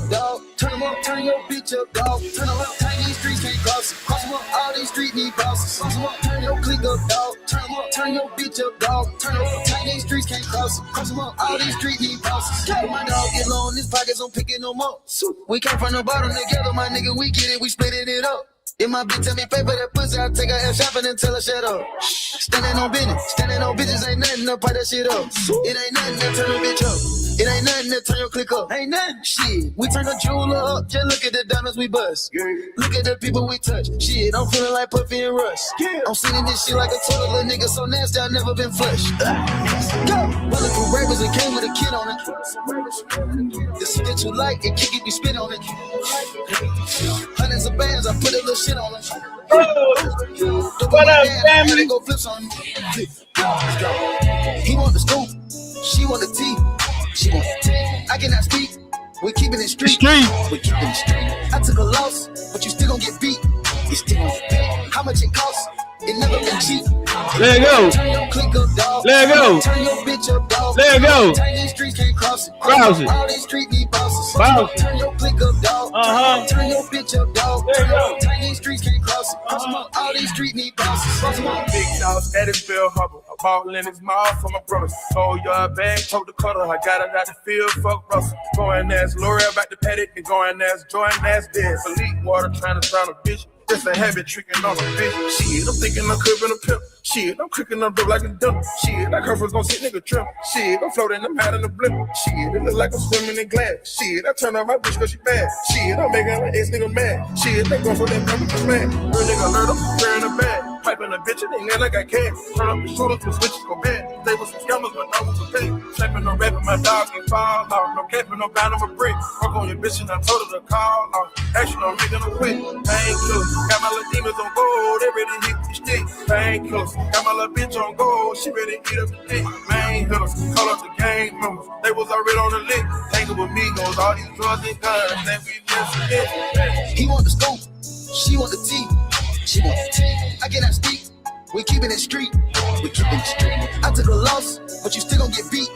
up, dog. Turn them up, turn your bitch up, dog. Turn them up, turn these streets can't cross it. Cross them up, all these streets need bosses. Cross them up, turn your click up, dog. Turn them up, turn your bitch up, dog. Turn them up, turn these streets can't cross it. Cross them up, all these streets need bosses. When my dog get low in his pockets, I'm picking them up. We came from the bottom together, my nigga, we get it, we splitting it up. If my bitch tell me pay for that pussy, I take her ass shopping and tell her shut up. Standing on bitches ain't nothing to pipe that shit up. It ain't nothing to turn a bitch up. It ain't nothing to turn your click up. Ain't nothing. Shit, we turn the jeweler up. Just look at the diamonds we bust. Look at the people we touch. Shit, I'm feeling like Puffy and Russ. I'm singing this shit like a total little nigga so nasty I never been flushed. Go! Running through rappers and came with a kid on it. The shit that you like, it kick it, we spit on it. Hundreds of bands, I put a little shit on it. What up, family? Go flips on he want the scoop, she want the tea. She want the tea. I cannot speak. We keeping it street. We keeping it street. I took a loss, but you still gon' get beat. You still gon' get beat. How much it costs? It never been cheap. Let it go. Turn your click up, dog. Let it go. Turn your bitch up, dog. Let it go. Turn these streets can't cross it. Cross it. All these streets need bosses. Bounce it. Turn your click up, dog. Turn your bitch up, dog. There you go. Turn these streets can't cross it. Cross them up. All these streets need bosses. Cross them up. Big dogs, Eddie Hubble. A ball in his mouth for my brothers. Oh, your bag, choke the cutter. I got it out the field, fuck Russell. Going as L'Oreal back to Pettit and going as Jordan as dead. Elite water trying to drown a bitch. Just a habit tricking on a bitch. Shit, I'm thinking I'm clipping a pimp. Shit, I'm cooking up dope like a dump. Shit, like her first gon' sit nigga trim. Shit, I'm floating, I'm hiding the blimp. Shit, it look like I'm swimming in glass. Shit, I turn on my bitch cause she bad. Shit, I'm making my ex nigga mad. Shit, they go for that number to man. Real nigga alert up, wearing a bag. Piping a bitch, it ain't like I can. Turn up the shooters, the switches go bad. They was some scammers, but no one's a pay. Slapping no rapping, my dog ain't fall off. No capping, no bound of a brick. Work on your bitch and I told her to call off. Action on nigga, no quit. Painkillers, got my little demons on gold. They ready to hit the stick. Painkillers, got my little bitch on gold. She ready to eat up the dick. Main hitters, call up the gang members. They was already on the lick. Tangled with me goes all these drugs and guns that we just forget. He want the scoop, she want the tea. She want the tea. I cannot speak. We keeping it street. We keeping it street. I took a loss, but you still gon' get beat.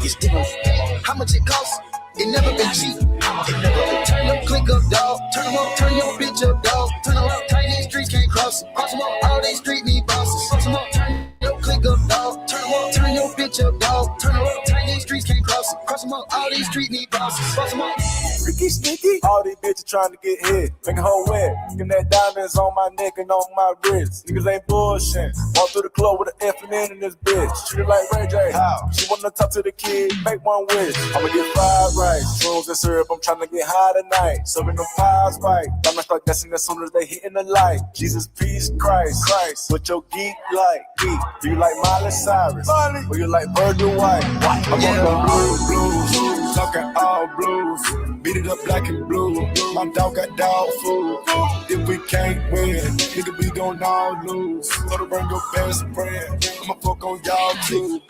You still gon' get beat. How much it costs? It never been cheap. It never been. Turn your click up, dog. Turn them up, turn your bitch up, dog. Turn them up, turn these streets can't cross it. Cross them up, all these streets need bosses. Cross them up, turn your click up, dog. Turn them up, turn your bitch up, dog. Turn them up, turn these streets can't cross it. Cross them up, all these streets need bosses. Cross them up. Freaky sneaky. All these bitches trying to get hit. Make a whole wet. Getting that diamonds on my neck and on my wrist. Niggas ain't bullshit. Walk through the club with an F in this bitch. Treat her like Ray J. How? She wanna talk to the kid. Make one wish. I'ma get fried rice. Shrooms and syrup. I'm trying to get high tonight. Serving them pies right. I'ma start dancing as soon as they hitting the light. Jesus, peace, Christ. What your geek like? Geek. Do you like Miley Cyrus? Or you like Virgil White? I'm on the blues. Talking all blues. Beat it up black and blue. My dog got dog food. If we can't win, nigga, we gon' all lose. So to bring your best friend. I'ma fuck on y'all too.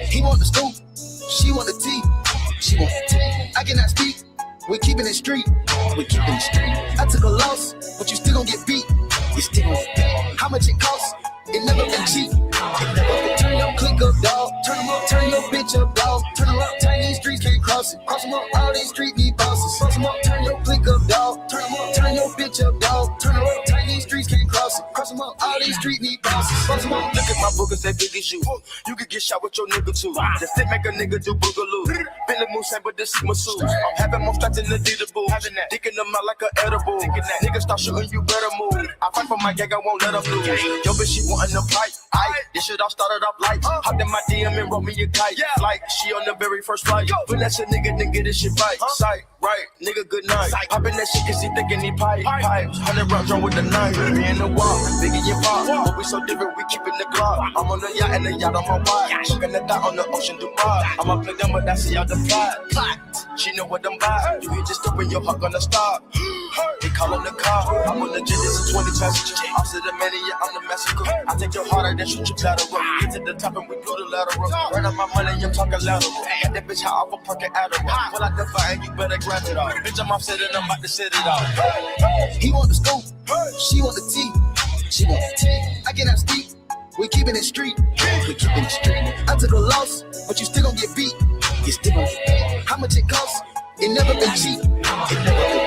He want the scoop, she want the tea. She want the tea. I cannot speak. We keeping it street. We keeping it street. I took a loss, but you still gon' get beat. You still gon' get beat. How much it costs? It never been cheap. It never been. Turn your click up, dog. Turn them up, turn your bitch up, dog. Turn them up, turn these streets can't cross it. Cross them up, all these streets need bosses. Cross them up, turn your click up, dog. Turn them up, turn your bitch up, dog. Turn them up, turn these streets can't cross it. Cross them up, all these streets need bosses. Cross them up. Look at my boogers, they big as you. You could get shot with your nigga too. The stick make a nigga do boogaloo. Billy Moose, but this is my suit. I'm having more straps than the Adidas. Having that dick in them out like an edible. Niggas start shooting, you better move. I fight for my gang, I won't let them lose. Yo, bitch, she wantin' the fight. This shit all started off light. Hopped in my DM and wrote me a kite. Like, she on the very first flight. Finesse a nigga, then get this shit right. Sight, right, nigga, good night. Poppin' that shit cause he thinking he pipes. 100 rounds drawn with the knife. Me in the wall, biggie your pop. But we so different, we keepin' the clock. I'm on the yacht and the yacht on my watch. Looking at that on the ocean, Dubai. I'ma play them, but I see all the plot. She know what I'm by. You hit just up when your heart gonna stop. They callin' the car. I'm on the jet, this is 20 passengers. After the mania, I'm the massacre. I take your heart out and shoot your lateral. Get to the top and we glue the lateral. Run up my money, I'm talking lateral. Got that bitch high off a perk and Adderall. Pull out the fire and you better grab it off. Bitch, I'm offset and I'm about to set it off. He want the scoop, she want the tea. She want the tea. I cannot speak. We keeping it street. We keeping it street. I took a loss, but you still gon' get beat. You still gon' get beat. How much it costs? It never been cheap.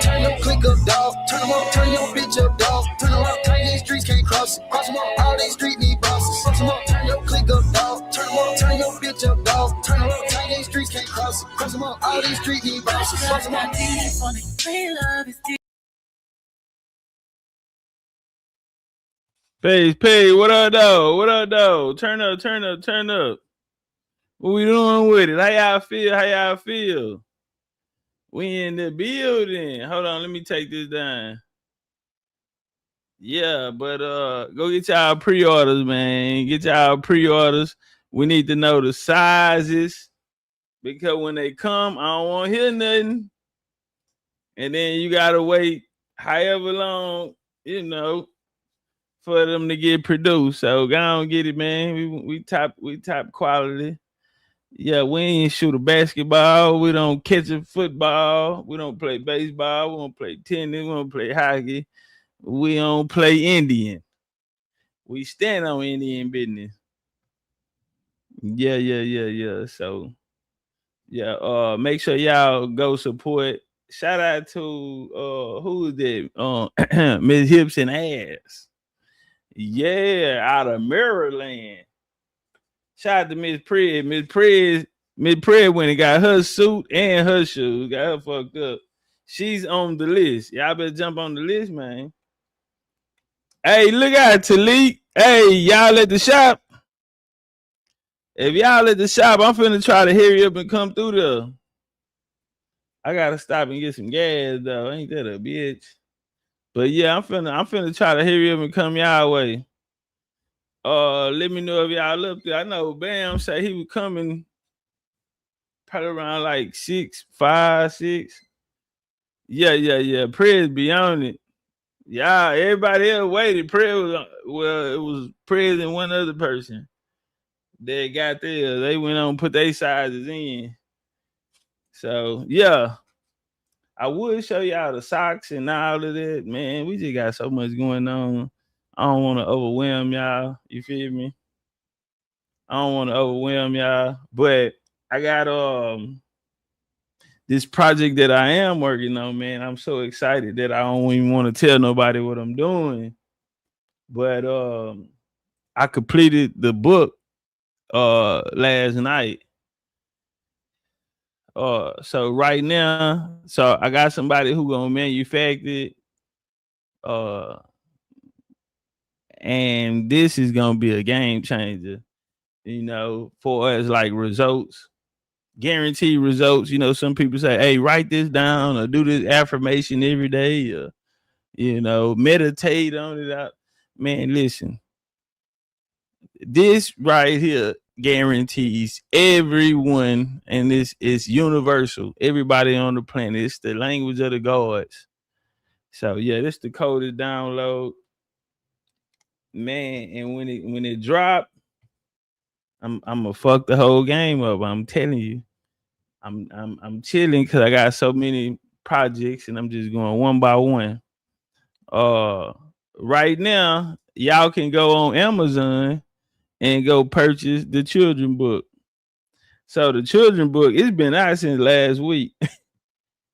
Turn your click up, dog. Turn them up, turn your bitch up, dog. Turn them up, turn these streets can't cross it. Cross them up, all these streets need bosses. Cross them up, turn your click up, dog. Turn them up, turn your bitch up, dog. Turn them up, turn these streets can't cross it. Cross them up, all these streets need bosses. Cross them up. Pay, what up, though? What up, though? Turn up. What we doing with it? How y'all feel? We in the building. Hold on, let me take this down. Yeah, but go get y'all pre-orders, man. Get y'all pre-orders. We need to know the sizes because when they come, I don't want to hear nothing. And then you gotta wait however long, you know, for them to get produced. So go on, get it, man. We top quality. Yeah, we ain't shoot a basketball. We don't catch a football. We don't play baseball. We don't play tennis. We don't play hockey. We don't play Indian. We stand on Indian business. Yeah. So, yeah, make sure y'all go support. Shout out to who is that? Miss Hips and Ass. Yeah, out of Maryland. Shout out to Miss Pred. Miss Pred when it got her suit and her shoes. Got her fucked up. She's on the list. Y'all better jump on the list, man. Hey, look out, Talik. Hey, y'all at the shop. If y'all at the shop, I'm finna try to hurry up and come through there. I gotta stop and get some gas, though. Ain't that a bitch? But yeah, I'm finna try to hurry up and come y'all way. Let me know if y'all up there. I know Bam said he was coming probably around like 5, 6. Yeah. Prez be on it. Yeah, everybody else waited. It was Prez and one other person. They got there. They went on put their sizes in. So yeah. I would show y'all the socks and all of that. Man, we just got so much going on. I don't want to overwhelm y'all. You feel me? I don't want to overwhelm y'all. But I got this project that I am working on, man. I'm so excited that I don't even want to tell nobody what I'm doing. But I completed the book last night. So right now, so I got somebody who gonna manufacture it. And this is gonna be a game changer, you know, for us, like results, guaranteed results. You know, some people say, hey, write this down or do this affirmation every day, or, you know, meditate on it. Man, listen, this right here guarantees everyone, and this is universal, everybody on the planet. It's the language of the gods. So yeah, this the coded download, man. And when it drop, I'm gonna fuck the whole game up. I'm telling you, I'm chilling because I got so many projects and I'm just going one by one. Right now, y'all can go on Amazon and go purchase the children book. So the children book, it's been out since last week.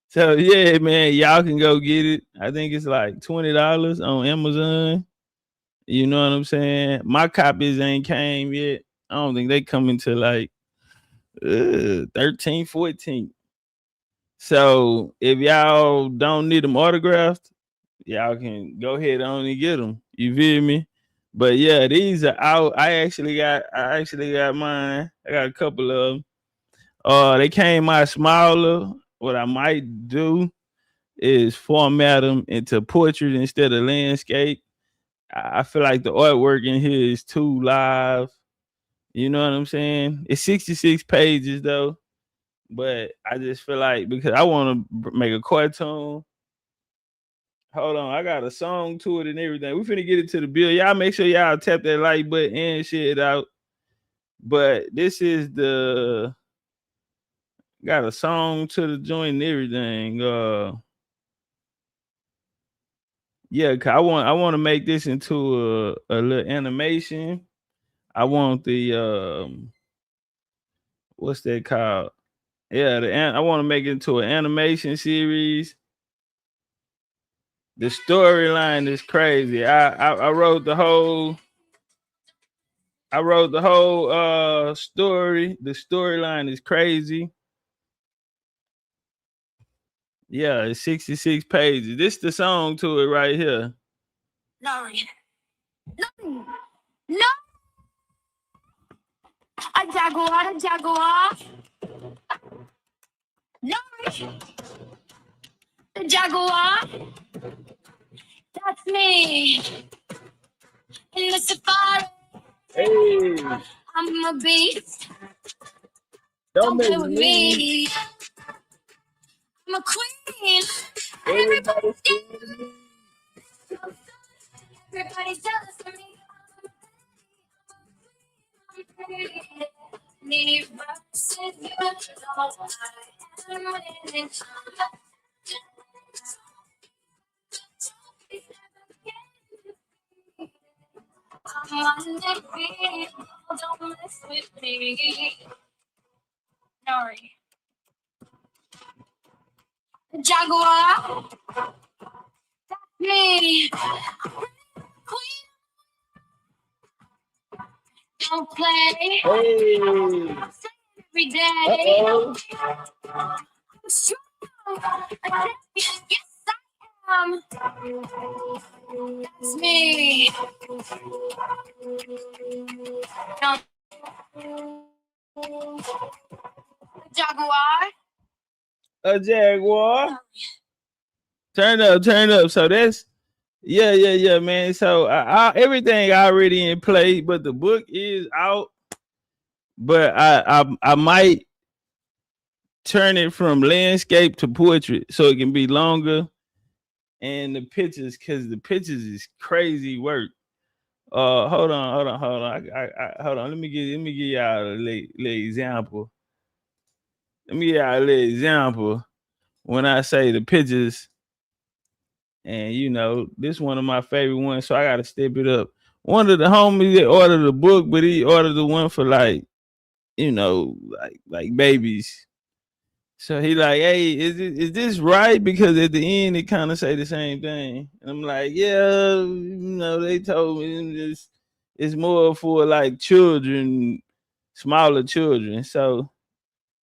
So yeah, man, y'all can go get it. I think it's like $20 on Amazon. You know what I'm saying? My copies ain't came yet. I don't think they come into like 13, 14. So if y'all don't need them autographed, y'all can go ahead on and get them. You feel me? But yeah, these are out. I actually got mine. I got a couple of them. They came out smaller. What I might do is format them into portrait instead of landscape. I feel like the artwork in here is too live. You know what I'm saying? It's 66 pages though, but I just feel like because I want to make a cartoon. Hold on, I got a song to it and everything. We finna get it to the bill. Y'all make sure y'all tap that like button and shit out. But this is got a song to the joint and everything. Yeah, cause I want to make this into a little animation. I want the what's that called? Yeah, I want to make it into an animation series. The storyline is crazy. I wrote the whole story. The storyline is crazy. Yeah, it's 66 pages. This is the song to it right here. No. A Jaguar. No. The Jaguar. That's me. In the safari. Hey. I'm a beast. Don't play make with me. I'm a queen. Everybody's Everybody's jealous of me. Need verses, you know I am winning. I'm undefeated. Don't mess with me. Sorry. Jaguar. That's me. Queen. Don't play. Hey. Every day. I'm strong. A champion. Yes, I am. That's me. No. Jaguar. A Jaguar. Turn up. So that's yeah, man. So everything already in play, but the book is out. But I might turn it from landscape to portrait so it can be longer, and the pictures, because the pictures is crazy work. Hold on. I hold on. Let me give y'all a little example. Let me give y'all a little example when I say the pictures. And you know, this is one of my favorite ones, so I gotta step it up. One of the homies that ordered the book, but he ordered the one for like, you know, like babies. So he like, hey, is this right? Because at the end it kind of say the same thing. And I'm like, yeah, you know, they told me it's more for like children, smaller children. So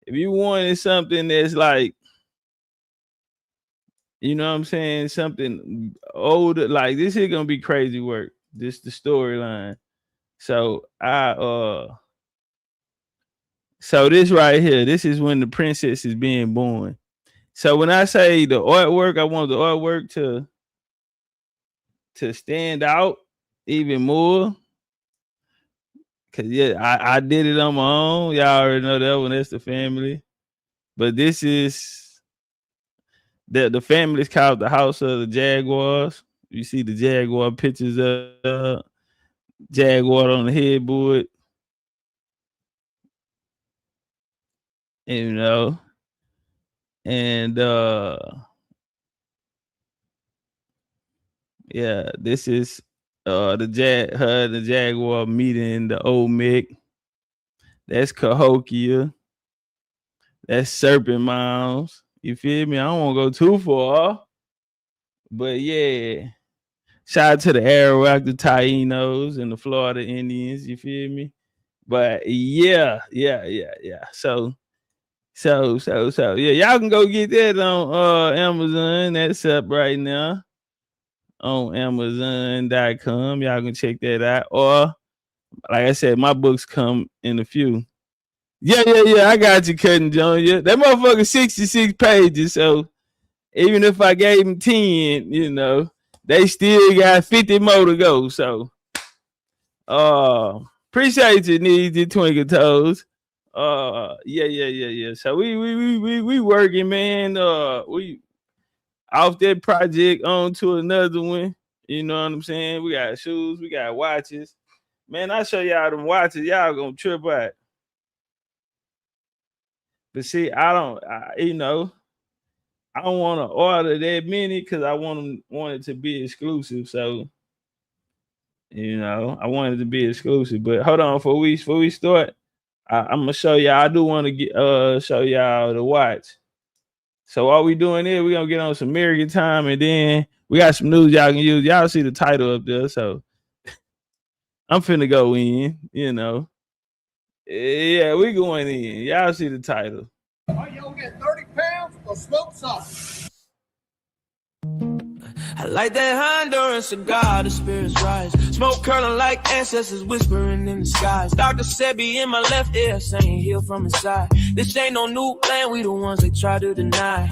if you wanted something that's like, you know what I'm saying, something older, like this is gonna be crazy work. This the storyline. So so this right here, this is when the princess is being born. So when I say the artwork, I want the artwork to stand out even more. Cause yeah, I did it on my own. Y'all already know that one. That's the family. But this is the family is called the House of the Jaguars. You see the Jaguar pictures of Jaguar on the headboard. You know. And yeah, this is the Jaguar meeting the old Mick. That's Cahokia. That's Serpent Mounds. You feel me? I don't want to go too far. But yeah. Shout out to the Arawak, the Tainos, and the Florida Indians. You feel me? But yeah. So yeah, y'all can go get that on Amazon. That's up right now on Amazon.com. Y'all can check that out. Or like I said, my books come in a few. Yeah. I got you, Cutting John. Yeah, that motherfucker 66 pages. So even if I gave him 10, you know, they still got 50 more to go. So appreciate you, Needy Twinkle Toes. Yeah. So we working, man. We off that project on to another one. You know what I'm saying? We got shoes, we got watches. Man, I show y'all them watches, y'all gonna trip out. But see, I don't want to order that many because I want it to be exclusive. So, you know, I want it to be exclusive. But hold on, before we start, I'm gonna show y'all. I do want to get show y'all the watch. So all we doing is we gonna get on some American time, and then we got some news y'all can use. Y'all see the title up there, so I'm finna go in. You know, yeah, we going in. Y'all see the title. Are you gonna get 30 pounds or smoke sauce? I like that Honduran cigar, the spirits rise. Smoke curling like ancestors whispering in the skies. Dr. Sebi in my left ear saying heal from inside. This ain't no new land, we the ones they try to deny.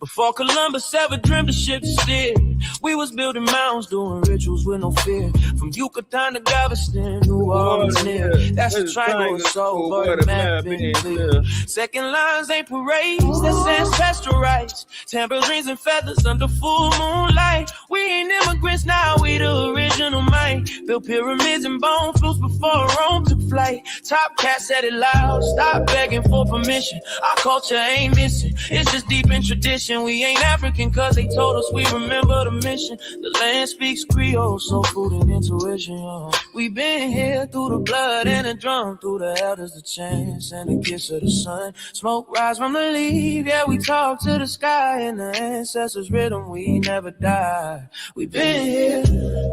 Before Columbus ever dreamed the ship to steer, we was building mounds, doing rituals with no fear. From Yucatan to Galveston, New Orleans near. That's the triangle so but the map been clear. Second lines ain't parades, that's ancestral rights. Tambourines and feathers under full moonlight. We ain't immigrants now, we the original mind. Built pyramids and bone flutes before Rome took flight. Top cat said it loud, stop begging for permission. Our culture ain't missing, it's just deep in tradition. We ain't African cause they told us we remember the mission. The land speaks Creole, soul food and intuition. We been here through the blood and the drum, through the elders, the chants and the kiss of the sun. Smoke rise from the leaf, yeah, we talk to the sky. And the ancestors' rhythm, we never die. We been here,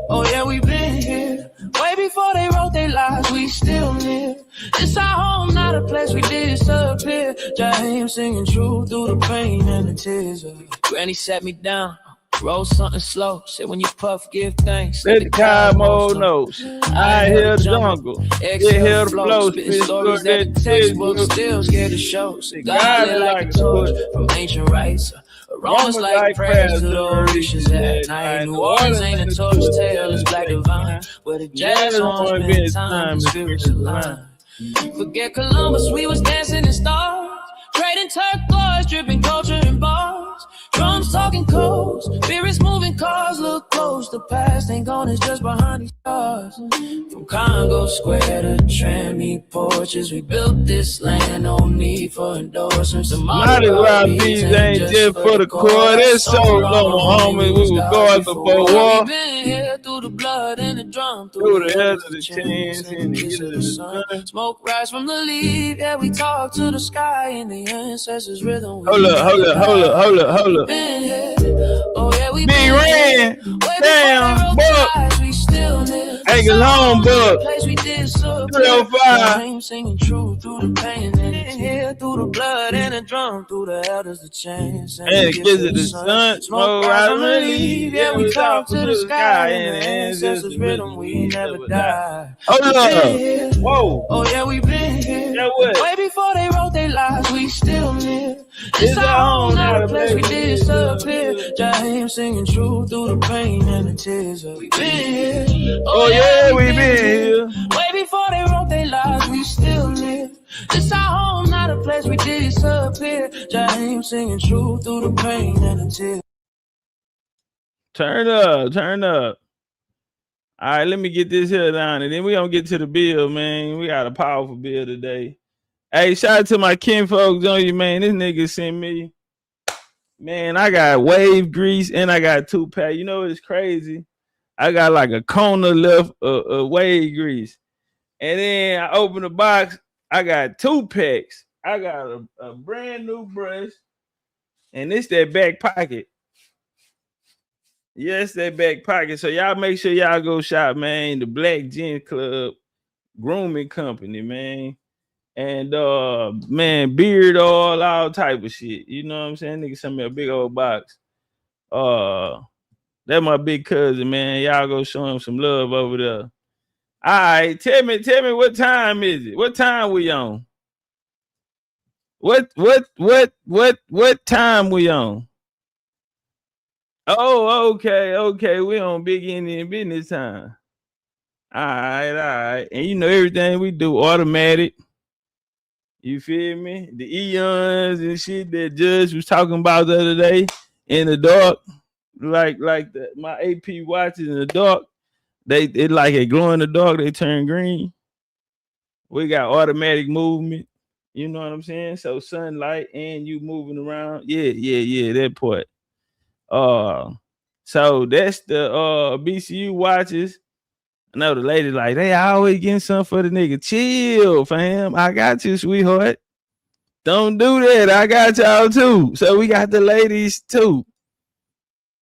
oh yeah, we been here. Way before they wrote their lives, we still live. It's our home, not a place we disappear. Jaheim singing true through the pain and the tears. Granny sat me down, roll something slow. Said when you puff, give thanks. Let the cosmos know. I hear the jungle. Hear the flow. Spitting stories that the textbook still scared to show. God lit like a torch from ancient rites. Aromas like prayers to the Orishas at night. New Orleans ain't a torch tale, it's black divine. Where the jazz on spend time, the spirits align. Forget Columbus, we was dancing in stars. Trading turquoise, dripping culture in bars. Drums talking codes, spirits moving cars. Look close, the past ain't gone, it's just behind these stars. From Congo Square to Trammy porches, we built this land, no need for endorsements. The Mardi Gras beats ain't just for the core. It's so long, homie. We was going before war. We been here through the blood and the drum, through the heads of the chance and the kiss of the sun. Smoke rise from the leaf, yeah, we talk to the sky and the ancestors' rhythm. Hold up. Oh yeah, we been ran. Damn, book. Ain't home, book. 305. Singing true through the pain and here through the blood and the drum, through the elders, the chants and the kiss of the sun. Smoke rise from the leaf, yeah, we talk to the sky and the ancestors' rhythm. We never die. Hold up. Whoa. Oh yeah, we been here. Yeah, what? Way before they wrote their lives, we still live. It's our home, not a place we disappear. Jaheim singing true through the pain and the tears. We been here. Oh yeah, we been here. Way before they wrote their lives, we still live. It's our home, not a place we disappear. Jaheim singing true through the pain and the tears. Turn up. All right, let me get this here down, and then we gonna get to the bill, man. We got a powerful bill today. Hey, shout out to my kinfolks on you, man. This nigga sent me, man, I got wave grease and I got 2-pack. You know it's crazy? I got like a Kona left wave grease. And then I open the box, I got 2 packs. I got a brand new brush, and it's that back pocket. Yes, that back pocket. So y'all make sure y'all go shop, man. The Black Gin Club Grooming Company, man. And man, beard oil, all type of shit. You know what I'm saying? Nigga sent me a big old box. That's my big cousin, man. Y'all go show him some love over there. All right, tell me what time is it? What time we on? What time we on? Oh, okay. We on big Indian business time. All right. And you know everything we do automatic. You feel me? The eons and shit that Judge was talking about the other day in the dark, like my AP watches in the dark. They like a glow in the dark. They turn green. We got automatic movement. You know what I'm saying? So sunlight and you moving around. Yeah. That part. So that's the BCU watches. I know the lady like, they always getting something for the nigga. Chill, fam. I got you, sweetheart. Don't do that. I got y'all too. So we got the ladies too.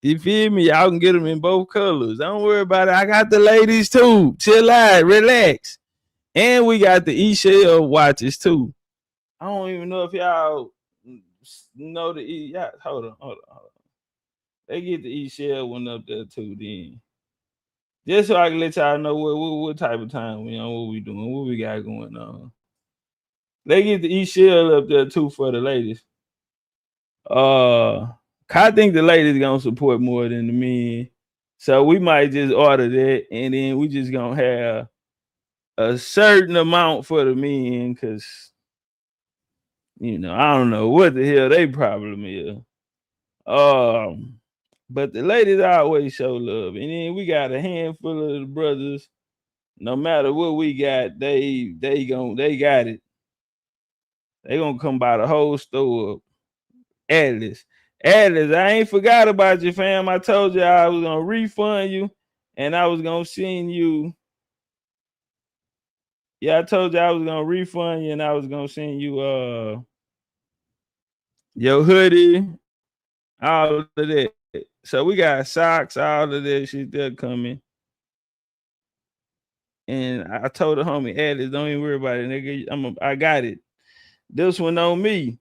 You feel me? Y'all can get them in both colors. Don't worry about it. I got the ladies too. Chill out, relax. And we got the E-Shell watches too. I don't even know if y'all know the E. Yeah, hold on. They get the E-Shell one up there too then. Just so I can let y'all know what type of time we on, what we doing, what we got going on. They get the E-Shell up there too for the ladies. I think the ladies gonna support more than the men. So we might just order that and then we just gonna have a certain amount for the men because you know, I don't know what the hell they problem is. But the ladies always show love. And then we got a handful of the brothers. No matter what we got, they got it. They gonna come by the whole store. Atlas, I ain't forgot about you, fam. I told you I was gonna refund you and I was gonna send you. Yeah, I told you I was gonna refund you and I was gonna send you your hoodie, all of that. So we got socks, all of that shit there coming. And I told the homie Atlas, don't even worry about it, nigga. I got it. This one on me.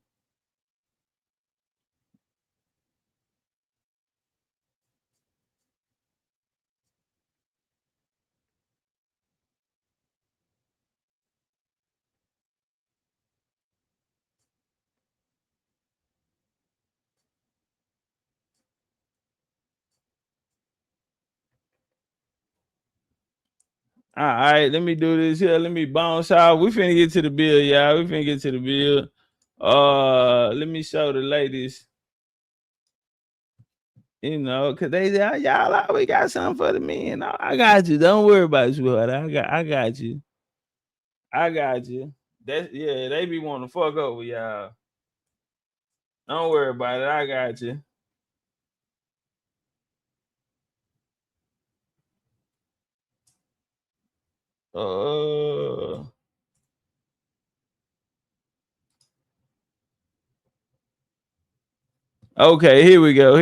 All right, let me do this here. Let me bounce out. We finna get to the bill, y'all. We finna get to the bill. Let me show the ladies. You know, cause they y'all always got something for the men. I got you. Don't worry about it, sweetheart. I got you. I got you. That's yeah, they be wanting to fuck over y'all. Don't worry about it. I got you. Okay, here we go.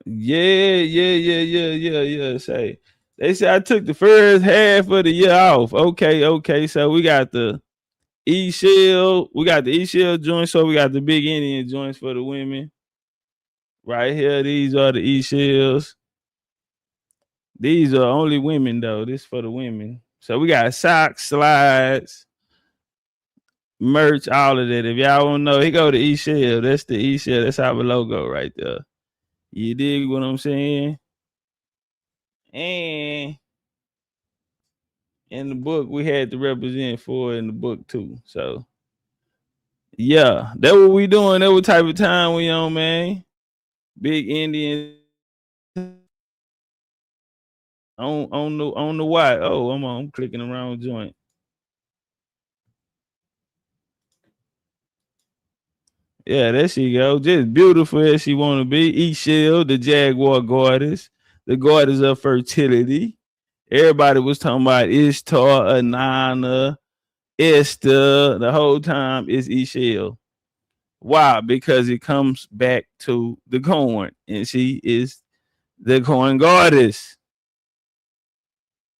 Yeah. Say they say I took the first half of the year off. Okay. So we got the E-Shell. We got the E-Shell joints. So we got the big Indian joints for the women. Right here, these are the E-Shells. These are only women though. This for the women. So we got socks, slides, merch, all of that. If y'all don't know, he go to E-Shell. That's the E-Shell. That's our logo right there. You dig what I'm saying? And in the book, we had to represent for in the book too. So yeah, that's what we doing. That what type of time we on, man. Big Indian on the white. Oh, I'm clicking the wrong joint. Yeah, there she go. Just beautiful as she want to be. E-Shell, the Jaguar goddess, the goddess of fertility. Everybody was talking about Ishtar, Anana, Esther. The whole time is E-Shell. Why? Because it comes back to the corn, and she is the corn goddess.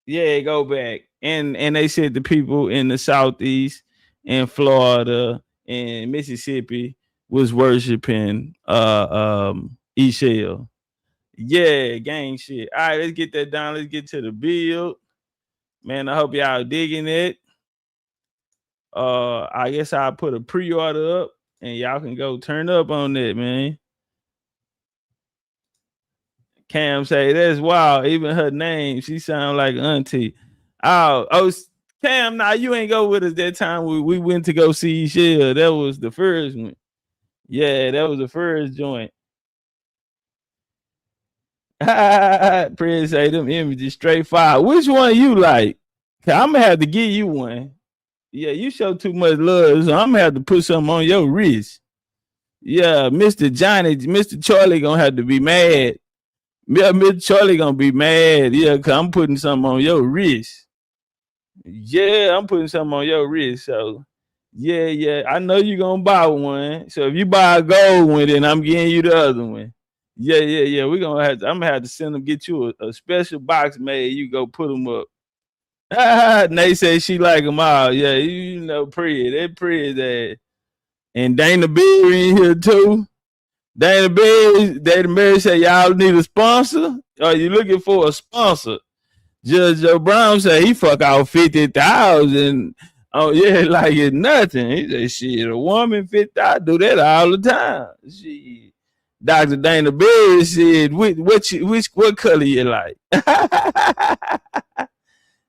Yeah, go back. And they said the people in the Southeast and Florida and Mississippi was worshiping E-Shell. Yeah, gang shit. All right, let's get that down. Let's get to the build. Man, I hope y'all digging it. I guess I'll put a pre-order up and y'all can go turn up on that, man. Cam say that's wild. Even her name, she sound like auntie. Oh, Cam, nah, you ain't go with us that time we went to go see E-Shell. That was the first one. Yeah, that was the first joint. Prince say them images straight fire. Which one you like? I'm gonna have to give you one. Yeah, you show too much love, so I'm gonna have to put something on your wrist. Yeah, Mr. Charlie gonna have to be mad. Mr. Charlie gonna be mad, yeah, cause I'm putting something on your wrist. Yeah, I'm putting something on your wrist. So yeah, I know you gonna buy one. So if you buy a gold one, then I'm getting you the other one. Yeah. I'm gonna have to send them, get you a special box made. You go put them up. They say she like them all. Yeah, you know, pretty. They pretty that. And Dana Berry in here too. Dana Berry say y'all need a sponsor. Are you looking for a sponsor? Judge Joe Brown said he fuck out 50,000. Oh yeah, like it's nothing. He said, shit, a woman 50,000 do that all the time. Shit. Dr. Dana Berry said, what color you like?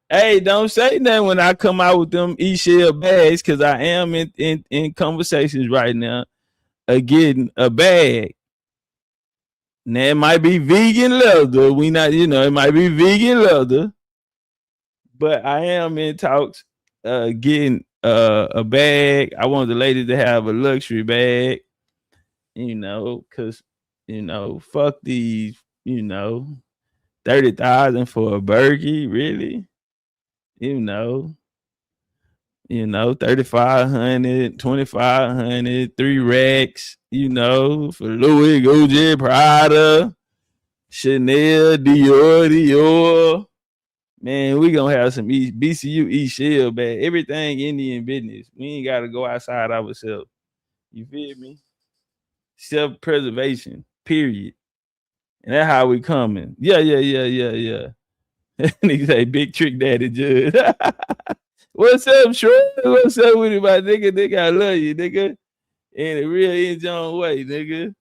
Hey, don't say nothing when I come out with them e-shell bags, because I am in conversations right now of getting a bag. Now it might be vegan leather. It might be vegan leather, but I am in talks getting a bag. I want the lady to have a luxury bag, because fuck these, 30,000 for a burgie, really? 3,500, 2,500, 3 racks, for Louis, Gucci, Prada, Chanel, Dior. Man, we gonna have some BCU e-shell bag. Everything Indian business. We ain't gotta go outside ourselves. You feel me? Self-preservation, period. And that's how we coming. Yeah. Nigga say Big Trick Daddy Judge. What's up, Shred? What's up with you, my nigga? Nigga, I love you, nigga. In a real in-John way, nigga.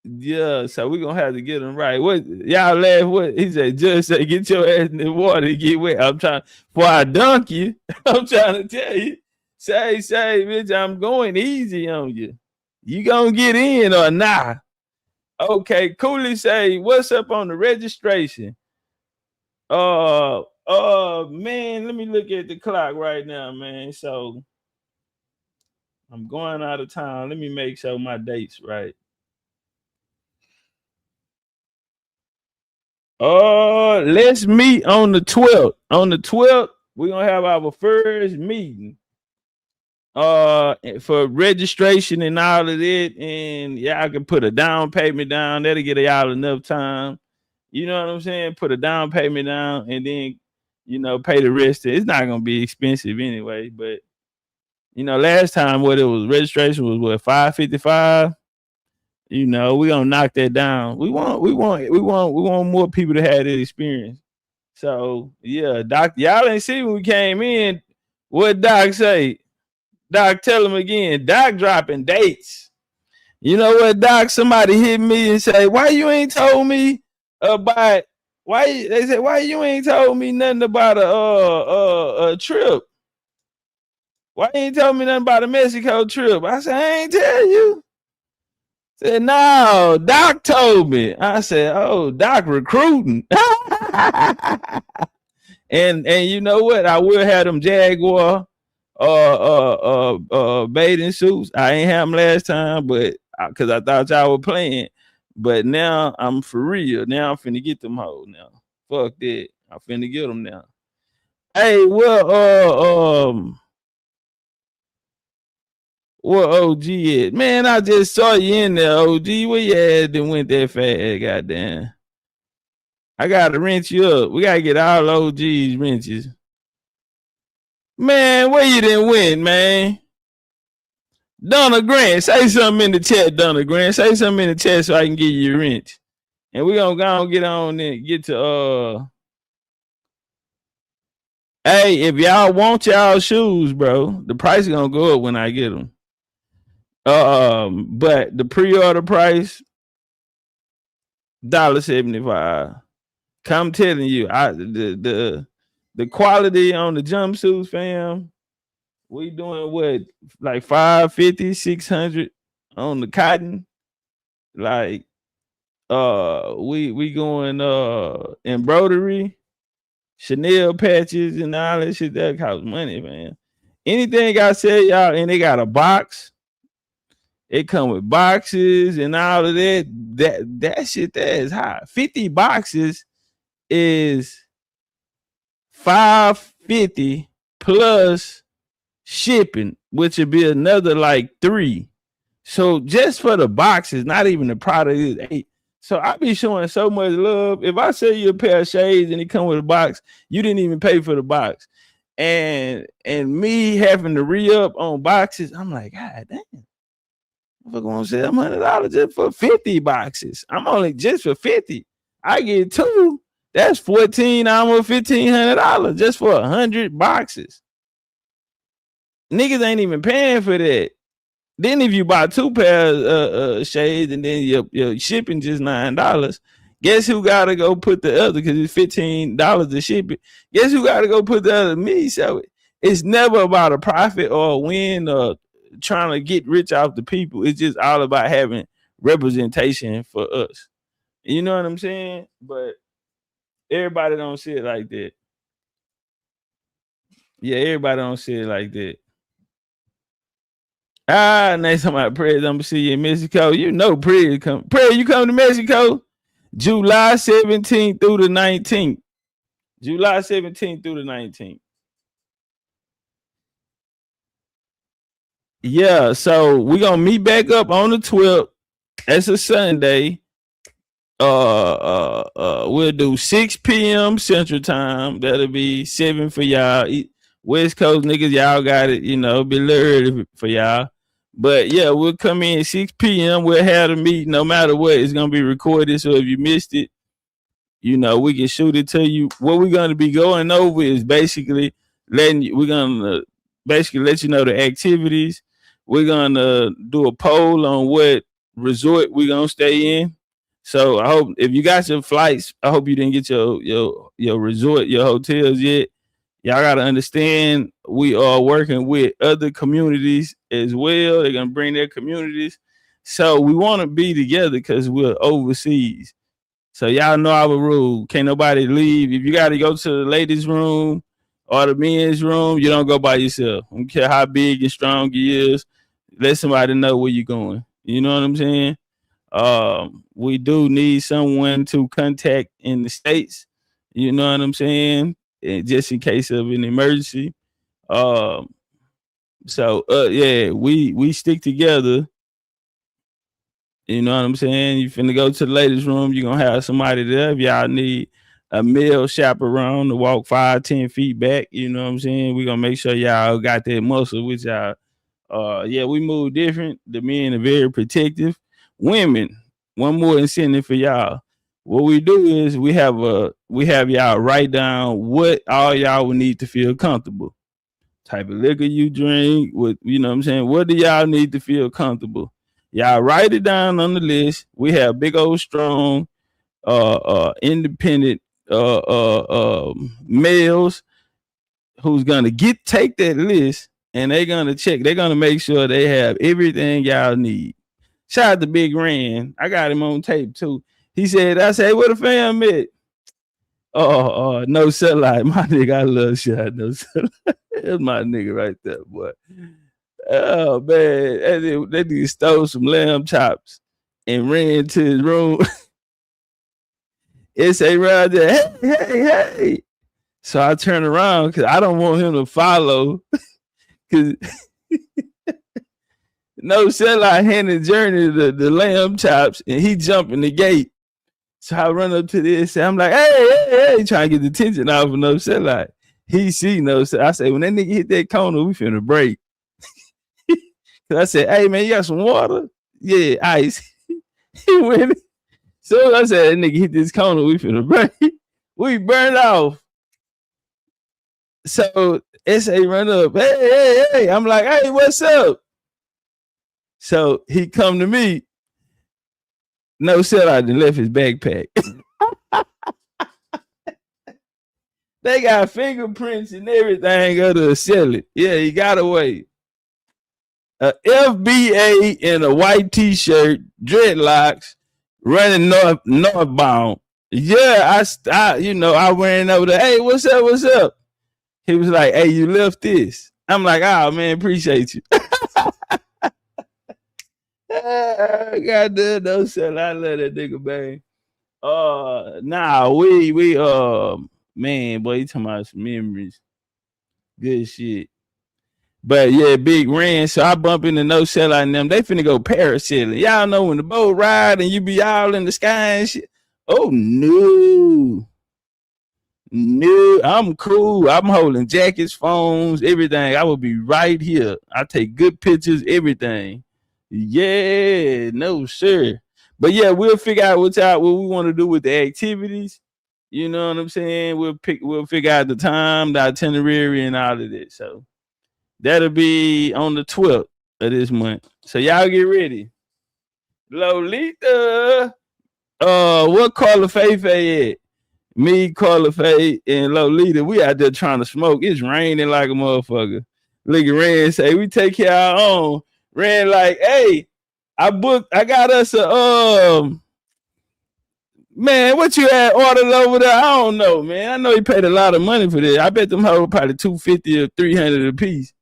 Yeah, so we're gonna have to get him right. What y'all laugh? What he said? Judge say, get your ass in the water and get wet. I'm trying before I dunk you. I'm trying to tell you. Say, bitch, I'm going easy on you. You gonna get in or nah? Okay, Cooley say, what's up on the registration? Man, let me look at the clock right now, man. So I'm going out of town. Let me make sure my date's right. Let's meet on the 12th. On the 12th, we're gonna have our first meeting. For registration and all of that, and y'all can put a down payment down. That'll get y'all enough time. You know what I'm saying? Put a down payment down and then, pay the rest. It's not gonna be expensive anyway. But last time what it was, registration was what, $555. We're gonna knock that down. We want more people to have that experience. So yeah, Doc, y'all ain't see when we came in. What Doc say? Doc, tell him again. Doc dropping dates. You know what, Doc? Somebody hit me and say, why you ain't told me about why you ain't told me nothing about a trip? Why you ain't told me nothing about a Mexico trip? I said, I ain't tell you. Said, no, Doc told me. I said, oh, Doc recruiting. and you know what? I will have them Jaguar bathing suits. I ain't have them last time, but because I thought y'all were playing. But now I'm for real. Now I'm finna get them hoes now. Fuck that. I'm finna get them now. Hey, what OG at? Man, I just saw you in there, OG. Where you at that went that fast? Goddamn. I gotta wrench you up. We gotta get all OG's wrenches. Man, where you done went, man? Donna Grant, say something in the chat, Donna Grant. Say something in the chat so I can give you a wrench. And we're gonna go and get on and get to hey, if y'all want y'all shoes, bro, the price is gonna go up when I get them. But the pre-order price, $1.75. I'm telling you, the quality on the jumpsuits, fam. We doing what, like $550, $600 on the cotton. Like we going embroidery, Chanel patches and all that shit. That costs money, man. Anything I said, y'all, and they got a box. It come with boxes and all of that. That shit there is high. 50 boxes is $550 plus shipping, which would be another like $3. So just for the boxes, not even the product is $8. So I be showing so much love. If I sell you a pair of shades and it come with a box, you didn't even pay for the box. And me having to re-up on boxes, I'm like, God damn. I'm gonna sell $100 just for 50 boxes. I'm only just for 50. I get 2. That's $1,400, almost $1,500 just for 100 boxes. Niggas ain't even paying for that. Then if you buy 2 pairs of shades and then your shipping just $9, guess who gotta go put the other, because it's $15 to ship it. Guess who gotta go put the other? Me. So it's never about a profit or a win or trying to get rich off the people. It's just all about having representation for us. You know what I'm saying? But everybody don't see it like that. Yeah, everybody don't see it like that. Next time I pray, I'm gonna see you in Mexico. You know, prayer come. Prayer, you come to Mexico, July 17th through the 19th. July 17th through the 19th. Yeah, so we're gonna meet back up on the 12th. That's a Sunday. We'll do 6 p.m. Central Time. That'll be 7 for y'all. West Coast niggas, y'all got it. You know, be a little early for y'all. But yeah, we'll come in 6 p.m. We'll have the meeting no matter what. It's gonna be recorded. So if you missed it, you know, we can shoot it to you. What we're gonna be going over is basically we're gonna basically let you know the activities. We're gonna do a poll on what resort we're gonna stay in. So I hope if you got your flights, I hope you didn't get your resort, your hotels yet. Y'all gotta understand we are working with other communities as well. They're gonna bring their communities. So we want to be together because we're overseas. So y'all know our rule. Can't nobody leave. If you gotta go to the ladies' room or the men's room, you don't go by yourself. I don't care how big and strong you is. Let somebody know where you're going. You know what I'm saying? We do need someone to contact in the States. You know what I'm saying? Just in case of an emergency. Yeah, we stick together. You know what I'm saying? You finna go to the ladies' room, you're gonna have somebody there. If y'all need a male chaperone to walk 5-10 feet back, you know what I'm saying? We're gonna make sure y'all got that muscle with y'all. Yeah, we move different. The men are very protective. Women, one more incentive for y'all. What we do is we have y'all write down what all y'all would need to feel comfortable. Type of liquor you drink, what, you know what I'm saying? What do y'all need to feel comfortable? Y'all write it down on the list. We have big old strong independent males who's gonna take that list and they're gonna check, they're gonna make sure they have everything y'all need. Shout out to Big Rand. I got him on tape too. He said, I said, where the fam at? No Satellite. My nigga, I love shit. No Satellite. That's my nigga right there, boy. Oh, man. That nigga stole some lamb chops and ran to his room. It's a right there, hey. So I turn around because I don't want him to follow. Because No Satellite handed Journey the lamb chops and he jumped in the gate. So I run up to this and I'm like, hey, trying to get the attention off of No Satellite. He see No Satellite. I say, when that nigga hit that corner, we finna break. Cause I said, hey man, you got some water? Yeah, ice. He went. So I said, that nigga hit this corner, we finna break. We burned off. So SA run up, hey. I'm like, hey, what's up? So he come to me. No Satellite and left his backpack. They got fingerprints and everything of the Satellite. Yeah, he got away. A FBA in a white t-shirt, dreadlocks, running northbound. Yeah, I ran over there. Hey, what's up? He was like, hey, you left this. I'm like, oh man, appreciate you. Goddamn, no sell. I love that nigga, man. We man, boy, you talking about some memories. Good shit. But yeah, big rain. So I bump into no sell on them. They finna go parasailing. Y'all know when the boat ride and you be all in the sky and shit. Oh no. No, I'm cool. I'm holding jackets, phones, everything. I will be right here. I take good pictures, everything. Yeah, no, sir. But yeah, we'll figure out what we want to do with the activities. You know what I'm saying? We'll figure out the time, the itinerary, and all of that. So that'll be on the 12th of this month. So y'all get ready. Lolita. What Carla Faye at? Me, Carla Faye, and Lolita, we out there trying to smoke. It's raining like a motherfucker. Look at Rand say, we take care of our own. Rand like, hey, I got us a, man, what you had ordered over there? I don't know, man. I know he paid a lot of money for this. I bet them hoes probably $250 or $300 a piece.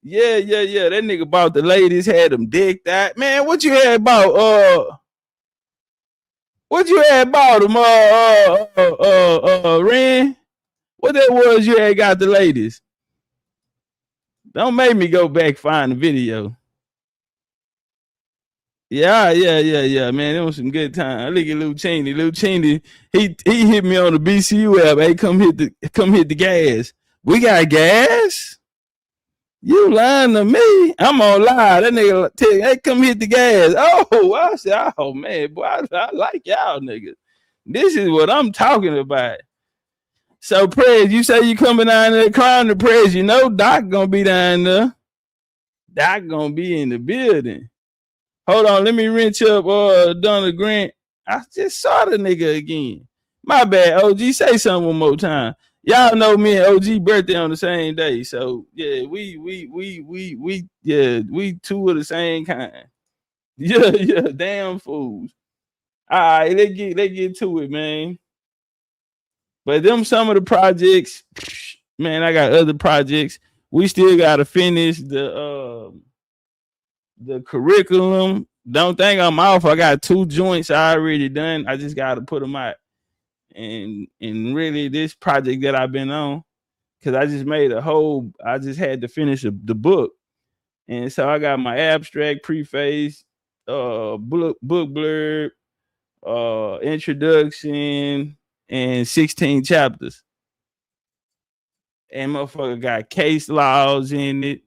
Yeah. That nigga bought the ladies, had them dicked out. Man, what you had bought? What you had bought them, Ren? What that was you had got the ladies? Don't make me go back find the video. Yeah, man. It was some good time. Look at Lucini. Lucini, he hit me on the BCU app. Hey, come hit the gas. We got gas? You lying to me? I'm on live. That nigga tell you, hey, come hit the gas. Oh, I said, oh man, boy, I like y'all niggas. This is what I'm talking about. So, Prez, you say you coming down there crying to Prez. You know Doc gonna be down there. Doc gonna be in the building. Hold on, let me wrench up Donald Grant. I just saw the nigga again. My bad, OG. Say something one more time. Y'all know me and OG birthday on the same day. So yeah, we two of the same kind. Yeah, damn fools. All right, let's get to it, man. But them some of the projects, man, I got other projects. We still gotta finish the curriculum. Don't think I'm off. I got 2 joints I already done. I just gotta put them out. And really this project that I've been on, because I just had to finish the book. And so I got my abstract, preface, book blurb, introduction, and 16 chapters. And motherfucker got case laws in it.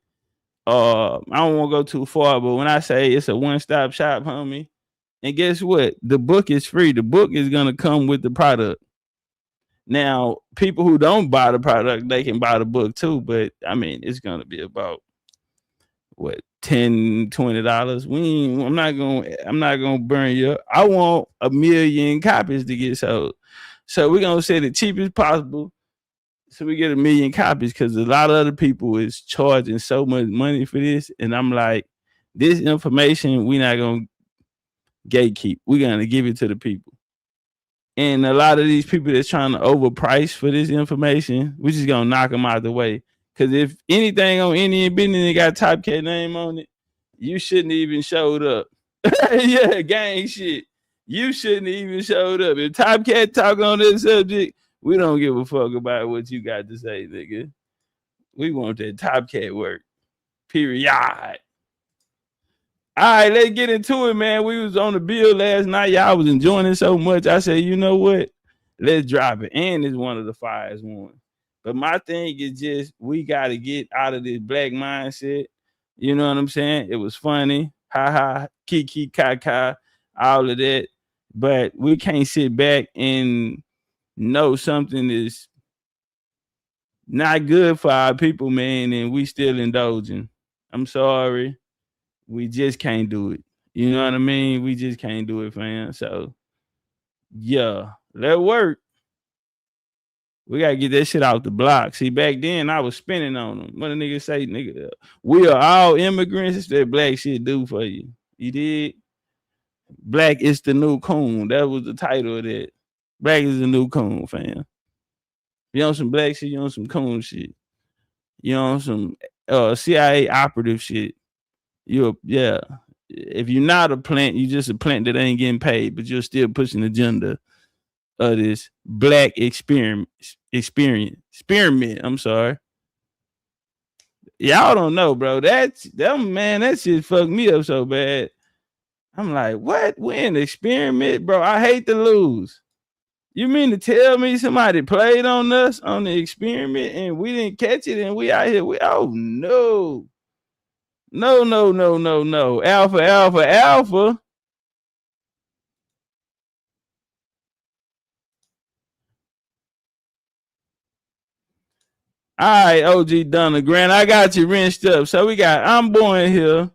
I don't want to go too far, but when I say it's a one-stop shop, homie, and guess what? The book is free. The book is going to come with the product. Now, people who don't buy the product, they can buy the book too, but I mean, it's going to be about what, $10, $20. I'm not going to burn you up. I want 1 million copies to get sold. So we're going to say the cheapest possible so we get 1 million copies, because a lot of other people is charging so much money for this. And I'm like, this information, we're not going to gatekeep. We're going to give it to the people. And a lot of these people that's trying to overprice for this information, we're just going to knock them out the way. Because if anything on any business that got Topcat name on it, you shouldn't even showed up. Yeah, gang shit. You shouldn't even showed up. If Topcat talk on this subject, we don't give a fuck about what you got to say, nigga. We want that Topcat work. Period. All right, let's get into it, man. We was on the bill last night. Y'all was enjoying it so much. I said, you know what? Let's drop it. And it's one of the fires one. But my thing is just, we got to get out of this black mindset. You know what I'm saying? It was funny. Ha ha, kiki, kaka, all of that. But we can't sit back and know something is not good for our people, man, and we still indulging. I'm sorry. We just can't do it. You know what I mean? We just can't do it, fam. So, yeah, let work. We got to get that shit out the block. See, back then, I was spinning on them. What a nigga say, nigga, we are all immigrants. It's that black shit do for you. You did? Black is the new coon. That was the title of that. Black is the new coon, fam. You on some black shit, you on some coon shit. You on some CIA operative shit. Yeah. if you're not a plant, you're just a plant that ain't getting paid, but you're still pushing the agenda of this black experiment. I'm sorry. Y'all don't know, bro. That shit fucked me up so bad. I'm like, what? We in the experiment, bro? I hate to lose. You mean to tell me somebody played on us on the experiment and we didn't catch it and we out here? Oh no. No. Alpha. All right, OG Donna Grant. I got you rinsed up. So we got I'm Born here.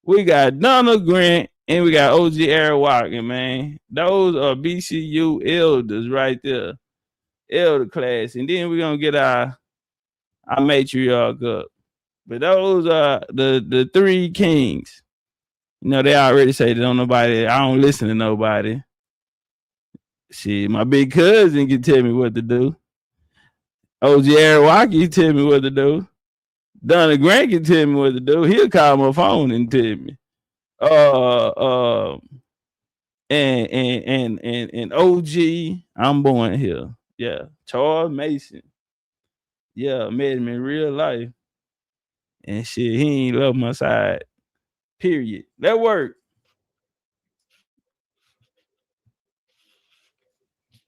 We got Donna Grant and we got OG Arawaka, man. Those are BCU elders right there. Elder class. And then we're gonna get our matriarch up. But those are the three kings. You know, they already say I don't listen to nobody. Shit, my big cousin can tell me what to do. OG Arawaki tell me what to do. Donna Grant can tell me what to do. He'll call my phone and tell me. And OG, I'm Born here. Yeah, Charles Mason. Yeah, met him in real life. And shit, he ain't love my side. Period. That work.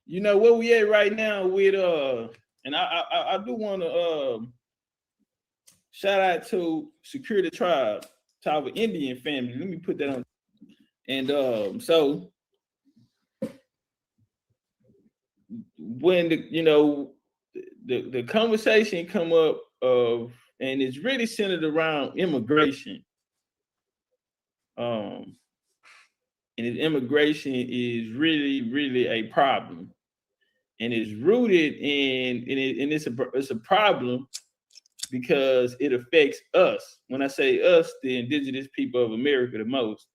You know where we at right now with and I do want to shout out to Security Tribe, Tribe of Indian family. Let me put that on. And so when the conversation come up of, and it's really centered around immigration. And immigration is really, really a problem. And it's rooted in it's a problem because it affects us. When I say us, the indigenous people of America the most.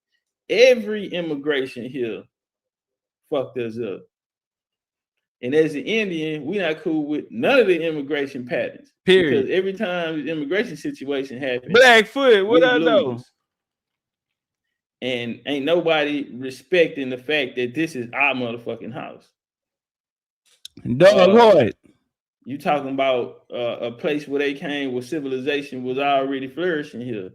Every immigration here fucked us up. And as an Indian, we're not cool with none of the immigration patterns. Period. Because every time the immigration situation happens, Blackfoot, what I know? And ain't nobody respecting the fact that this is our motherfucking house. Dog you talking about a place where they came where civilization was already flourishing here.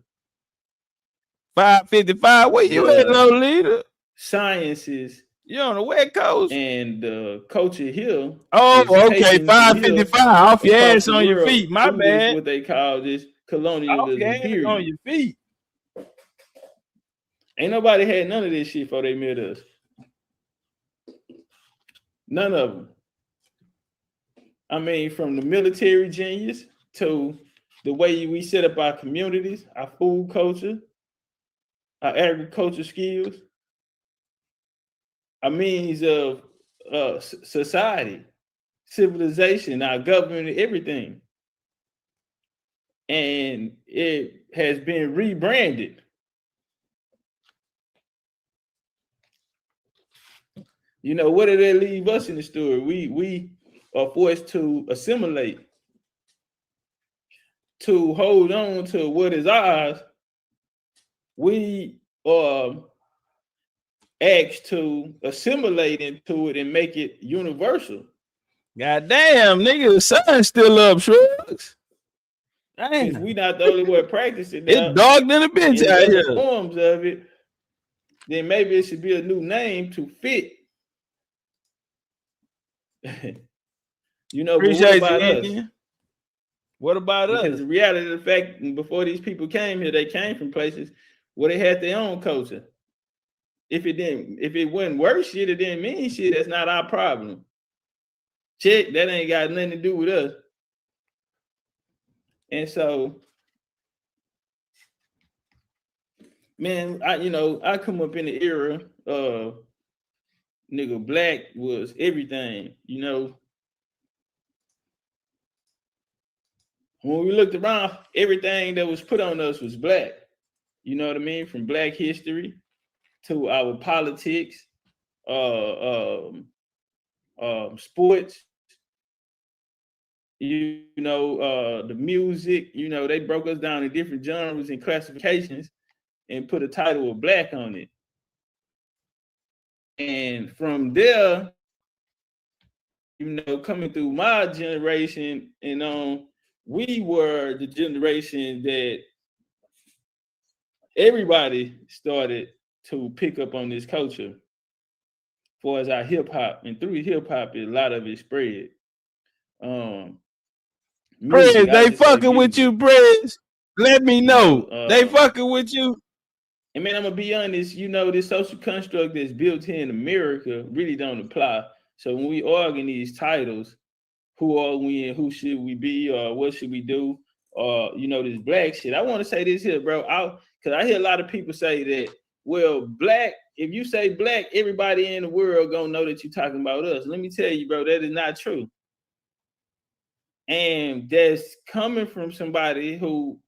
555, where you at, little leader? Sciences. You on the West Coast. And culture here. Oh, okay. 555. Off your ass on your feet. My bad. What they call this colonialism. Period. On your feet. Ain't nobody had none of this shit before they met us. None of them. I mean, from the military genius to the way we set up our communities, our food culture, our agriculture skills, our means of society, civilization, our government, everything. And it has been rebranded. You know, what did they leave us in the story? We are forced to assimilate, to hold on to what is ours. We are asked to assimilate into it and make it universal. God damn, nigga, the sun's still up, shrugs. Damn. We not the only one practicing. It's dark than a bitch out here. Forms of it, then maybe it should be a new name to fit. You know, appreciate what about us? What about us? Because the reality of the fact, before these people came here, they came from places where they had their own culture. If it wasn't worse shit, it didn't mean shit. That's not our problem. Check, that ain't got nothing to do with us. And so, man, I come up in the era of nigga, black was everything, you know. When we looked around, everything that was put on us was black. You know what I mean? From black history to our politics, sports, the music, they broke us down in different genres and classifications and put a title of black on it. And from there, you know, coming through my generation and we were the generation that everybody started to pick up on this culture for as our hip hop, and through hip hop, a lot of it spread. Prez, they fucking with you, Prez. Let me know. They fucking with you. And man, I'm gonna be honest, you know, this social construct that's built here in America really don't apply. So when we argue these titles, who are we and who should we be, or what should we do, or you know, this black shit. I want to say this here, bro. Because I hear a lot of people say that, well, black, if you say black, everybody in the world gonna know that you're talking about us. Let me tell you, bro, that is not true. And that's coming from somebody who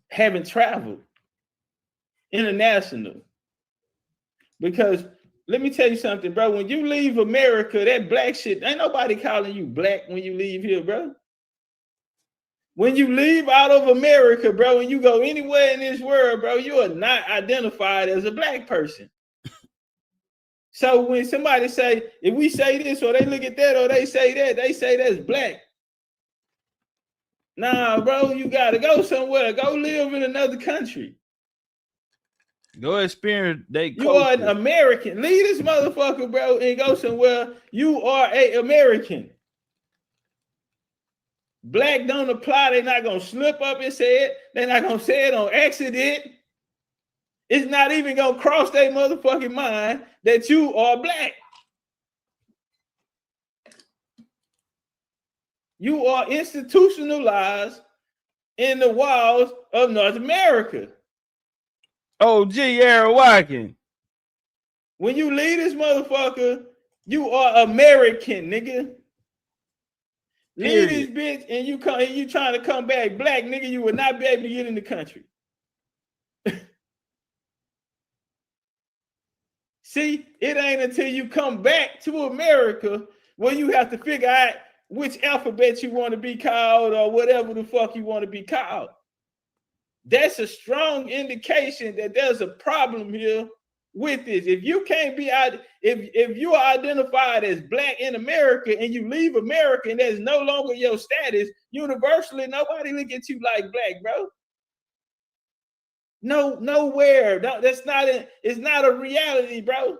haven't traveled international. Because let me tell you something, bro. When you leave America, that black shit, ain't nobody calling you black when you leave here, bro. When you leave out of America, bro, and you go anywhere in this world, bro, you are not identified as a black person. So when somebody say, if we say this or they look at that or they say that's black. Nah, bro, you gotta go somewhere. Go live in another country. Go experience they culture. You are an American. Leave this motherfucker, bro, and go somewhere. You are an American. Black don't apply. They're not gonna slip up and say it. They're not gonna say it on accident. It's not even gonna cross their motherfucking mind that you are black. You are institutionalized in the walls of North America. Oh, G. Arawakin. When you leave this motherfucker, you are American, nigga. Leave this bitch and you trying to come back black, nigga, you will not be able to get in the country. See, it ain't until you come back to America where you have to figure out which alphabet you want to be called or whatever the fuck you want to be called. That's a strong indication that there's a problem here with this. If you can't be out, if you are identified as black in America and you leave America and there's no longer your status, universally, nobody look at you like black, bro. No, nowhere. No, it's not a reality, bro.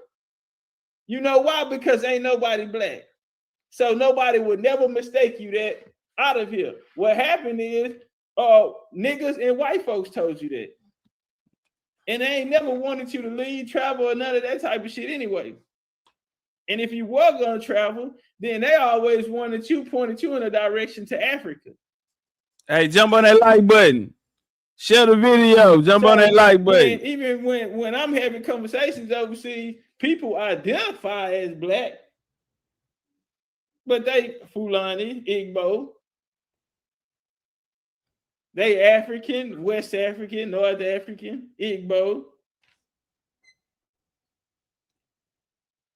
You know why? Because ain't nobody black. So nobody would never mistake you that out of here. What happened is niggas and white folks told you that. And they ain't never wanted you to leave, travel, or none of that type of shit anyway. And if you were gonna travel, then they always pointed you in a direction to Africa. Hey, jump on that like button. Share the video. Jump on that like button. Even when I'm having conversations overseas, people identify as black, but they Fulani, Igbo, they African, West African, North African, Igbo.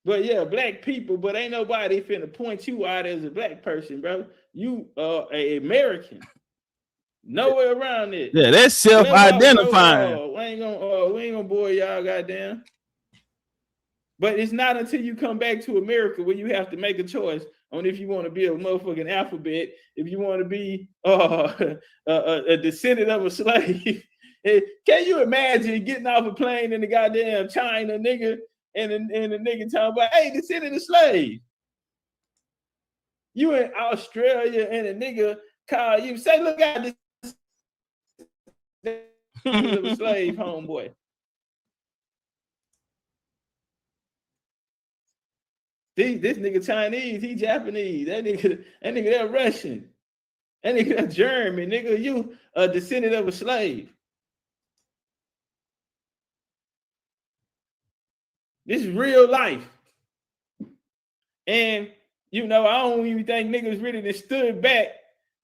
But yeah, black people, but ain't nobody finna point you out as a black person, bro. You are an American. Nowhere around it. Yeah, that's self-identifying. We ain't gonna bore y'all, goddamn. But it's not until you come back to America where you have to make a choice on if you want to be a motherfucking alphabet, if you want to be a descendant of a slave. Can you imagine getting off a plane in the goddamn China, nigga, and the nigga talking about, hey, descendant of slave? You in Australia and a nigga call you, say, look out this of a slave, homeboy. This nigga Chinese, he Japanese. That nigga that Russian. That nigga that German. Nigga, you a descendant of a slave. This is real life. And, you know, I don't even think niggas really stood back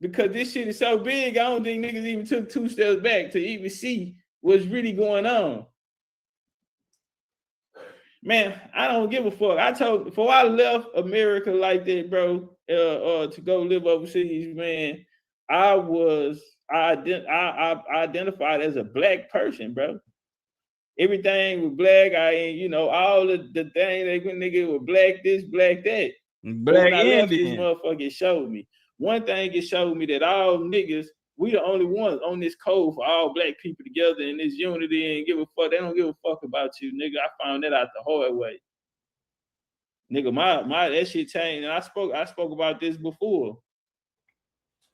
because this shit is so big. I don't think niggas even took 2 steps back to even see what's really going on. Man, I don't give a fuck. Before I left America like that, bro, to go live overseas, man, I was I identified as a black person, bro. Everything was black. All the thing they nigga was black this, black that. But when I left, this motherfucker showed me. One thing it showed me that all niggas, we the only ones on this code for all black people together in this unity and give a fuck. They don't give a fuck about you, nigga. I found that out the hard way. Nigga, my that shit changed. And I spoke about this before.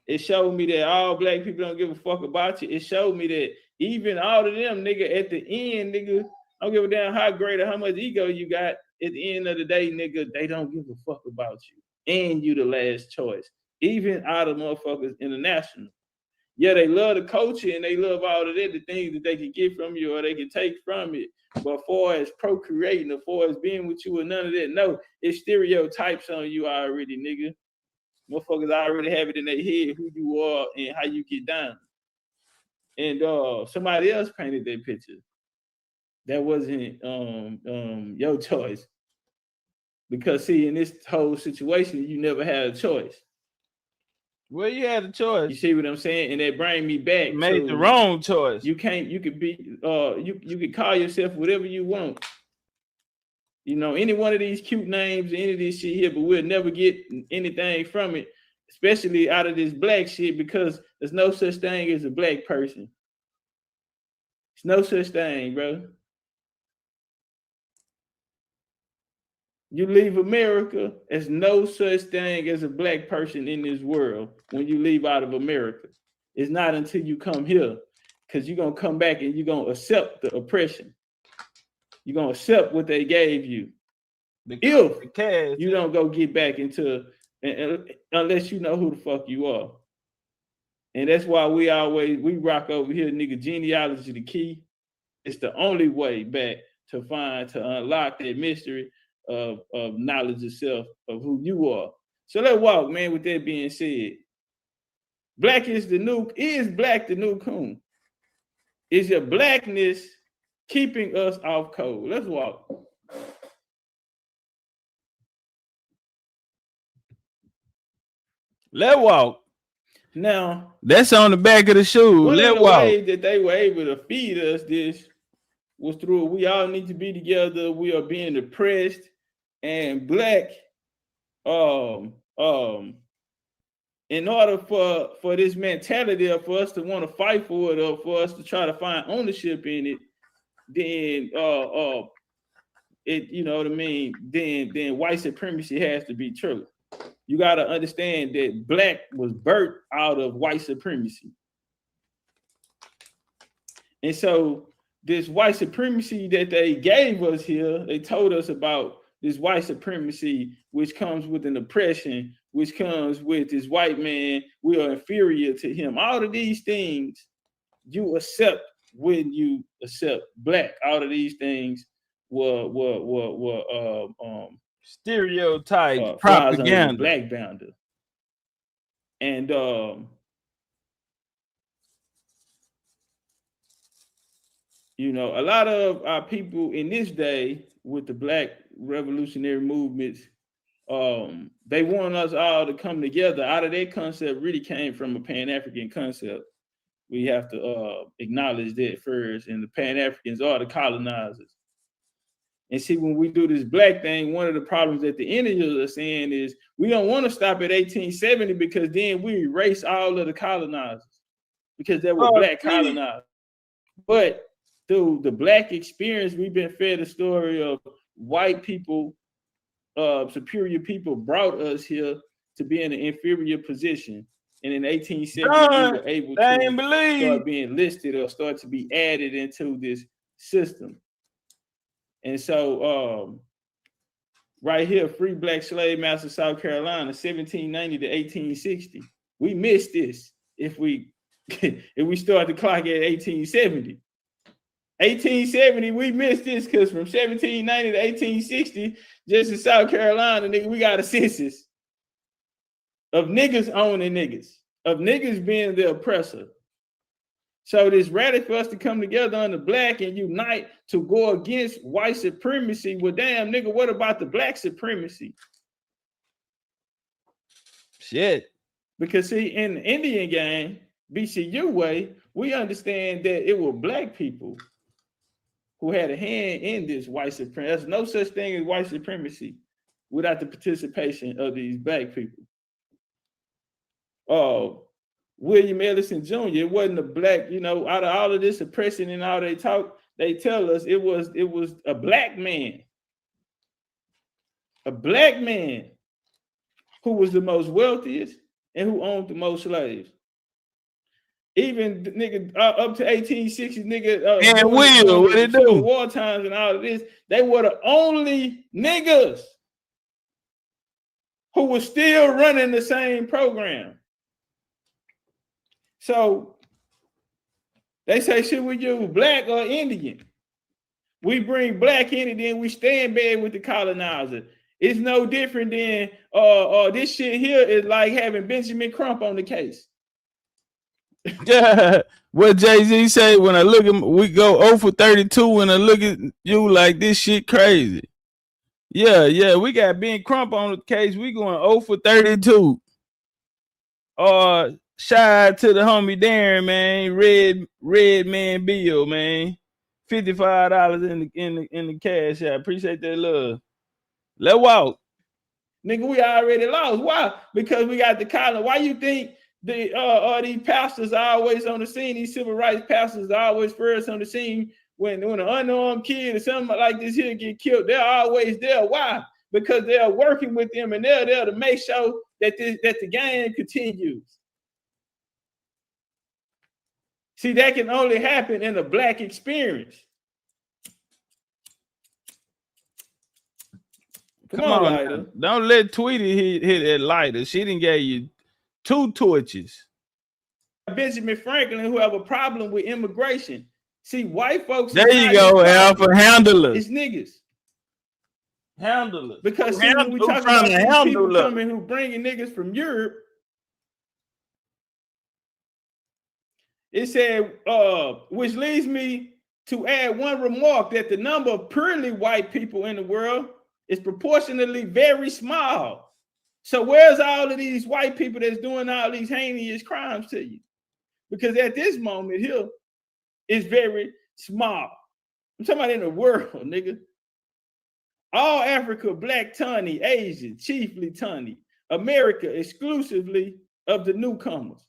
It showed me that all black people don't give a fuck about you. It showed me that even all of them, nigga, at the end, nigga, don't give a damn how great or how much ego you got. At the end of the day, nigga, they don't give a fuck about you. And you the last choice. Even out of motherfuckers international. Yeah, they love the culture and they love all of that, the things that they can get from you or they can take from it. But as far as procreating, as far as being with you and none of that, no, it's stereotypes on you already, nigga. Motherfuckers already have it in their head who you are and how you get down. And somebody else painted that picture. That wasn't your choice. Because see, in this whole situation, you never had a choice. Well, you had a choice. You see what I'm saying? And that bring me back. You made the wrong choice. You could be you could call yourself whatever you want. You know, any one of these cute names, any of this shit here, but we'll never get anything from it, especially out of this black shit, because there's no such thing as a black person. There's no such thing, bro. You leave America, there's no such thing as a black person in this world when you leave out of America. It's not until you come here, because you're going to come back and you're going to accept the oppression. You're going to accept what they gave you. If you don't go get back into, unless you know who the fuck you are. And that's why we rock over here, nigga, genealogy the key. It's the only way back to unlock that mystery of knowledge of self, of who you are. So let's walk, man, with that being said. Is black the new coon? Is your blackness keeping us off code? Let's walk. Let's walk. Now, that's on the back of the shoe. Let's walk. Way that they were able to feed us this was through we all need to be together. We are being oppressed, and black, in order for this mentality of for us to want to fight for it or for us to try to find ownership in it, then you know what I mean, then white supremacy has to be true. You got to understand that black was birthed out of white supremacy. And so this white supremacy that they gave us here, they told us about this white supremacy, which comes with an oppression, which comes with this white man, we are inferior to him. All of these things you accept when you accept black. All of these things were stereotypes, propaganda, black bounder. And you know, a lot of our people in this day with the black revolutionary movements, they want us all to come together. Out of that concept really came from a Pan-African concept. We have to acknowledge that first. And the Pan-Africans are the colonizers. And see, when we do this black thing, one of the problems that the Indians are saying is we don't want to stop at 1870 because then we erase all of the colonizers because they were black colonizers. But through the black experience, we've been fed a story of white people, superior people brought us here to be in an inferior position. And in 1870, we were able to start being listed or start to be added into this system. And so right here, Free Black Slave Master, South Carolina, 1790 to 1860. We missed this if we start the clock at 1870. 1870, we missed this because from 1790 to 1860, just in South Carolina, nigga, we got a census of niggas owning niggas, of niggas being the oppressor. So it's ready for us to come together under black and unite to go against white supremacy. Well, damn, nigga, what about the black supremacy? Shit. Because see, in the Indian game, BCU way, we understand that it were black people who had a hand in this white supremacy. There's no such thing as white supremacy without the participation of these black people. William Ellison Jr., it wasn't a black, you know, out of all of this oppression and all they talk, they tell us it was a black man. A black man who was the most wealthiest and who owned the most slaves. Even nigga up to 1860s, nigga. And Will, what they do? War times and all of this, they were the only niggas who were still running the same program. So they say, should we use black or Indian? We bring black in and then we stay in bed with the colonizer. It's no different than this shit here is like having Benjamin Crump on the case. Yeah, what Jay-Z say, when I look at we go 0 for 32 when I look at you like this shit crazy. Yeah, we got Ben Crump on the case. We going 0 for 32. Shout out to the homie Darren, man. Red Man Bill, man. $55 in the cash. I appreciate that love. Let's walk. Nigga, we already lost. Why? Because we got the colony. Why you think these pastors are always on the scene? These civil rights pastors are always first on the scene when an unarmed kid or something like this here get killed. They're always there. Why? Because they're working with them and they're there to make sure that the game continues. See, that can only happen in a black experience. Come on, lighter. Don't let Tweety hit that lighter. She didn't give you 2 torches. Benjamin Franklin, who have a problem with immigration. See, white folks. There you go, Alpha. Handlers. It's niggas. Handlers. Because see, when we talk about these people coming who bringing niggas from Europe, it said, which leads me to add one remark that the number of purely white people in the world is proportionately very small. So where's all of these white people that's doing all these heinous crimes to you? Because at this moment here, it's very small. I'm talking about in the world, nigga. All Africa, black Tani, Asian, chiefly Tani, America exclusively of the newcomers.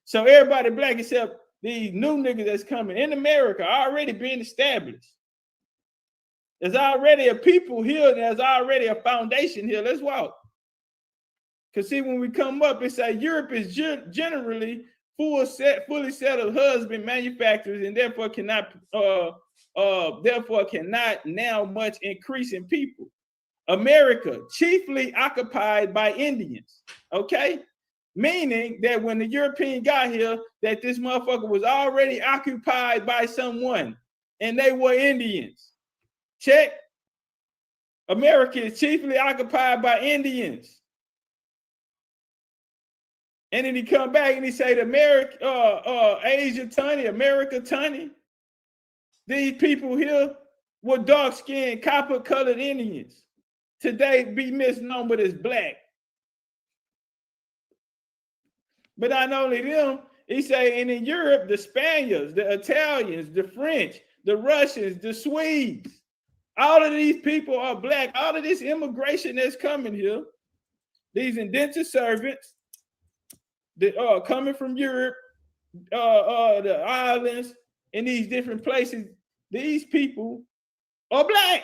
So everybody black except these new niggas that's coming in America already being established. There's already a people here, and there's already a foundation here. Let's walk. Because see, when we come up, it's like Europe is generally fully set of husband manufacturers, and therefore cannot now much increase in people. America, chiefly occupied by Indians. Okay? Meaning that when the European got here, that this motherfucker was already occupied by someone, and they were Indians. Check. America is chiefly occupied by Indians. And then he come back and he say, Asia Tani, America Tani. These people here were dark-skinned, copper-colored Indians. Today be misnomer as black. But not only them, he say, and in Europe, the Spaniards, the Italians, the French, the Russians, the Swedes, all of these people are black. All of this immigration that's coming here, these indentured servants that are coming from Europe, the islands, in these different places, these people are black.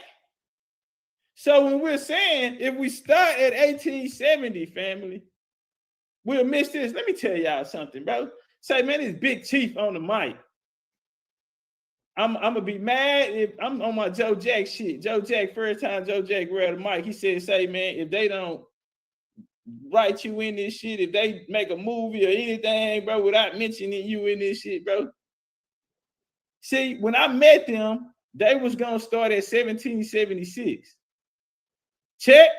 So when we're saying, if we start at 1870, family, we'll miss this. Let me tell y'all something, bro. Say, man, this Big Chief on the mic. I'm gonna be mad if I'm on my Joe Jack shit. Joe Jack, first time Joe Jack read the mic, he said, say, man, if they don't write you in this shit, if they make a movie or anything, bro, without mentioning you in this shit, bro. See, when I met them, they was gonna start at 1776. Check.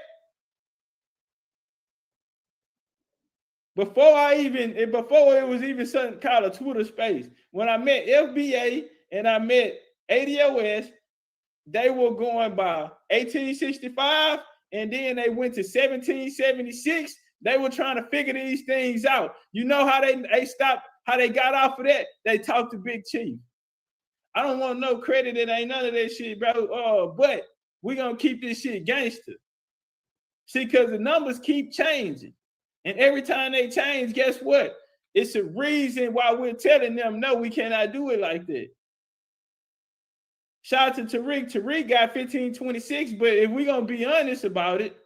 Before it was even something called a Twitter space, when I met FBA and I met ADOS, they were going by 1865, and then they went to 1776. They were trying to figure these things out. You know how they stopped How they got off of that? They talked to Big Chief. I don't want no credit. It ain't none of that shit, bro. But we gonna keep this shit gangster. See, because the numbers keep changing. And every time they change, guess what? It's a reason why we're telling them, no, we cannot do it like that. Shout out to Tariq. Tariq got 1526, but if we're going to be honest about it,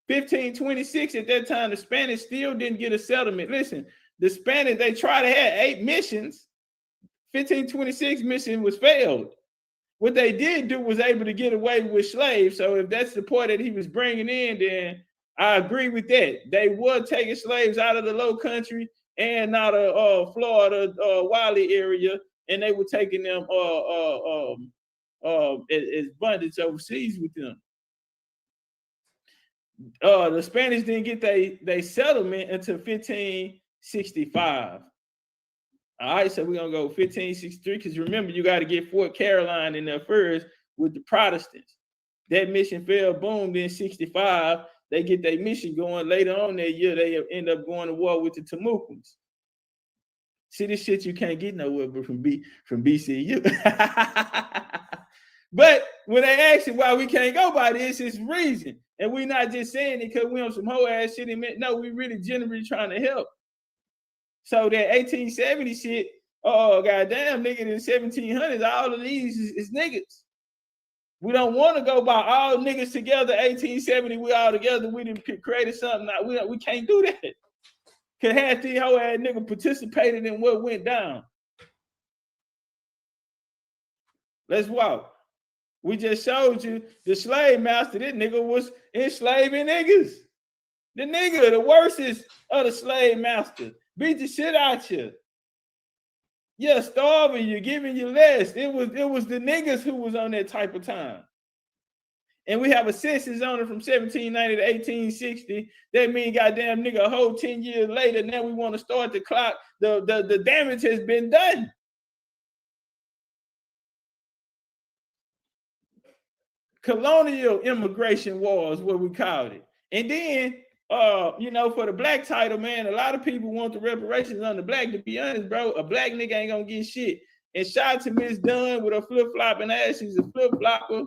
1526 at that time, the Spanish still didn't get a settlement. Listen, the Spanish, they tried to have 8 missions. 1526 mission was failed. What they did do was able to get away with slaves. So if that's the point that he was bringing in, then I agree with that. They were taking slaves out of the Low Country and out of Florida, Wiley area, and they were taking them as bondage overseas with them. The Spanish didn't get they settlement until 1565. All right, so we're gonna go 1563 because remember you got to get Fort Caroline in there first with the Protestants. That mission failed. Boom. Then 65, they get their mission going. Later on that year, they end up going to war with the Temucans. See, this shit you can't get nowhere but from BCU. But when they ask you why we can't go by this, it's reason. And we're not just saying it because we on some whole ass shit. No, we really genuinely trying to help. So that 1870 shit, goddamn, nigga, in the 1700s, all of these is niggas. We don't want to go by all niggas together. 1870, we all together. We done created something. We can't do that. Cause half these whole ass nigga participated in what went down. Let's walk. We just showed you the slave master. This nigga was enslaving niggas. The nigga, the worstest of the slave master. Beat the shit out you. Yeah, starving you, giving you less. It was the niggas who was on that type of time. And we have a census on it from 1790 to 1860. That means goddamn nigga a whole 10 years later. Now we want to start the clock. The damage has been done. Colonial immigration wars, what we called it. And then for the black title, man, a lot of people want the reparations on the black. To be honest, bro, a black nigga ain't gonna get shit. And shout out to Miss Dunn with her flip-flopping ass. She's a flip-flopper.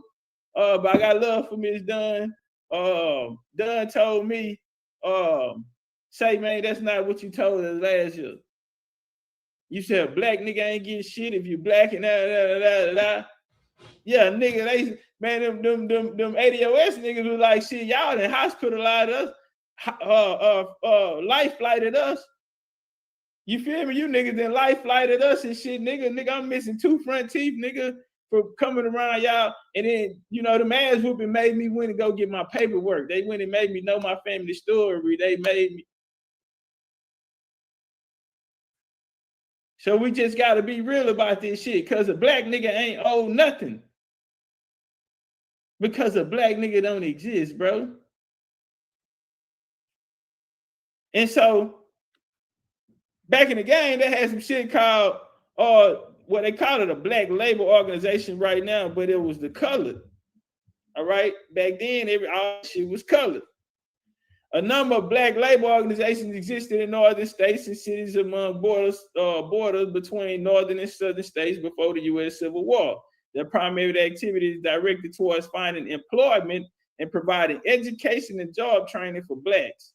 But I got love for Miss Dunn. Dunn told me, say, man, that's not what you told us last year. You said a black nigga ain't getting shit if you black and da. Yeah, nigga, them ADOS niggas was like, shit, y'all done hospitalized us. Life flighted us. You feel me? You niggas then life flighted us and shit, nigga. I'm missing 2 front teeth, nigga, for coming around y'all. And then, the mass whooping made me went and go get my paperwork. They went and made me know my family story. They made me. So we just got to be real about this shit, because a black nigga ain't owe nothing. Because a black nigga don't exist, bro. And so, back in the game, they had some shit called, what they call it, a black labor organization right now, but it was the colored. All right? Back then, all shit was colored. A number of black labor organizations existed in northern states and cities among borders between northern and southern states before the U.S. Civil War. Their primary activity is directed towards finding employment and providing education and job training for blacks.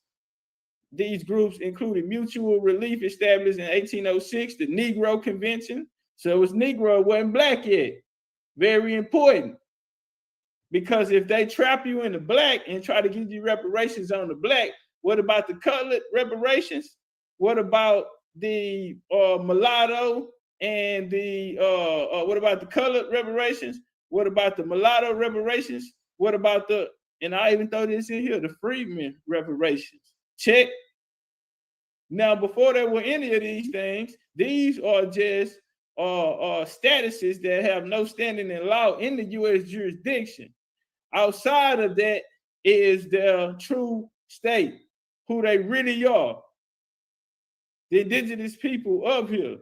These groups included Mutual Relief, established in 1806, the Negro Convention. So it was Negro, it wasn't black yet. Very important. Because if they trap you in the black and try to give you reparations on the black, what about the colored reparations? What about the mulatto and the what about the colored reparations? What about the mulatto reparations? What about and I even throw this in here, the freedmen reparations. Check. Now, before there were any of these things, these are just statuses that have no standing in law in the U.S. jurisdiction. Outside of that is their true state, who they really are. The indigenous people of here.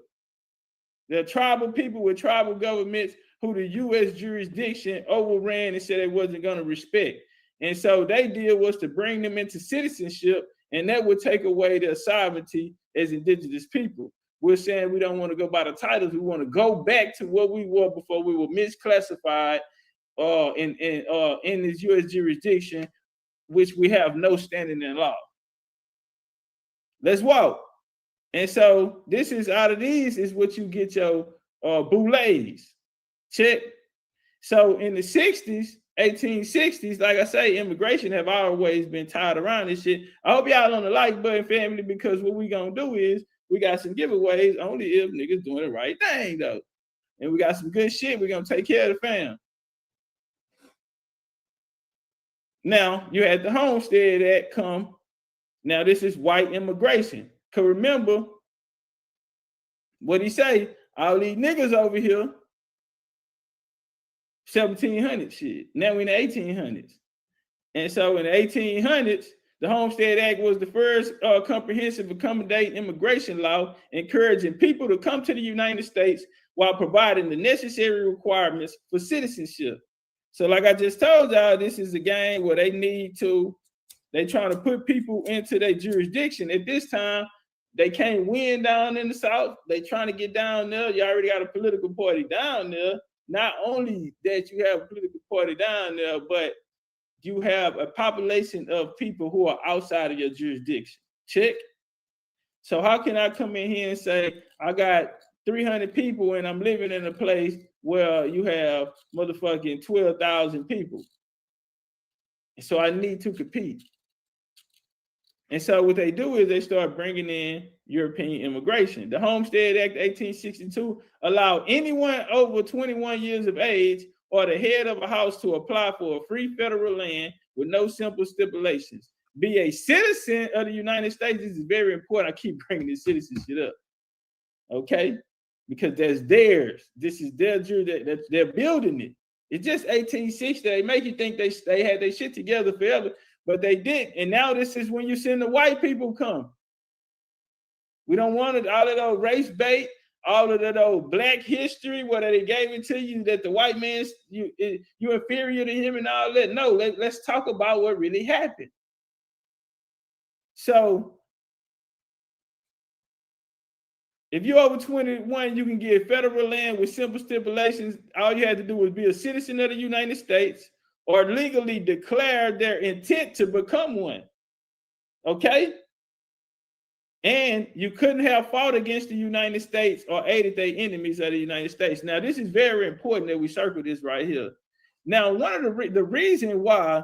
They're tribal people with tribal governments who the U.S. jurisdiction overran and said they wasn't going to respect. And so their deal was to bring them into citizenship, and that would take away their sovereignty as indigenous people. we're saying we don't want to go by the titles. We want to go back to what we were before we were misclassified in this U.S. jurisdiction, which we have no standing in law. Let's walk. And so this is out of these is what you get your boulets. Check. So in the 60s, 1860s, like I say, immigration have always been tied around this shit. I hope y'all on the like button, family, because what we gonna do is we got some giveaways only if niggas doing the right thing, though. And we got some good shit. We're gonna take care of the fam. Now, you had the Homestead Act come. Now, this is white immigration. Cause remember what he say, all these niggas over here, 1700 shit. Now we in the 1800s. And so in the 1800s, the Homestead Act was the first comprehensive accommodating immigration law, encouraging people to come to the United States while providing the necessary requirements for citizenship. So like I just told y'all, this is a game where they trying to put people into their jurisdiction. At this time, they can't win down in the South. They trying to get down there. You already got a political party down there. Not only that you have a political party down there, but you have a population of people who are outside of your jurisdiction. Check. So how can I come in here and say, I got 300 people and I'm living in a place where you have motherfucking 12,000 people? So I need to compete. And so what they do is they start bringing in European immigration. The Homestead Act 1862 allowed anyone over 21 years of age or the head of a house to apply for a free federal land with no simple stipulations. Be a citizen of the United States. This is very important. I keep bringing this citizenship up, okay? Because that's theirs. This is their jury. They're building it. It's just 1860. They make you think they had their shit together forever, but they didn't. And now this is when you send the white people come. We don't want it, all of those race bait, all of that old black history, where they gave it to you that the white man's you inferior to him and all that. No, let's talk about what really happened. So if you're over 21, you can get federal land with simple stipulations. All you had to do was be a citizen of the United States or legally declare their intent to become one. Okay? And you couldn't have fought against the United States or aided their enemies of the United States. Now, this is very important that we circle this right here. Now, one of the reason why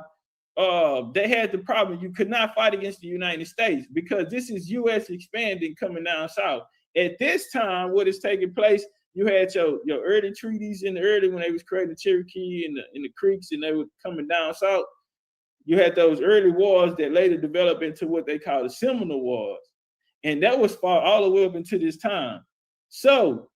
they had the problem, you could not fight against the United States, because this is U.S. expanding coming down south. At this time, what is taking place, you had your early treaties in the early, when they was creating Cherokee and the Creeks, and they were coming down south. You had those early wars that later developed into what they call the Seminole Wars. And that was fought all the way up into this time. So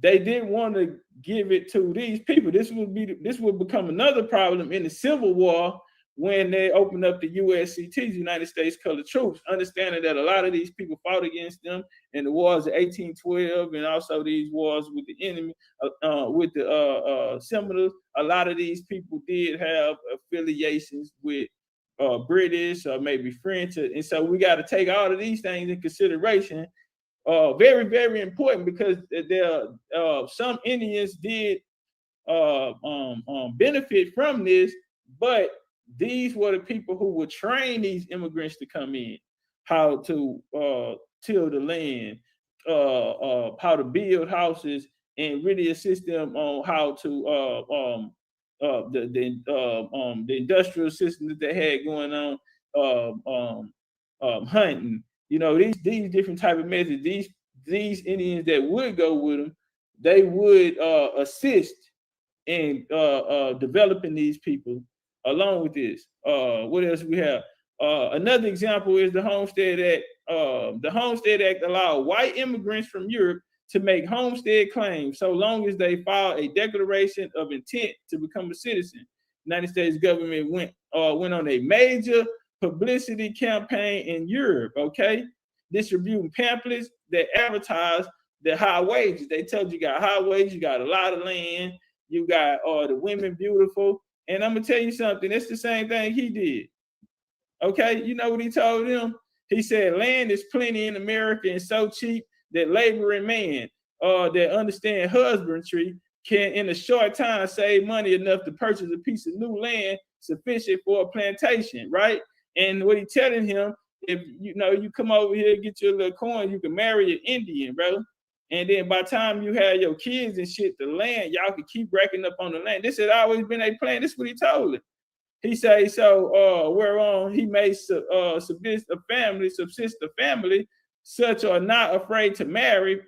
they didn't want to give it to these people. This would become another problem in the Civil War when they opened up the USCTs, United States Colored Troops, understanding that a lot of these people fought against them in the wars of 1812 and also these wars with the enemy, with the Seminoles. A lot of these people did have affiliations with British or maybe French, and so we got to take all of these things in consideration. Very, very important, because there some Indians did benefit from this, but these were the people who would train these immigrants to come in, how to till the land, how to build houses, and really assist them on how to the industrial system that they had going on, hunting. You know, these different type of methods. These Indians that would go with them, they would assist in developing these people. Along with this, what else we have? Another example is the Homestead Act. The Homestead Act allowed white immigrants from Europe to make homestead claims so long as they filed a declaration of intent to become a citizen. The United States government went on a major publicity campaign in Europe, okay? Distributing pamphlets that advertised the high wages. They told you got high wages, you got a lot of land, you got the women beautiful. And I'm gonna tell you something, it's the same thing he did. Okay, you know what he told them? He said, land is plenty in America and so cheap that laboring man that understand husbandry can in a short time save money enough to purchase a piece of new land sufficient for a plantation, right? And what he's telling him, if you come over here, get your little coin, you can marry an Indian, bro. And then by the time you have your kids and shit, the land, y'all can keep racking up on the land. This had always been a plan. This is what he told him. He say, so whereon he may subsist a family, such are not afraid to marry.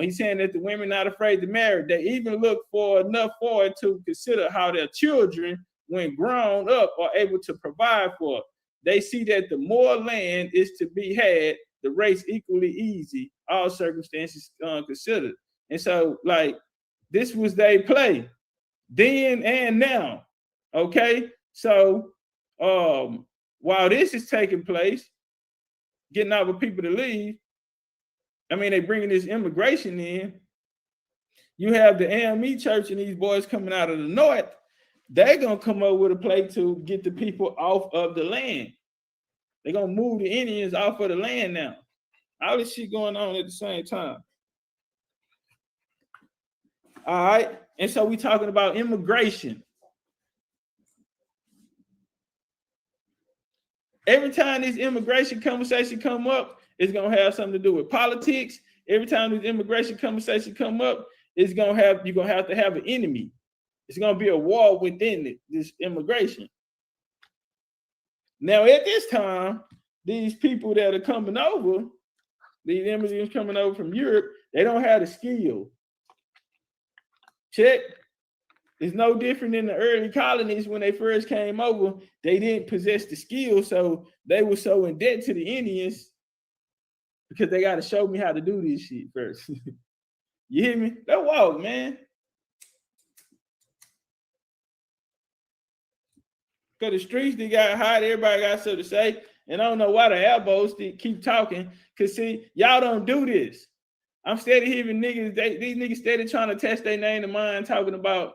He's saying that the women not afraid to marry. They even look for enough for it to consider how their children, when grown up, are able to provide for it. They see that the more land is to be had, the race equally easy, all circumstances considered. And so, like, this was their play, then and now. Okay, so while this is taking place, getting our people to leave, I mean, they bringing this immigration in. You have the AME church and these boys coming out of the north. They're going to come up with a play to get the people off of the land. They're going to move the Indians off of the land now. All this shit going on at the same time. All right. And so we talking about immigration. Every time this immigration conversation come up, it's going to have something to do with politics. Every time this immigration conversation come up, you're going to have to have an enemy. It's going to be a war within this immigration. Now, at this time, these people that are coming over, these immigrants coming over from Europe, they don't have the skill. Check. It's no different than the early colonies when they first came over. They didn't possess the skill, so they were so in debt to the Indians because they got to show me how to do this shit first. You hear me? Let's walk, man. Because the streets, they got hot, everybody got something to say. And I don't know why the elbows keep talking. Because, see, y'all don't do this. I'm steady hearing niggas, these niggas steady trying to test their name to mine, talking about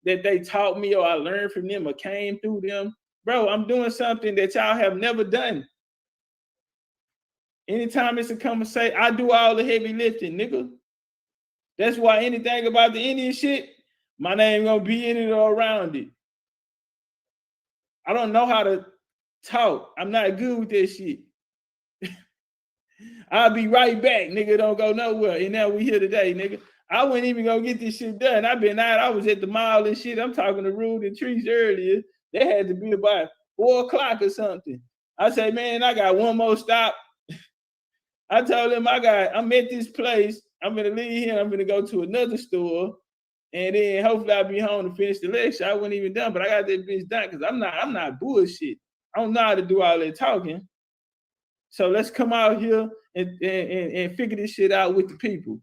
that they taught me or I learned from them or came through them. Bro, I'm doing something that y'all have never done. Anytime it's a conversation, I do all the heavy lifting, nigga. That's why anything about the Indian shit, my name gonna be in it or around it. I don't know how to talk. I'm not good with that shit. I'll be right back, nigga. Don't go nowhere. And now we here today, nigga. I wasn't even gonna get this shit done. I've been out. I was at the mall and shit. I'm talking to Rude and Trees earlier. They had to be about 4 o'clock or something. I say, man, I got one more stop. I told them I'm at this place. I'm gonna leave here. I'm gonna go to another store, and then hopefully I'll be home to finish the lecture. I wasn't even done, but I got that bitch done because I'm not bullshit. I don't know how to do all that talking. So let's come out here and figure this shit out with the people.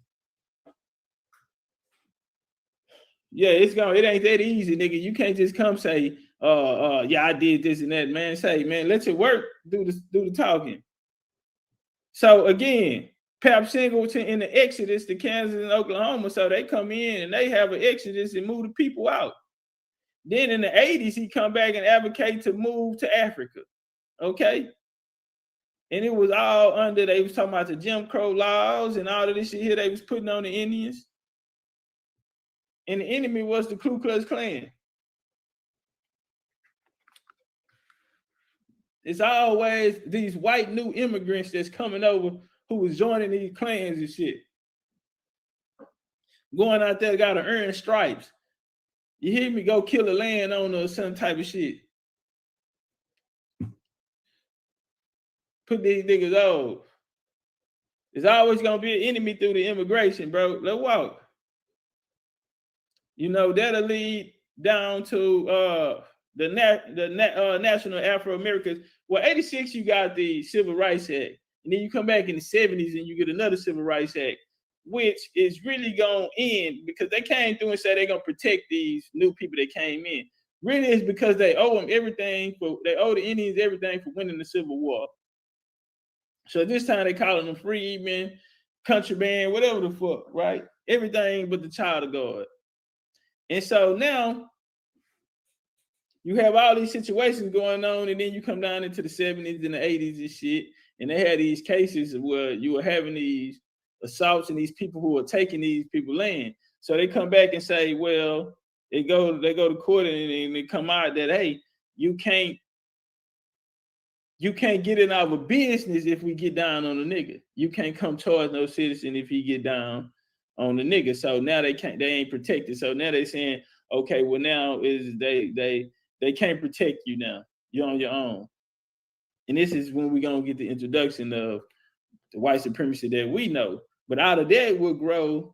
Yeah, it ain't that easy, nigga. You can't just come say, yeah, I did this and that, man. Say, man, let your work do the talking. So again, Pap Singleton in the exodus to Kansas and Oklahoma, so they come in and they have an exodus and move the people out. Then in the 80s, he come back and advocate to move to Africa, okay? And it was all under, they was talking about the Jim Crow laws and all of this shit here they was putting on the Indians. And the enemy was the Ku Klux Klan. It's always these white new immigrants that's coming over who was joining these clans and shit. Going out there, gotta earn stripes. You hear me? Go kill a landowner or some type of shit. Put these niggas off. There's always gonna be an enemy through the immigration, bro. Let's walk. You know, that'll lead down to the National Afro-Americans. Well, 86, you got the Civil Rights Act. And then you come back in the 70s and you get another Civil Rights Act, which is really going to end because they came through and said they're going to protect these new people that came in. Really, it's because they owe them everything. They owe the Indians everything for winning the Civil War. So this time they calling them freedmen, countrymen, whatever the fuck, right? Everything but the child of God. And so now you have all these situations going on, and then you come down into the 70s and the 80s and shit, and they had these cases where you were having these assaults and these people who are taking these people land. So they come back and say, well, they go to court and they come out that, hey, you can't get in our business if we get down on the nigga. You can't come charge no citizen if he get down on the nigga. So now they ain't protected. So now they saying, okay, well now is they can't protect you now. You're on your own. And this is when we're gonna get the introduction of the white supremacy that we know. But out of that will grow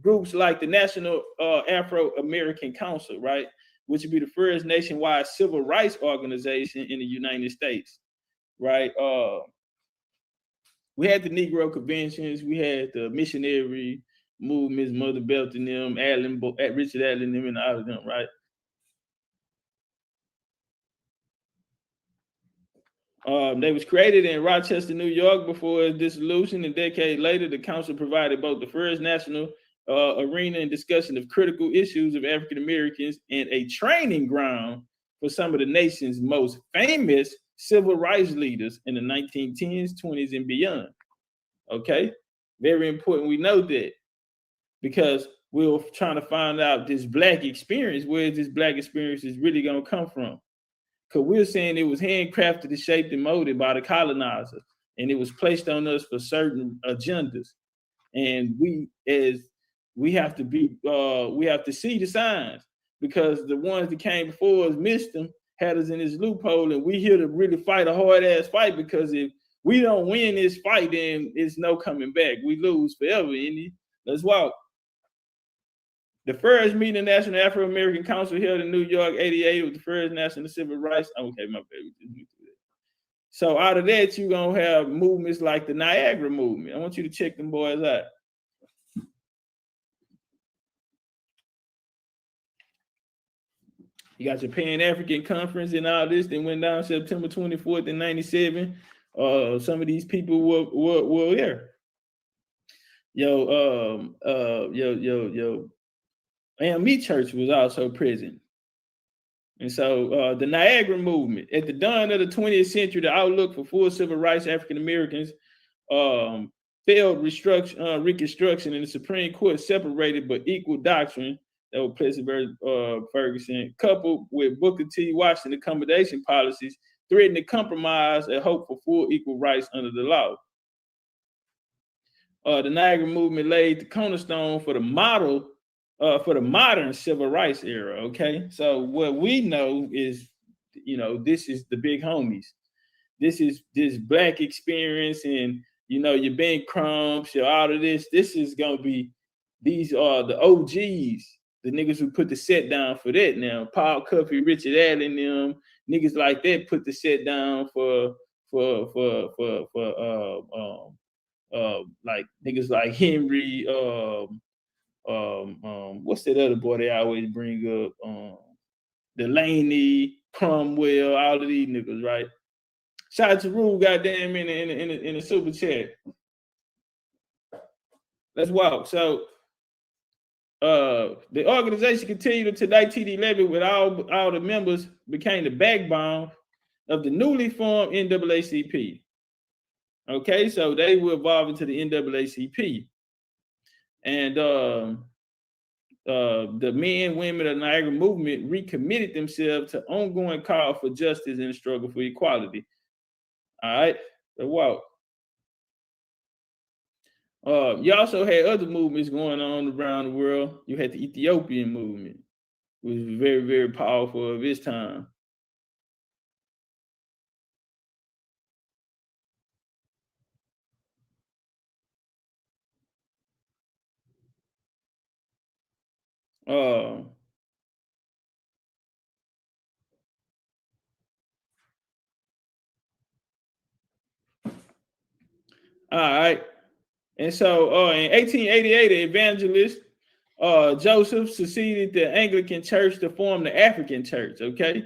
groups like the National Afro-American Council, right? Which would be the first nationwide civil rights organization in the United States, right? We had the Negro conventions, we had the missionary movements, Mother Belt and them, Richard Allen and them, and all of them, right? They was created in Rochester, New York before its dissolution. A decade later, the council provided both the first national arena and discussion of critical issues of African Americans and a training ground for some of the nation's most famous civil rights leaders in the 1910s, 20s, and beyond. Okay, very important we know that, because we're trying to find out this Black experience, where this Black experience is really going to come from. Because we're saying it was handcrafted and shaped and molded by the colonizer, and it was placed on us for certain agendas. And we have to see the signs, because the ones that came before us missed them, had us in this loophole, and we here to really fight a hard ass fight, because if we don't win this fight, then it's no coming back. We lose forever, Indy. Let's walk. The first meeting of the National Afro-American Council held in New York, 1988, was the first national civil rights. Okay, my baby. So out of that, you're going to have movements like the Niagara movement. I want you to check them boys out. You got your Pan-African Conference and all this that went down September 24th in 97. Some of these people were there. AME Church was also present. And so the Niagara movement, at the dawn of the 20th century, the outlook for full civil rights African Americans failed reconstruction, and the Supreme Court separated but equal doctrine that was Plessy versus Ferguson, coupled with Booker T. Washington accommodation policies, threatened to compromise and hope for full equal rights under the law. The Niagara movement laid the cornerstone for the model for the modern civil rights era. Okay, so what we know is, this is the big homies. This is this Black experience, and your Ben Crumps, all of this. This is gonna be, these are the OGs, the niggas who put the set down for that. Now, Paul Cuffey, Richard Allen, them niggas like that put the set down for like niggas like Henry. What's that other boy they always bring up? Delaney, Cromwell, all of these niggas, right? Shout out to Rue, goddamn, in the super chat. Let's walk. So the organization continued until 1911, with all the members became the backbone of the newly formed NAACP. Okay, so they were evolving to the NAACP. And the men, women of the Niagara movement recommitted themselves to ongoing call for justice and struggle for equality. All right, so walk. You also had other movements going on around the world. You had the Ethiopian movement, which was very, very powerful of its time. All right. And so in 1888, the evangelist Joseph succeeded the Anglican Church to form the African Church, okay?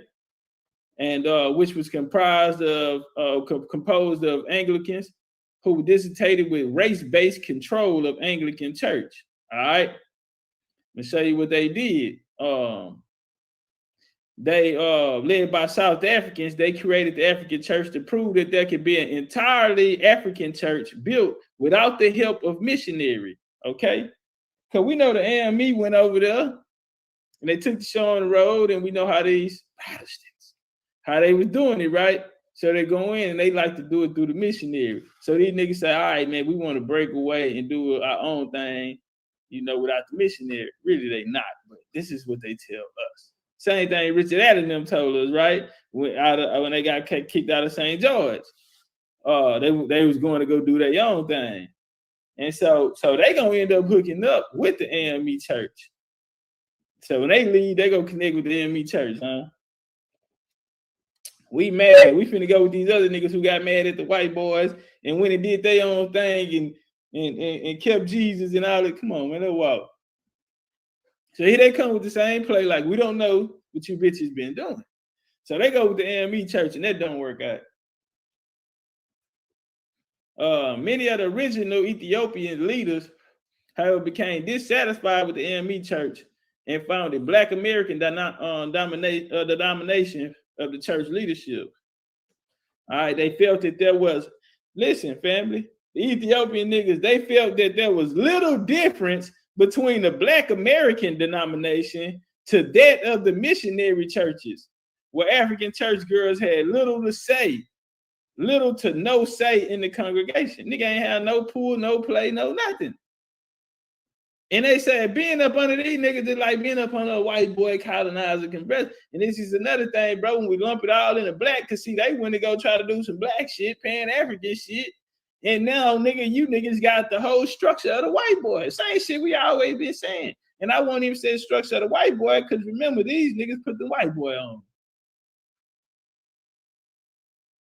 And which was composed of Anglicans who dissertated with race-based control of Anglican Church. All right. Let me show you what they did. they led by South Africans, they created the African church to prove that there could be an entirely African church built without the help of missionary. Okay, because we know the AME went over there and they took the show on the road, and we know how these Protestants, how they was doing it, right? So they go in and they like to do it through the missionary. So these niggas say, all right, man, we want to break away and do our own thing, without the missionary. Really, they not, but this is what they tell us. Same thing Richard Adams them told us, right? When they got kicked out of St. George. They was going to go do their own thing. And so they gonna end up hooking up with the AME church. So when they leave, they go connect with the AME church, huh? We mad. We finna go with these other niggas who got mad at the white boys and went and did their own thing and kept Jesus and all that. Come on, man, let's walk. So here they come with the same play, like we don't know what you bitches been doing. So they go with the AME church and that don't work out. Many of the original Ethiopian leaders, however, became dissatisfied with the AME church and founded Black American the domination of the church leadership. All right, they felt that there was, listen, family, the Ethiopian niggas, they felt that there was little difference between the Black American denomination to that of the missionary churches, where African church girls had little to no say in the congregation. Nigga ain't have no pool, no play, no nothing. And they said being up under these niggas is like being up under a white boy colonizer compressor. And this is another thing, bro, when we lump it all in the black, because see, they went to go try to do some black shit, Pan-African shit. And now, nigga, you niggas got the whole structure of the white boy. Same shit we always been saying. And I won't even say structure of the white boy, because remember, these niggas put the white boy on.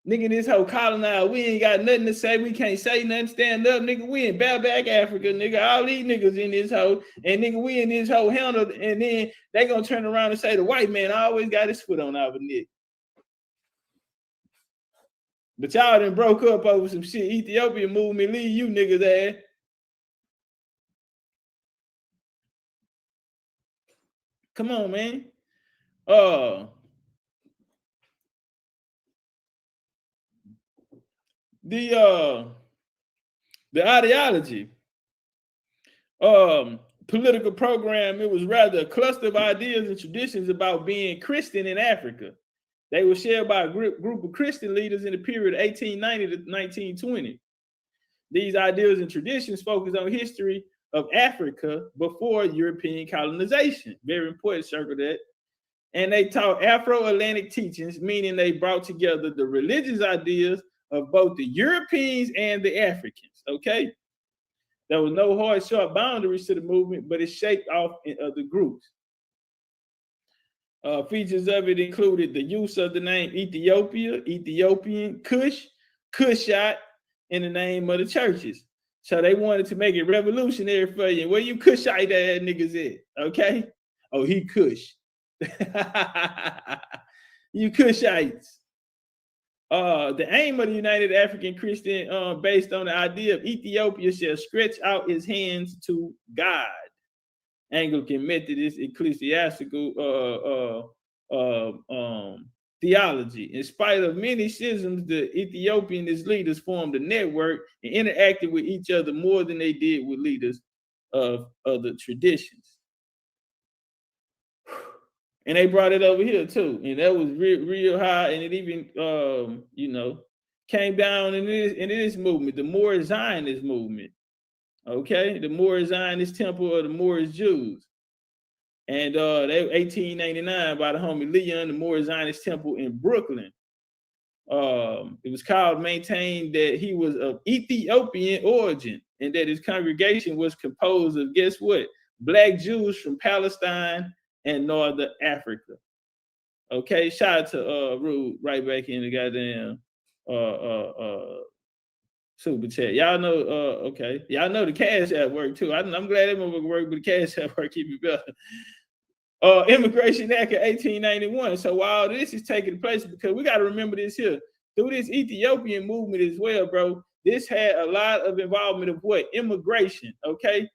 Nigga, this whole colonizer, we ain't got nothing to say. We can't say nothing. Stand up, nigga. We in back Africa, nigga. All these niggas in this hoe, and nigga, we in this whole handle. And then they gonna turn around and say the white man always got his foot on our neck. But y'all done broke up over some shit. Ethiopian movement, leave you niggas ass. Come on, man. The ideology, political program, it was rather a cluster of ideas and traditions about being Christian in Africa. They were shared by a group of Christian leaders in the period of 1890 to 1920. These ideas and traditions focus on history of Africa before European colonization. Very important, circle that. And they taught Afro-Atlantic teachings, meaning they brought together the religious ideas of both the Europeans and the Africans, okay? There was no hard, sharp boundaries to the movement, but it shaped off in other groups. Features of it included the use of the name Ethiopia, Ethiopian, Kush, Kushite in the name of the churches. So they wanted to make it revolutionary for you. Where you Kushite ass niggas at, okay? Oh, he Kush. You Kushites. The aim of the United African Christian, based on the idea of Ethiopia shall stretch out his hands to God. Anglican Methodist ecclesiastical theology. In spite of many schisms, the Ethiopian leaders formed a network and interacted with each other more than they did with leaders of other traditions. And they brought it over here too, and that was real high. And it even, came down in this movement, the Moorish Zionist movement. Okay, the Moorish Zionist Temple of the Moorish Jews, and they 1899 by the homie Leon, the Moorish Zionist Temple in Brooklyn. It was maintained that he was of Ethiopian origin, and that his congregation was composed of, guess what? Black Jews from Palestine and Northern Africa. Okay, shout out to Rude right back in the goddamn super chat. Y'all know, okay. Y'all know the Cash App work too. I'm glad that motherfucker work, but the Cash App work keep it better. Immigration Act of 1891. So while this is taking place, because we got to remember this here, through this Ethiopian movement as well, bro, this had a lot of involvement of what? Immigration, okay?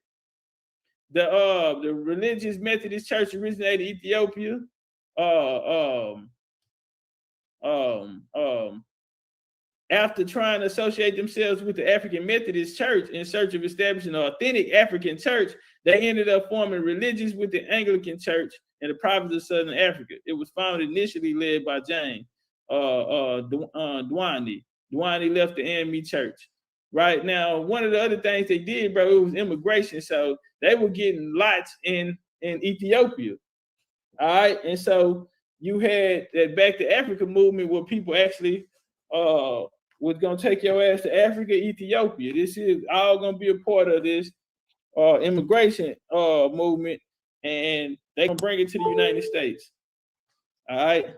The religious Methodist church originated in Ethiopia. after trying to associate themselves with the African Methodist Church in search of establishing an authentic African church, they ended up forming religions with the Anglican Church in the province of Southern Africa. It was founded initially led by James Dwani. Dwani left the AME Church. Right now, one of the other things they did, bro, it was immigration. So they were getting lots in Ethiopia. All right, and so you had that Back to Africa movement where people actually was gonna take your ass to Africa, Ethiopia. This is all gonna be a part of this immigration movement, and they're gonna bring it to the United States. All right.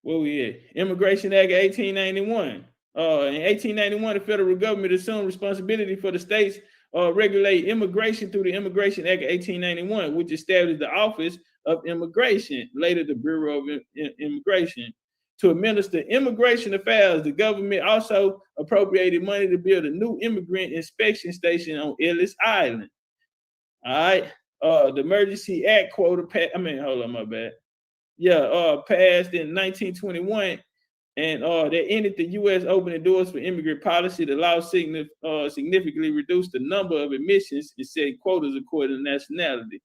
Where we at? Immigration Act of 1891. In 1891, the federal government assumed responsibility for the states regulate immigration through the Immigration Act of 1891, which established the Office of Immigration, later the Bureau of Immigration. To administer immigration affairs, the government also appropriated money to build a new immigrant inspection station on Ellis Island. All right. The Emergency Act passed in 1921, and that ended the U.S. opening doors for immigrant policy. The law significantly reduced the number of admissions and set quotas according to nationality.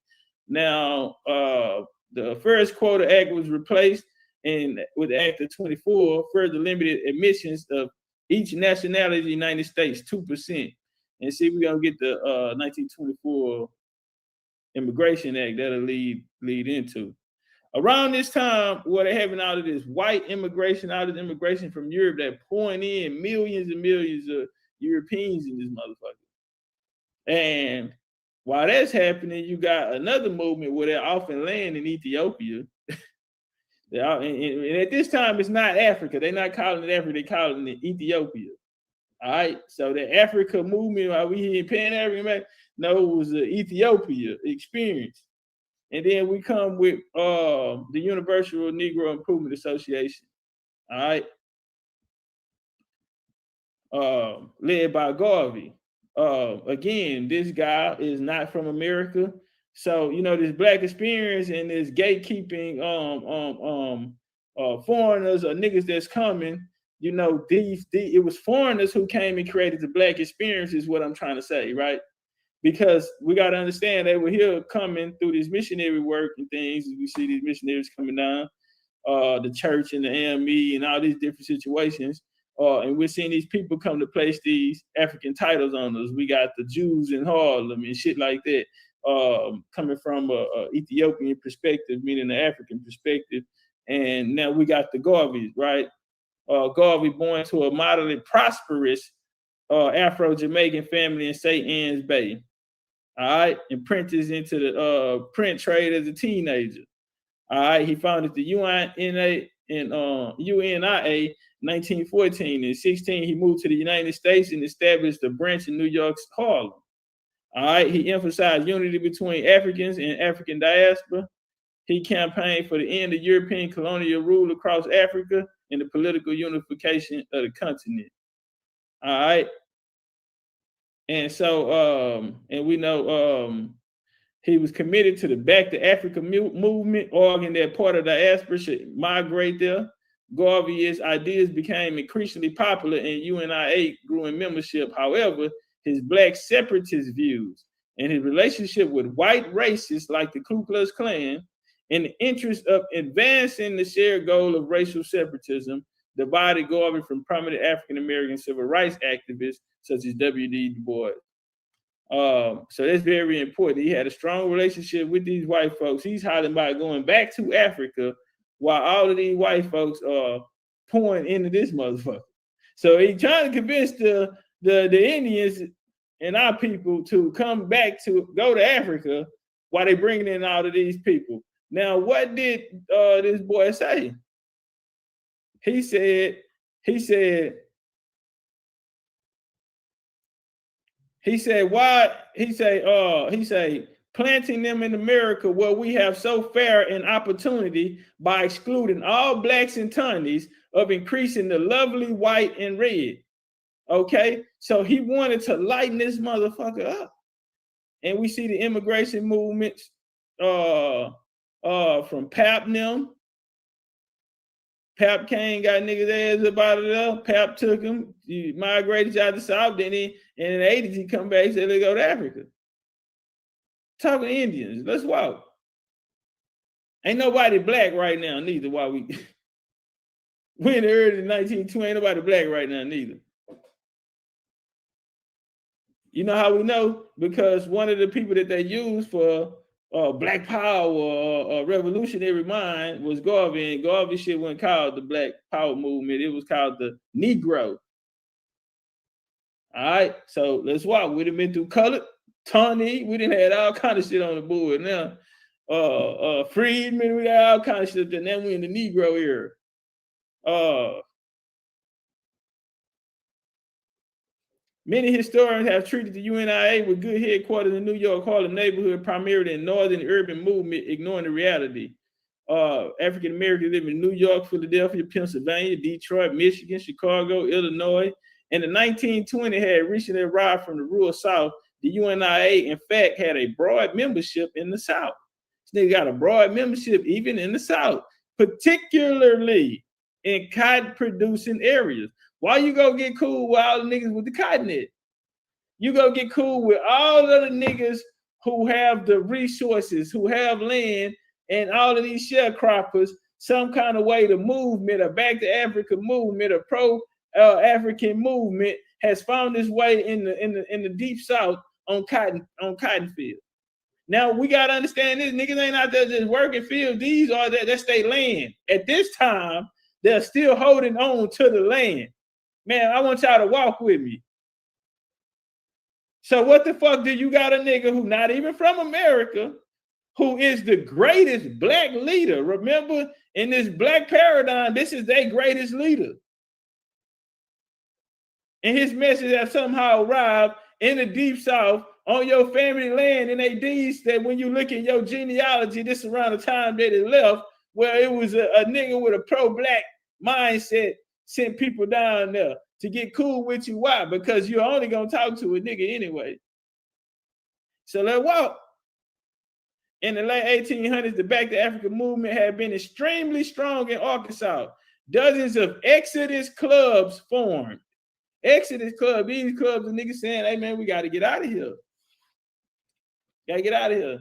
Now, the first Quota Act was replaced with the Act of 24, further limited admissions of each nationality in the United States, 2%. And see, we're going to get the 1924 Immigration Act that'll lead into. Around this time, where they're having all of this white immigration, all this immigration from Europe that pouring in millions and millions of Europeans in this motherfucker. And while that's happening, you got another movement where they're often land in Ethiopia. And at this time, it's not Africa. They're not calling it Africa. They're calling it Ethiopia. All right. So the Africa movement, while we here in Pan-Africanism, no, it was the Ethiopia experience. And then we come with the Universal Negro Improvement Association. All right. Led by Garvey. Again, this guy is not from America. So, you know, this black experience and this gatekeeping foreigners or niggas that's coming, you know, it was foreigners who came and created the black experience is what I'm trying to say, right? Because we got to understand they were here coming through this missionary work and things. We see these missionaries coming down, the church and the AME and all these different situations. And we're seeing these people come to place these African titles on us. We got the Jews in Harlem and shit like that, coming from a Ethiopian perspective, meaning the African perspective. And now we got the Garveys, right? Garvey born to a moderately prosperous Afro-Jamaican family in St. Ann's Bay. All right, apprenticed into the print trade as a teenager. All right, he founded the UNIA in 1914. In 16, he moved to the United States and established a branch in New York's Harlem. All right, he emphasized unity between Africans and African diaspora. He campaigned for the end of European colonial rule across Africa and the political unification of the continent. All right. And so, and we know he was committed to the Back to Africa movement, arguing that part of the diaspora should migrate there. Garvey's ideas became increasingly popular and UNIA grew in membership. However, his black separatist views and his relationship with white racists like the Ku Klux Klan and the interest of advancing the shared goal of racial separatism divided Garvey from prominent African-American civil rights activists such as W.D. Du Bois. So that's very important. He had a strong relationship with these white folks. He's hollering about going back to Africa while all of these white folks are pouring into this motherfucker. So he's trying to convince the Indians and our people to come back to go to Africa while they bringing in all of these people. Now, what did this boy say? He said, planting them in America where we have so fair an opportunity by excluding all blacks and Tunnies of increasing the lovely white and red. Okay, so he wanted to lighten this motherfucker up. and we see the immigration movements from Pap them. Pap came, got niggas ass up out of there. Pap took him. He migrated out the South. Then in the 80s, he come back and said, let's go to Africa. Talking Indians. Let's walk. Ain't nobody black right now, neither. While we in the early 1920s, ain't nobody black right now, neither. You know how we know? Because one of the people that they used for Black Power or Revolutionary Mind was Garvey, and Garvey shit wasn't called the Black Power movement. It was called the Negro. All right, so let's walk. We done been through colored, Tawny. We done had all kind of shit on the board now. Freedmen, we got all kind of shit there. Now we in the Negro era. Many historians have treated the UNIA with good headquarters in New York, Harlem neighborhood, primarily in northern urban movement, ignoring the reality. African Americans live in New York, Philadelphia, Pennsylvania, Detroit, Michigan, Chicago, Illinois. In the 1920s, had recently arrived from the rural South. The UNIA, in fact, had a broad membership in the South. They got a broad membership even in the South, particularly in cotton-producing areas. Why you go get cool with all the niggas with the cotton in? You go get cool with all of the niggas who have the resources, who have land, and all of these sharecroppers, some kind of way the movement, a Back to Africa movement, a pro-African movement has found its way in the deep South on cotton field. Now we gotta understand this: niggas ain't out there just working fields. These are that's their land. At this time, they're still holding on to the land. Man, I want y'all to walk with me. So what the fuck do you got a nigga who not even from America, who is the greatest black leader? Remember, in this black paradigm, this is their greatest leader. And his message has somehow arrived in the deep South on your family land, and they deeds that when you look at your genealogy, this is around the time that it left, where it was a nigga with a pro-black mindset sent people down there to get cool with you. Why? Because you're only gonna talk to a nigga anyway. So let's walk. In the late 1800s, the Back to Africa movement had been extremely strong in Arkansas. Dozens of Exodus clubs formed. Exodus club, these clubs, the niggas saying, hey man, we gotta get out of here. Gotta get out of here.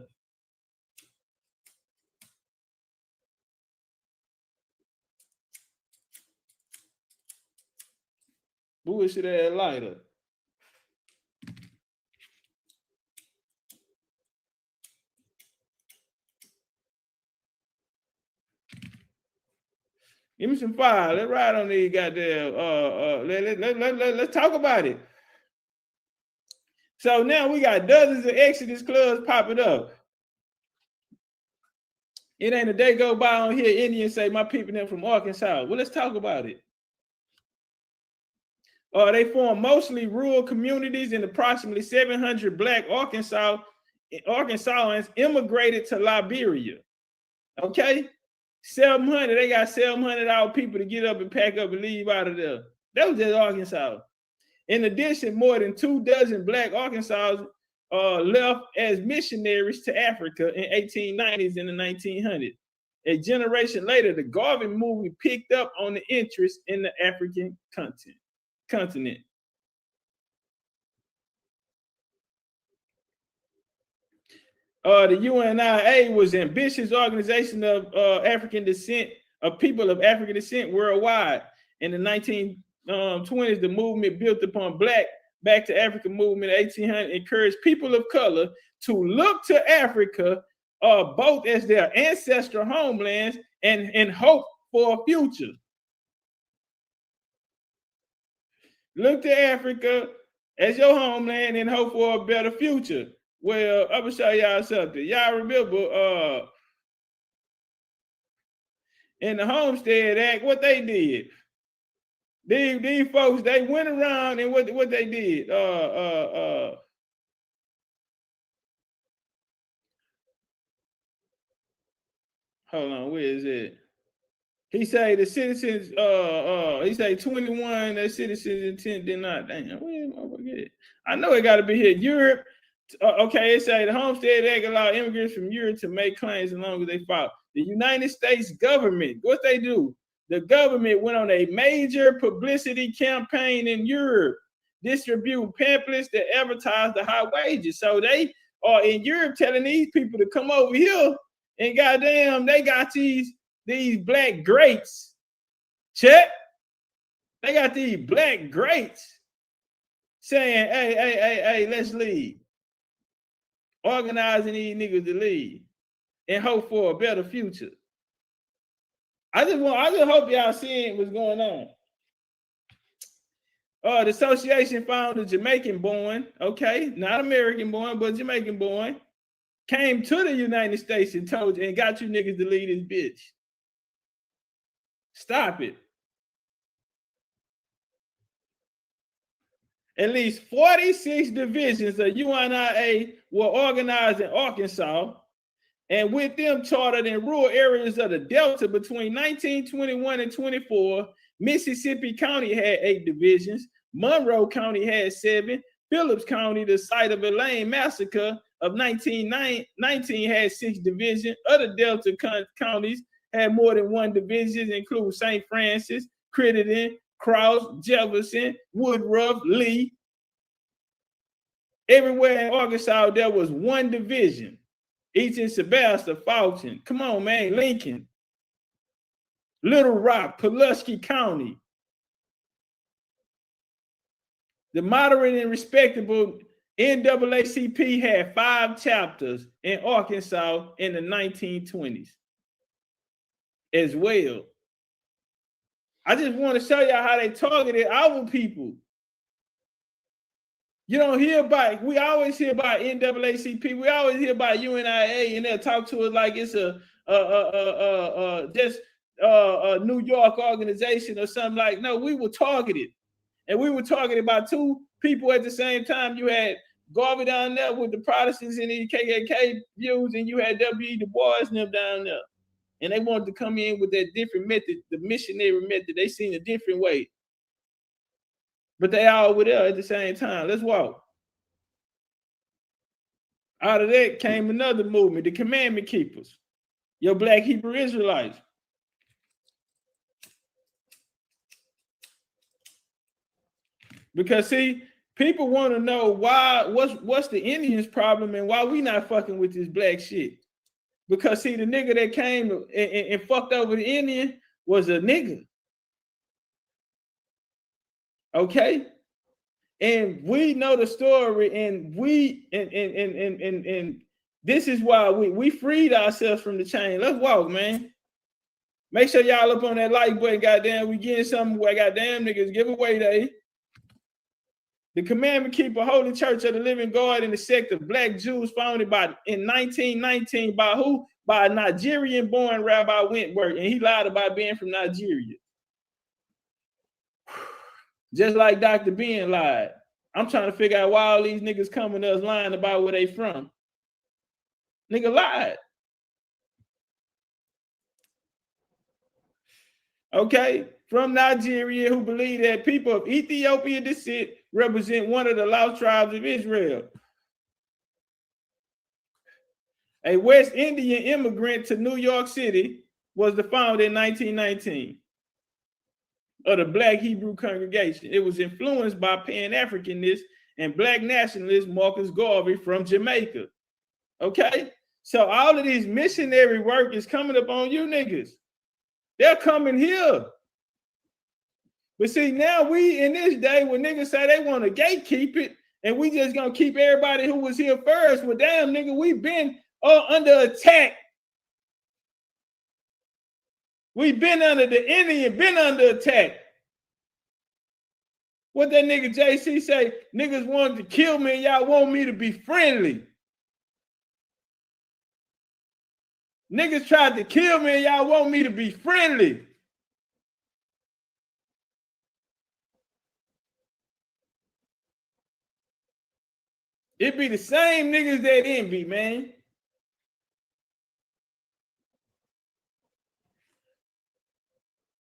Bullshit ass lighter. Give me some fire. Let's ride on these goddamn. Let's talk about it. So now we got dozens of Exodus clubs popping up. It ain't a day go by on here Indians say my people them from Arkansas. Well, let's talk about it. They form mostly rural communities, and approximately 700 black Arkansans immigrated to Liberia. Okay, 700. They got 700 our people to get up and pack up and leave out of there. That was just Arkansas. In addition, more than 24 black Arkansans left as missionaries to Africa in 1890s and the 1900s. A generation later, the Garvey movement picked up on the interest in the African continent. The UNIA was an ambitious organization of African descent, of people of African descent worldwide. In the 1920s, the movement built upon Back to Africa movement in 1800 encouraged people of color to look to Africa both as their ancestral homelands and hope for a future. Look to Africa as your homeland and hope for a better future. Well, I'm gonna show y'all something. Y'all remember in the Homestead Act, what they did? These folks, they went around and what they did? Hold on, where is it? He say the citizens, he say 21, the citizens intent did not. Damn, where am I forget? I know it gotta be here. Europe Okay, it say the Homestead Act allowed immigrants from Europe to make claims as long as they fought. The United States government, what they do? The government went on a major publicity campaign in Europe, distributing pamphlets that advertised the high wages. So they are in Europe telling these people to come over here, and goddamn, they got these black greats. Check. They got these black greats saying, hey, let's leave. Organizing these niggas to leave and hope for a better future. I just hope y'all seeing what's going on. The association found a Jamaican born, okay, not American born, but Jamaican born, came to the United States and told you and got you niggas to leave this bitch. Stop it. At least 46 divisions of UNIA were organized in Arkansas, and with them chartered in rural areas of the Delta between 1921 and 24. Mississippi County had 8 divisions. Monroe County had 7. Phillips County, the site of Elaine massacre of 1919, had 6 divisions. Other Delta counties had more than 1 division, including St. Francis, Crittenden, Cross, Jefferson, Woodruff, Lee. Everywhere in Arkansas, there was 1 division. Easton, Sebastopol, Fulton, come on, man, Lincoln, Little Rock, Pulaski County. The moderate and respectable NAACP had 5 chapters in Arkansas in the 1920s as well. I just want to show y'all how they targeted our people. You don't hear about, we always hear about NAACP, we always hear about UNIA, and they'll talk to us like it's a New York organization or something. Like, no, we were targeted. And we were targeted by 2 people at the same time. You had Garvey down there with the Protestants and the KKK views, and you had W.E. Du Bois and them down there. And they wanted to come in with that different method, the missionary method. They seen a different way. But they all were there at the same time. Let's walk. Out of that came another movement, the Commandment Keepers, your Black Hebrew Israelites. Because see, people want to know why, what's the Indians' problem and why we not fucking with this black shit. Because see, the nigga that came and fucked over the Indian was a nigga. Okay? And we know the story, and this is why we freed ourselves from the chain. Let's walk, man. Make sure y'all up on that like button, goddamn. We getting something where goddamn niggas give away day. The Commandment Keeper Holy Church of the Living God in the sect of Black Jews founded in 1919 by who? By a Nigerian-born Rabbi Wentworth, and he lied about being from Nigeria. Just like Dr. Ben lied. I'm trying to figure out why all these niggas coming to us lying about where they from. Nigga lied. Okay, from Nigeria, who believe that people of Ethiopian descent represent one of the lost tribes of Israel. A West Indian immigrant to New York City was the founder in 1919 of the Black Hebrew congregation. It was influenced by Pan-Africanist and Black nationalist Marcus Garvey from Jamaica. Okay, so all of these missionary work is coming up on you niggas. They're coming here. But see, now we in this day when niggas say they want to gatekeep it and we just gonna keep everybody who was here first. Well, damn, nigga, we've been under attack. We've been under the Indian, been under attack. What that nigga JC say? Niggas wanted to kill me and y'all want me to be friendly. Niggas tried to kill me and y'all want me to be friendly. It be the same niggas that envy, man.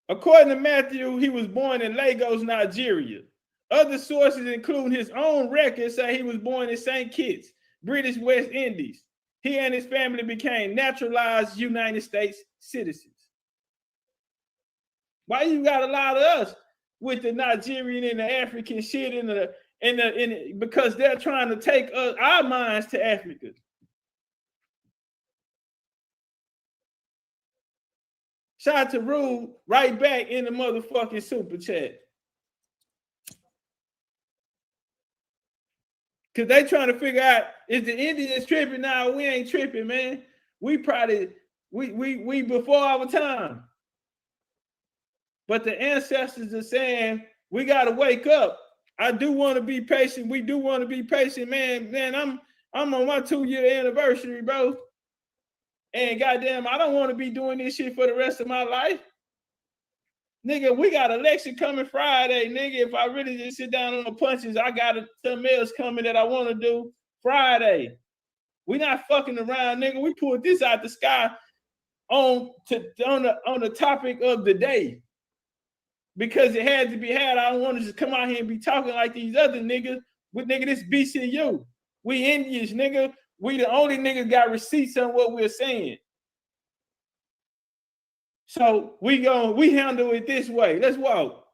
According to Matthew, he was born in Lagos, Nigeria. Other sources, including his own records, say he was born in St. Kitts. British West Indies. He and his family became naturalized United States citizens. Why you got a lot of us with the Nigerian and the African shit because they're trying to take our minds to Africa. Shout out to Rue right back in the motherfucking super chat. Because they trying to figure out, is the Indians tripping? Now we ain't tripping, man. We probably, we before our time. But the ancestors are saying, we got to wake up. I do want to be patient. We do want to be patient, man. Man, I'm on my 2-year anniversary, bro. And goddamn, I don't want to be doing this shit for the rest of my life. Nigga, we got election coming Friday, nigga. If I really just sit down on the punches, I got something else coming that I want to do Friday. We not fucking around, nigga. We pulled this out the sky on the topic of the day. Because it had to be had. I don't want to just come out here and be talking like these other niggas. But nigga, this BCU. We Indians, nigga. We the only niggas got receipts on what we're saying. So we handle it this way. Let's walk.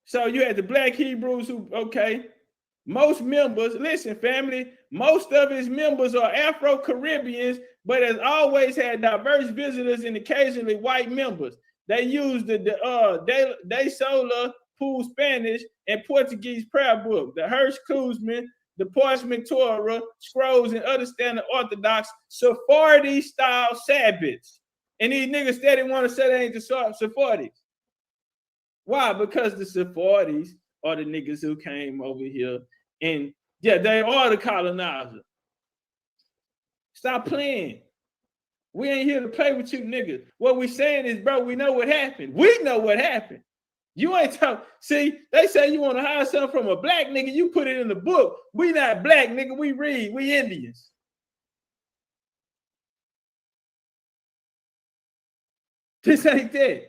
So you had the Black Hebrews who, okay. Most members, listen, family, most of his members are Afro-Caribbeans, but has always had diverse visitors and occasionally white members. They use the De Sola, Pool Spanish, and Portuguese prayer book, the Hirsch Kuzman, the Parchment Torah, scrolls, and other standard Orthodox Sephardi-style Sabbaths. And these niggas steady want to say they ain't the Sephardis. Why? Because the Sephardis are the niggas who came over here. And yeah, they are the colonizer. Stop playing. We ain't here to play with you niggas. What we saying is, bro, we know what happened. We know what happened. You ain't talking. See, they say you want to hire something from a black nigga, you put it in the book. We not black, nigga. We read. We Indians. This ain't that.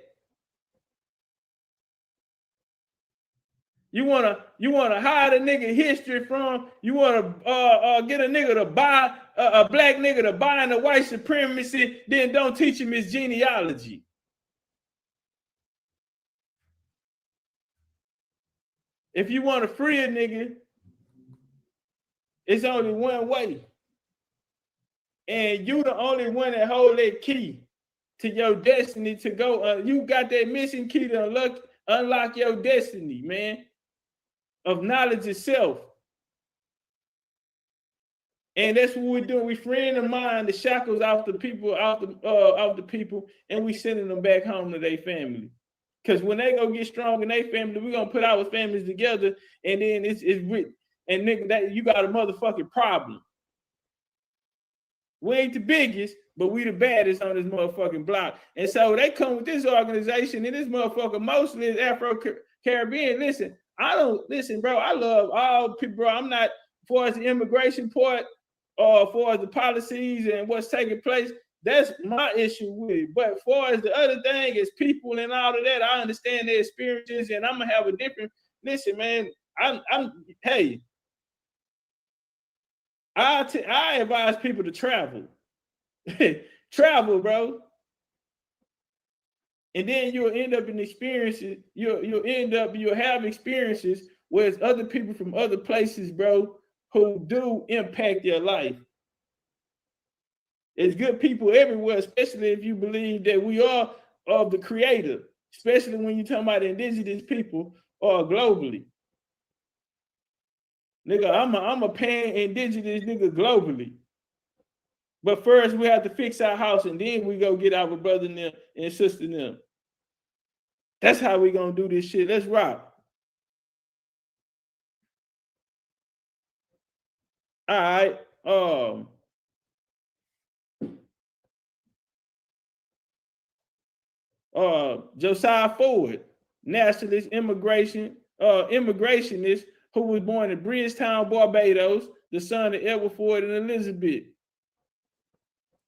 You wanna hide a nigga history from, you wanna get a nigga to buy a black nigga to buy into white supremacy, then don't teach him his genealogy. If you want to free a nigga, it's only one way. And you the only one that hold that key to your destiny to go. You got that missing key to unlock your destiny, man. Of knowledge itself. And that's what we're doing. We freeing the mind, the shackles off the people, and we sending them back home to their family. Because when they go get strong in their family, we're gonna put our families together, and then it's with and nigga, that you got a motherfucking problem. We ain't the biggest, but we the baddest on this motherfucking block. And so they come with this organization, and this motherfucker mostly is Afro-Caribbean. Listen, bro. I love all people, bro. I'm not for as the immigration part or for the policies and what's taking place. That's my issue with it. But for as the other thing is people and all of that, I understand their experiences, and I'm gonna have a different. Listen, man. Hey, I advise people to travel. Travel, bro. And then you'll end up in experiences. You'll have experiences with other people from other places, bro, who do impact your life. There's good people everywhere, especially if you believe that we are of the creator, especially when you're talking about indigenous people or globally. Nigga, I'm a pan-indigenous nigga globally. But first, we have to fix our house, and then we go get our brother and sister them. That's how we gonna do this shit. Let's rock. All right. Josiah Ford, nationalist immigrationist who was born in Bridgetown, Barbados, the son of Edward Ford and Elizabeth.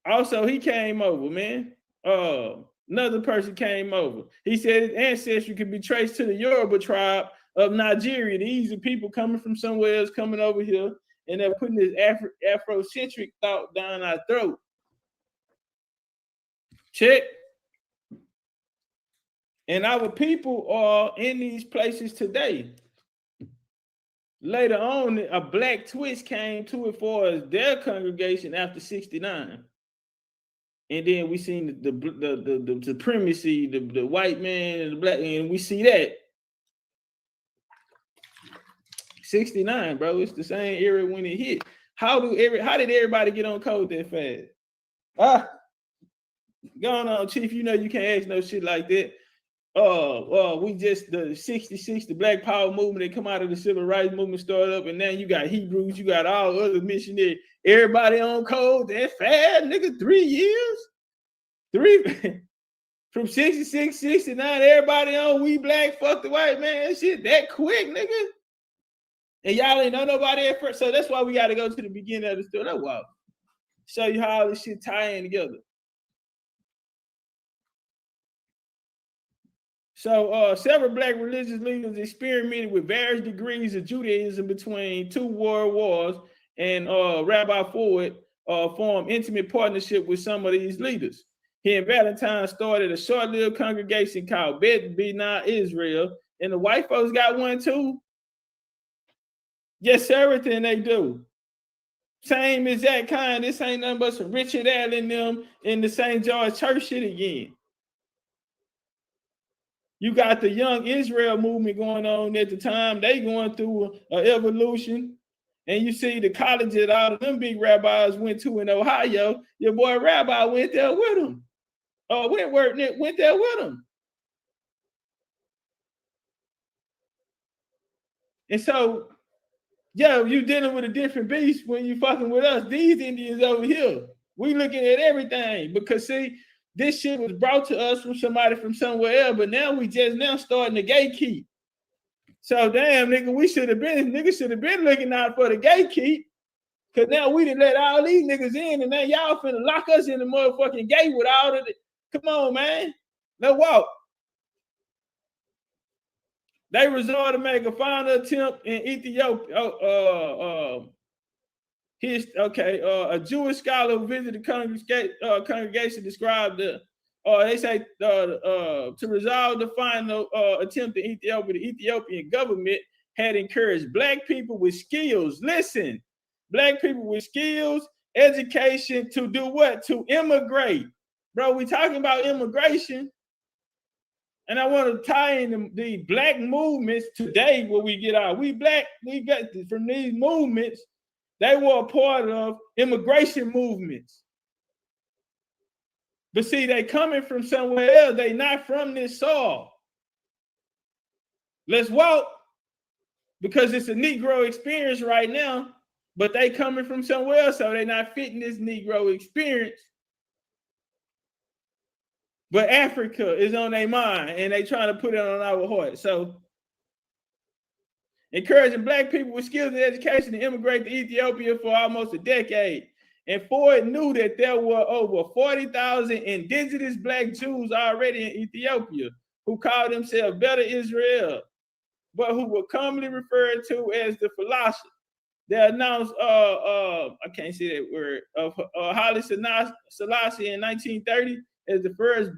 Also, he came over, man. Another person came over. He said his ancestry could be traced to the Yoruba tribe of Nigeria. These are people coming from somewhere else, coming over here, and they're putting this Afrocentric thought down our throat. Check. And our people are in these places today. Later on, a black twist came to it for their congregation after 69. And then we seen the supremacy, the white man and the black, and we see that. 69, bro. It's the same era when it hit. How did everybody get on code that fast? Going on, Chief. You know you can't ask no shit like that. We just the 66, the Black Power movement, they come out of the Civil Rights movement, started up, and now you got Hebrews, you got all other missionaries, everybody on code that fast, nigga. 3 years, from 66, 69, everybody on we black, fuck the white man, shit that quick, nigga. And y'all ain't know nobody at first, so that's why we got to go to the beginning of the story. That's why. Show you how all this shit tie in together. So several black religious leaders experimented with various degrees of Judaism between 2 world wars, and Rabbi Ford formed intimate partnership with some of these leaders. He and Valentine started a short-lived congregation called Bet B'nai Israel, and the white folks got one too. Yes, everything they do. Same exact kind. This ain't nothing but some Richard Allen them in the St. George Church shit again. You got the young Israel movement going on at the time. They going through an evolution. And you see the college that all of them big rabbis went to in Ohio. Your boy Rabbi went there with them. Wentworth went there with them. And so, yeah, you dealing with a different beast when you fucking with us. These Indians over here, we looking at everything. Because see, this shit was brought to us from somebody from somewhere else, but now we just now starting to gatekeep. So damn, nigga, niggas should have been looking out for the gatekeep. Cause now we done let all these niggas in, and now y'all finna lock us in the motherfucking gate with all of it. Come on, man. Let's walk. They resolved to make a final attempt in Ethiopia. A Jewish scholar who visited the congregation described to resolve the final attempt in Ethiopia. The Ethiopian government had encouraged black people with skills. Listen, black people with skills, education to do what? To immigrate. Bro, we talking about immigration. And I want to tie in the black movements today where we get out. We got from these movements. They were a part of immigration movements. But see, they coming from somewhere else. They not from this soil. Let's walk, because it's a Negro experience right now, but they coming from somewhere else, so they not fitting this Negro experience. But Africa is on their mind, and they trying to put it on our heart. So encouraging black people with skills and education to immigrate to Ethiopia for almost a decade. And Ford knew that there were over 40,000 indigenous black Jews already in Ethiopia who called themselves Better Israel, but who were commonly referred to as the philosophers. They announced, I can't say that word, of Haile Selassie in 1930 as the first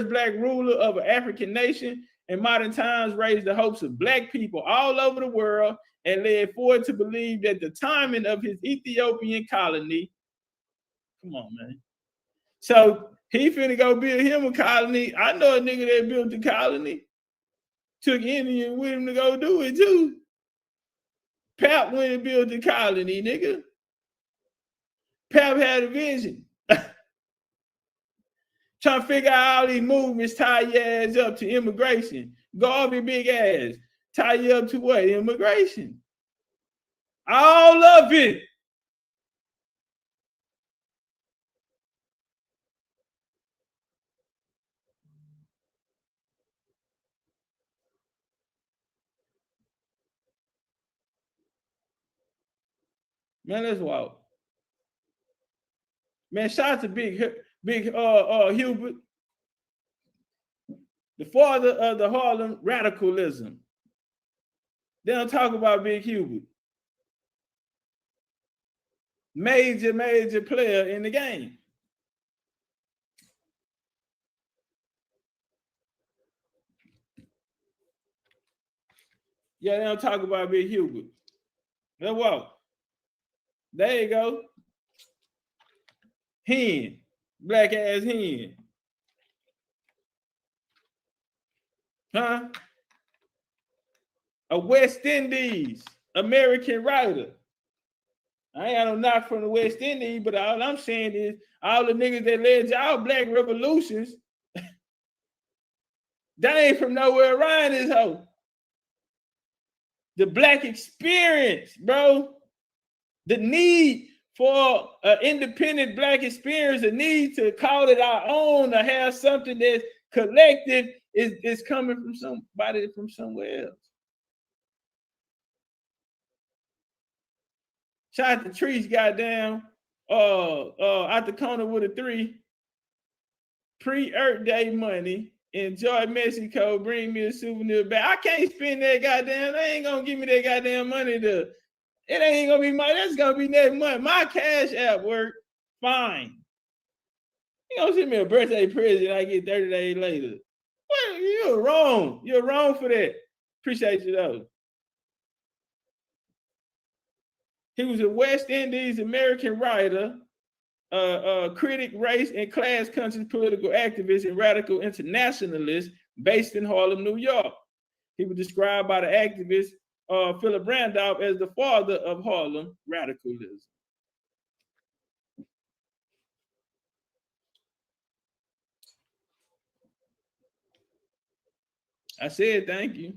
black ruler of an African nation. In modern times, raised the hopes of black people all over the world and led Ford to believe that the timing of his Ethiopian colony, come on, man. So he finna go build him a colony. I know a nigga that built the colony. Took Indian with him to go do it too. Pap went and built the colony, nigga. Pap had a vision. Trying to figure out all these movements tie your ass up to immigration. Garvey big ass tie you up to what? Immigration. All of it. Man, let's walk. Man, shout out to Big Hubert. the father of the Harlem radicalism. They don't talk about Big Hubert. Major player in the game. Yeah, they don't talk about Big Hubert. Let's walk. There you go. Hen. Black ass hen. Huh? A West Indies American writer. I ain't got no knock from the West Indies, but all I'm saying is all the niggas that led y'all black revolutions, they ain't from nowhere around this hoe. The black experience, bro. The need for an independent black experience, the need to call it our own, to have something that's collective is coming from somebody from somewhere else. Shout out to Treaties, goddamn, out the corner with a 3. Pre-Earth Day money. Enjoy Mexico. Bring me a souvenir back. I can't spend that goddamn. They ain't gonna give me that goddamn money. It ain't gonna be money. That's gonna be next month. My Cash App work fine. You gonna send me a birthday present? I get 30 days later. Well, you're wrong. You're wrong for that. Appreciate you though. He was a West Indies American writer, critic, race and class conscious political activist and radical internationalist based in Harlem, New York. He was described by the activist Philip Randolph as the father of Harlem radicalism. I said thank you.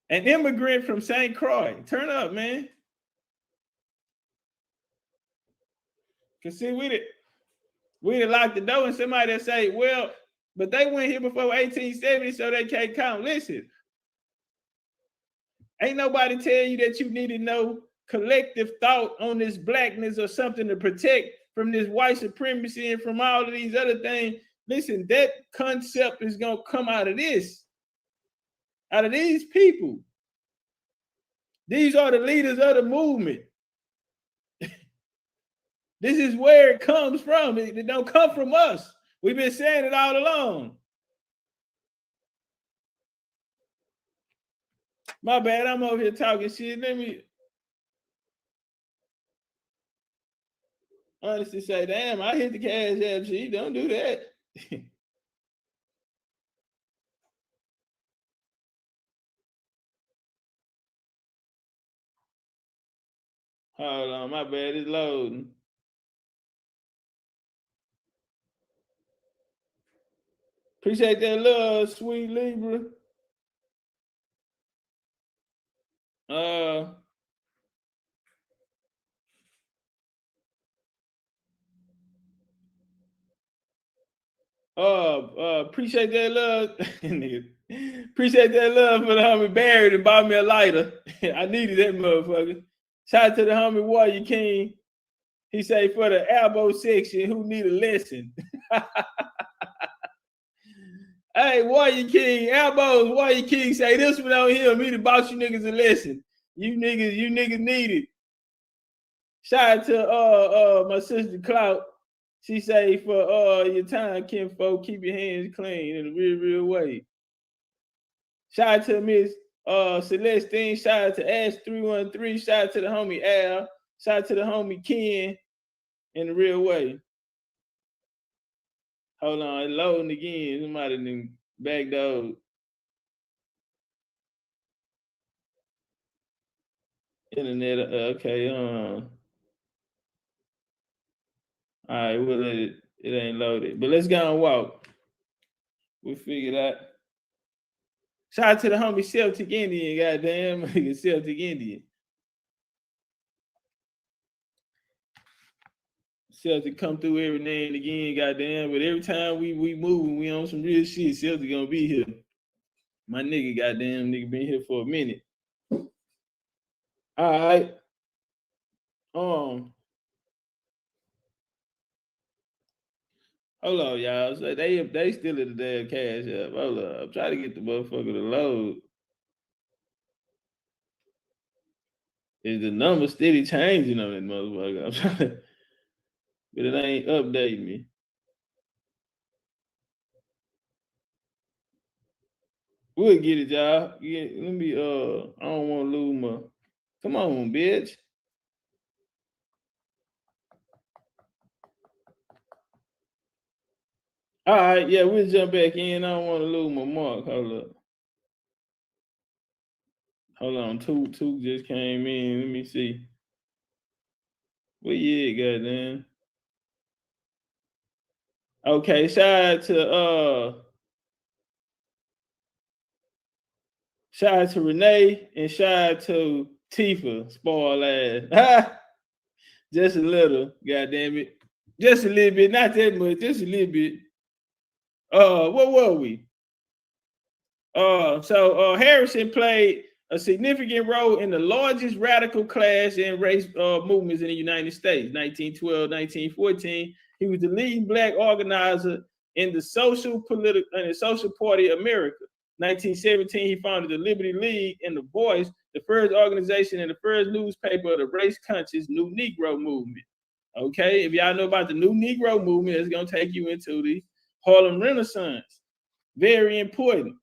An immigrant from St. Croix. Turn up, man. Cause see, we did lock the door, and somebody that say, well, but they went here before 1870, so they can't count. Listen, ain't nobody tell you that you needed no collective thought on this blackness or something to protect from this white supremacy and from all of these other things. Listen, that concept is gonna come out of this, out of these people. These are the leaders of the movement. This is where it comes from. It don't come from us. We've been saying it all along. My bad, I'm over here talking shit. Let me honestly say, damn, I hit the Cash App sheet. Don't do that. Hold on, my bad, it's loading. Appreciate that love, sweet Libra. Appreciate that love. Appreciate that love for the homie Barrett and bought me a lighter. I needed that motherfucker. Shout out to the homie Warrior King. He say for the elbow section who need a lesson. Hey, Warrior King, elbows, Warrior King say this one on here, me to boss you niggas a lesson. You niggas need it. Shout out to my sister Clout. She say for your time, kinfolk, keep your hands clean in a real way. Shout out to Miss Celestine. Shout out to Ash 313. Shout out to the homie Al. Shout out to the homie Ken in a real way. Hold on, it's loading again. Somebody done backdoored. Internet, okay. All right, well, it ain't loaded. But let's go and walk. We'll figure that. Shout out to the homie Celtic Indian, goddamn. Celtic Indian. Celtic come through every now and again, goddamn. But every time we move, we on some real shit. Celtic gonna be here. My nigga, goddamn, nigga been here for a minute. All right. Hold on, y'all. So they still in the damn cash app. Hold up. I'm trying to get the motherfucker to load. Is the number steady changing on that motherfucker? I'm trying to, but it ain't updating me. We'll get it, y'all. Yeah, let me I don't want to lose my. Come on, bitch. All right, yeah, we'll jump back in. I don't want to lose my mark. Hold up. Hold on. Two just came in. Let me see. Where you at, goddamn? Okay, shout out to Renee and shout out to Tifa, spoil ass. Just a little, goddamn it. Just a little bit, not that much, just a little bit. What were we? So Harrison played a significant role in the largest radical class and race movements in the United States, 1912, 1914. He was the lead Black organizer in the Social Party of America. 1917, he founded the Liberty League and The Voice, the first organization and the first newspaper of the race-conscious New Negro movement. Okay, if y'all know about the New Negro movement, it's going to take you into the Harlem Renaissance. Very important.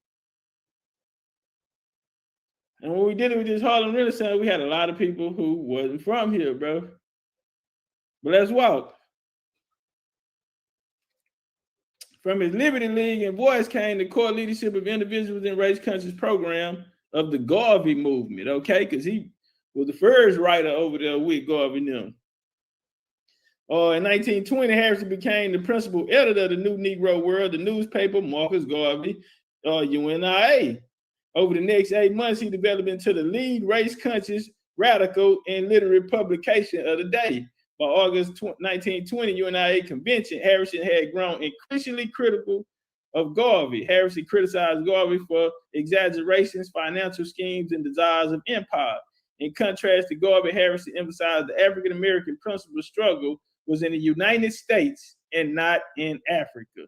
And when we did it with this Harlem Renaissance, we had a lot of people who wasn't from here, bro. But let's walk. From his Liberty League and Voice came the core leadership of individuals in race conscious program of the Garvey movement, okay? Because he was the first writer over there with Garvey and them. In 1920, Harrison became the principal editor of the New Negro World, the newspaper Marcus Garvey, UNIA. Over the next 8 months, he developed into the lead race-conscious, radical, and literate publication of the day. By August 1920 UNIA convention, Harrison had grown increasingly critical of Garvey. Harrison criticized Garvey for exaggerations, financial schemes, and desires of empire. In contrast to Garvey, Harrison emphasized the African-American principal struggle was in the United States and not in Africa.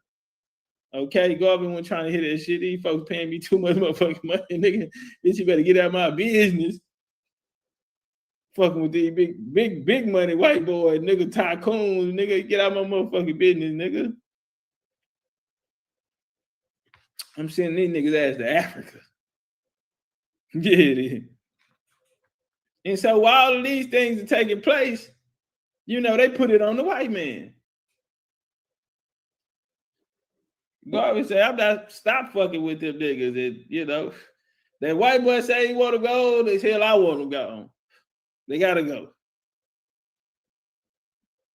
Okay, Garvey wasn't trying to hit that shit. These folks paying me too much motherfucking money, nigga. Bitch, you better get out of my business. Fucking with these big money white boys, nigga, tycoons, nigga, get out of my motherfucking business, nigga. I'm sending these niggas ass to Africa. Yeah, it is. And so while all of these things are taking place, you know, they put it on the white man. Garvey said, I'm not stop fucking with them niggas. And, you know, that white boy say he want to go, they hell I want to go. They got to go.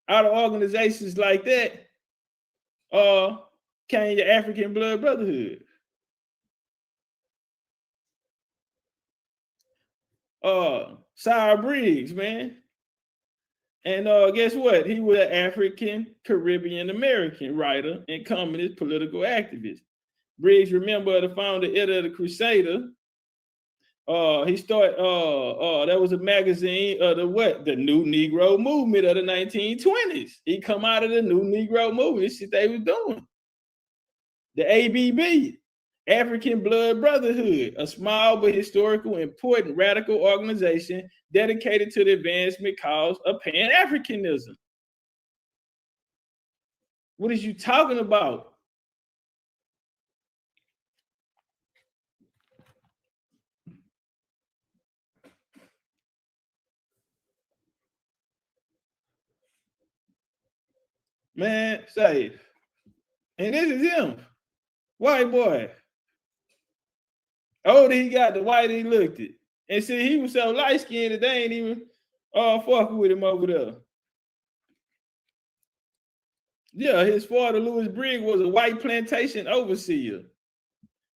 Out of organizations like that, came your African Blood Brotherhood. Sire Briggs, man. And guess what? He was an African Caribbean American writer and communist political activist. Briggs, remember the founder editor of the Crusader. He started that was a magazine of the New Negro movement of the 1920s. He come out of the New Negro movement, shit they was doing. The ABB, African Blood Brotherhood, a small but historical, important radical organization dedicated to the advancement cause of Pan-Africanism. What is you talking about? Man, say, and this is him, white boy. Oh, he got the white he looked it. And see, he was so light-skinned that they ain't even fucking with him over there. Yeah, his father, Louis Briggs, was a white plantation overseer.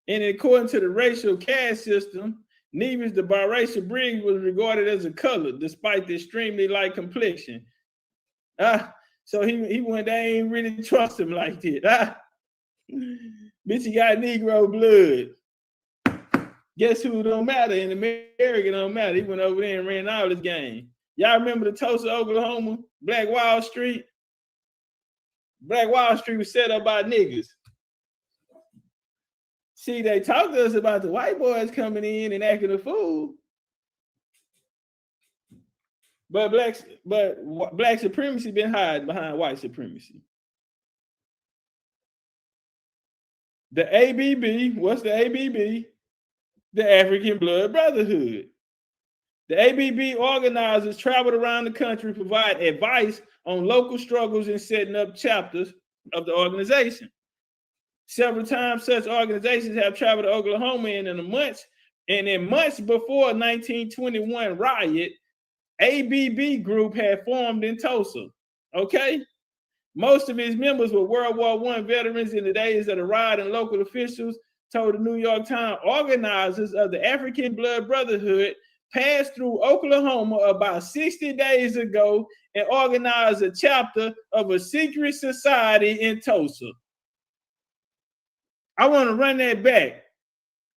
And according to the racial caste system, Nevis the biracial Briggs was regarded as a color, despite the extremely light complexion. So he went, they ain't really trust him like that. Bitch, he got Negro blood. Guess who don't matter? In America don't matter. He went over there and ran all this game. Y'all remember the Tulsa, Oklahoma, Black Wall Street? Black Wall Street was set up by niggas. See, they talk to us about the white boys coming in and acting a fool. But black supremacy been hiding behind white supremacy. The ABB, what's the ABB? The African Blood Brotherhood. The ABB organizers traveled around the country, provide advice on local struggles and setting up chapters of the organization. Several times, such organizations have traveled to Oklahoma, and in months before 1921 riot, ABB group had formed in Tulsa. Okay, most of its members were World War I veterans in the days of the riot, and local officials told the New York Times organizers of the African Blood Brotherhood passed through Oklahoma about 60 days ago and organized a chapter of a secret society in Tulsa. I want to run that back.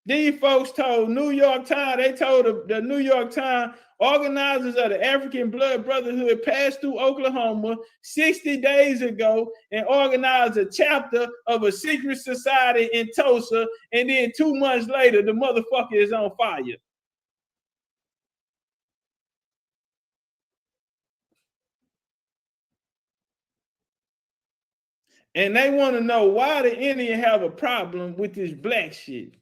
These folks told New York Times, they told the New York Times organizers of the African Blood Brotherhood passed through Oklahoma 60 days ago and organized a chapter of a secret society in Tulsa, and then 2 months later, the motherfucker is on fire. And they want to know why the Indian have a problem with this black shit.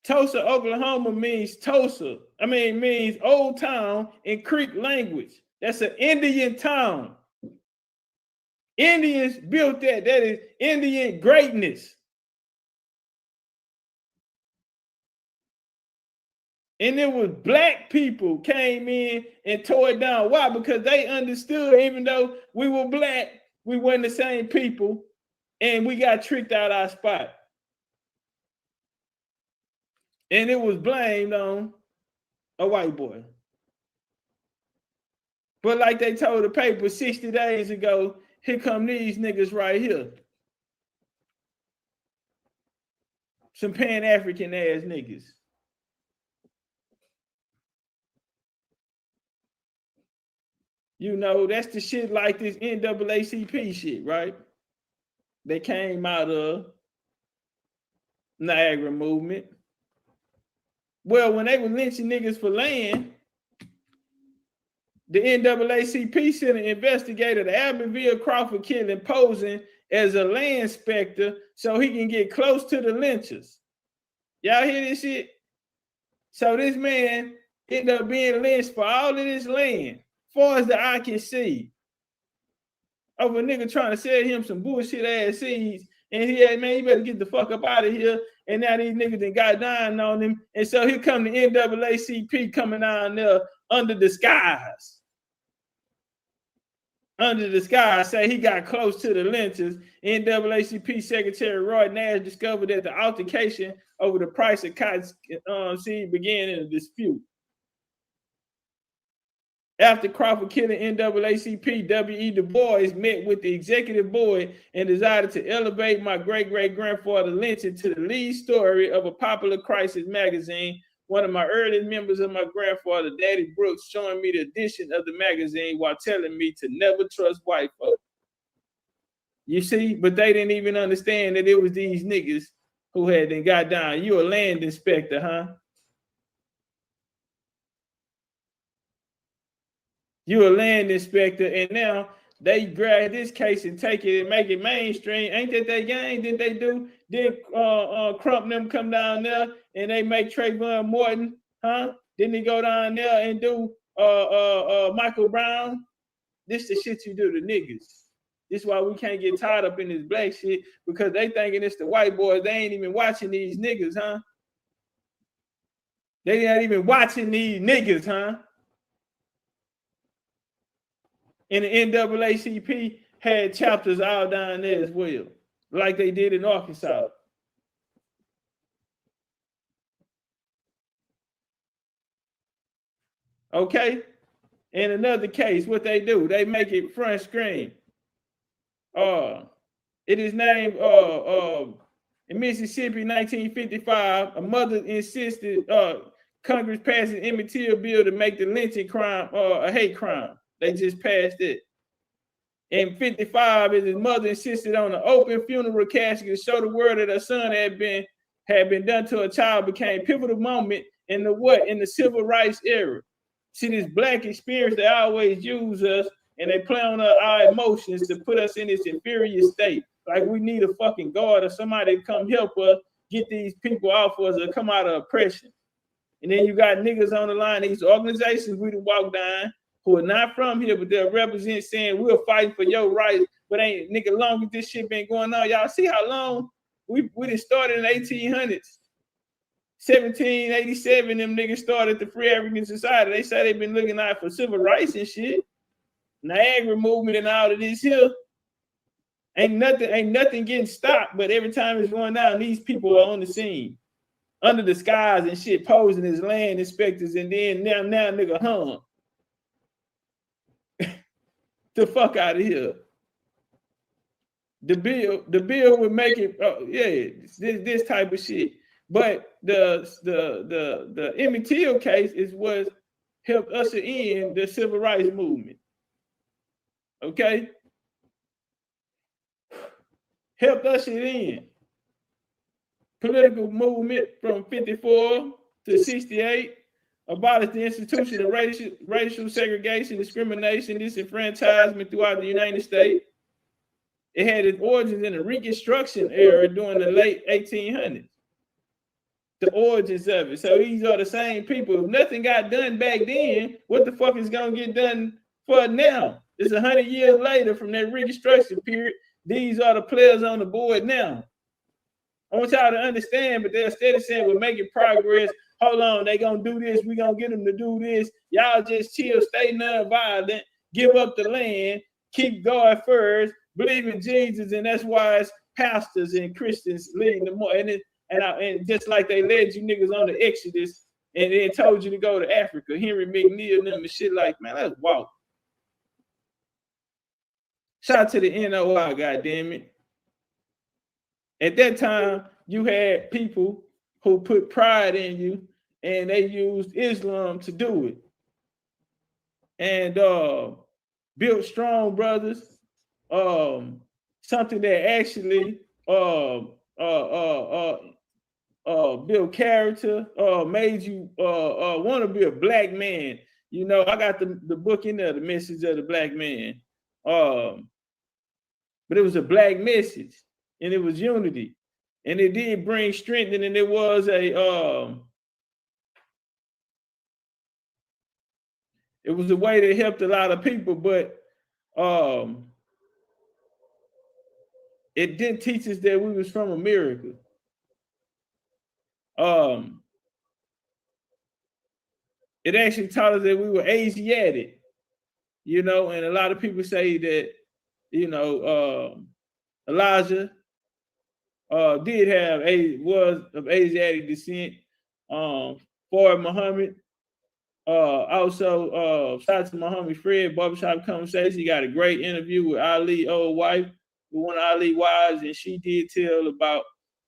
Tulsa, Oklahoma means means old town in Creek language. That's an Indian town. Indians built that. That is Indian greatness. And it was black people came in and tore it down. Why? Because they understood, even though we were black, we weren't the same people, and we got tricked out our spot. And it was blamed on a white boy. But like they told the paper 60 days ago, here come these niggas right here. Some Pan-African ass niggas. You know, that's the shit like this NAACP shit, right? They came out of Niagara movement. Well, when they were lynching niggas for land, the NAACP sent an investigator to Abbeville Crawford killing, posing as a land inspector so he can get close to the lynchers. Y'all hear this shit? So this man ended up being lynched for all of this land, far as the eye can see, over a nigga trying to sell him some bullshit ass seeds. And he had, man, you better get the fuck up out of here. And now these niggas done got down on him. And so here come the NAACP coming down there under disguise. Under disguise, say he got close to the lynchers. NAACP Secretary Roy Nash discovered that the altercation over the price of cotton seed began in a dispute. After Crawford killing NAACP, W.E. Du Bois met with the executive board and decided to elevate my great-great-grandfather lynching to the lead story of a popular crisis magazine. One of my earliest members of my grandfather, Daddy Brooks, showing me the edition of the magazine while telling me to never trust white folks. You see, but they didn't even understand that it was these niggas who had then got down. You a land inspector, huh? You're a land inspector, and now they grab this case and take it and make it mainstream. Ain't that their game? Didn't they do? Did Crump them come down there and they make Trayvon Martin, huh? Didn't he go down there and do Michael Brown? This the shit you do to niggas. This is why we can't get tied up in this black shit, because they thinking it's the white boys. They ain't even watching these niggas, huh? They not even watching these niggas, huh? And the NAACP had chapters all down there as well, like they did in Arkansas. Okay? In another case, what they do, they make it front screen. It is named in Mississippi, 1955, a mother insisted, Congress passed an Emmett Till bill to make the lynching crime a hate crime. They just passed it. In 55, his mother insisted on an open funeral casket to show the world that her son had been done to a child, became a pivotal moment in the civil rights era. See, this black experience, they always use us and they play on our emotions to put us in this inferior state. Like we need a fucking God or somebody to come help us get these people off us or come out of oppression. And then you got niggas on the line, these organizations we done walk down who are not from here, but they'll represent saying we're fighting for your rights, but ain't nigga long as this shit been going on. Y'all see how long we done started in the 1800s. 1787, them niggas started the Free African Society. They say they've been looking out for civil rights and shit. Niagara movement and all of this here. Ain't nothing getting stopped, but every time it's going down, these people are on the scene. Under the skies and shit, posing as land inspectors, and then now nigga hung. The fuck out of here. The bill would make it, this type of shit. But the Emmett Till case is what helped usher in the civil rights movement. Okay? Helped usher it in. Political movement from 54 to 68, abolished the institution of racial segregation, discrimination, disenfranchisement throughout the United States. It had its origins in the Reconstruction era during the late 1800s. The origins of it. So these are the same people. If nothing got done back then, what the fuck is gonna get done for now? It's 100 years later from that Reconstruction period. These are the players on the board now. I want y'all to understand, but they're steady saying we're making progress. Hold on, they gonna do this. We gonna get them to do this. Y'all just chill, stay non-violent, give up the land, keep God first, believe in Jesus, and that's why it's pastors and Christians leading them more. And just like they led you niggas on the Exodus and then told you to go to Africa, Henry McNeil and them and shit like, man, that's wow. Shout out to the NOI, goddammit. At that time, you had people who put pride in you and they used Islam to do it. And built strong brothers, something that actually build character, made you want to be a black man. You know, I got the book in there, The Message of the Black Man. But it was a black message and it was unity. And it did bring strength, and it was a way that helped a lot of people, but it didn't teach us that we was from America. It actually taught us that we were Asiatic, you know, and a lot of people say that, you know, Elijah was of Asiatic descent. For Muhammad, also shout out to Muhammad Fred, Barbershop Conversation. He got a great interview with Ali, old wife, with one of Ali wives, and she did tell about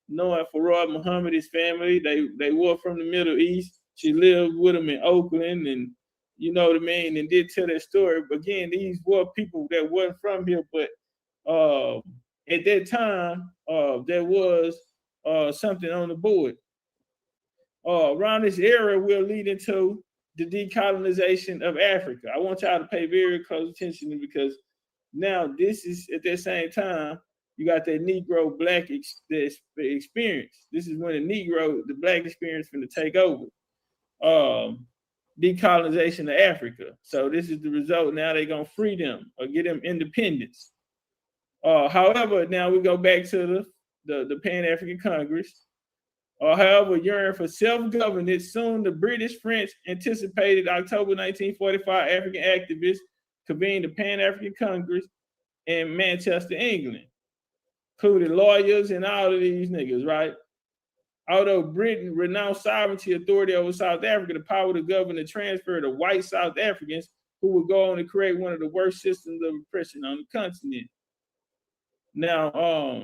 knowing Farad Muhammad, his family. They were from the Middle East. She lived with him in Oakland, and you know what I mean, and did tell that story. But again, these were people that wasn't from here, but at that time, there was something on the board. Around this era, we're leading to the decolonization of Africa. I want y'all to pay very close attention to, because now this is at that same time, you got that Negro black experience. This is when the black experience is going to take over. Decolonization of Africa. So this is the result. Now they're going to free them or get them independence. However, now we go back to the Pan-African Congress. However, yearning for self-governance, soon the British French anticipated October 1945 African activists convened the Pan-African Congress in Manchester, England, including lawyers and all of these niggas, right? Although Britain renounced sovereignty authority over South Africa, the power to govern the transfer to white South Africans who would go on to create one of the worst systems of oppression on the continent. Now,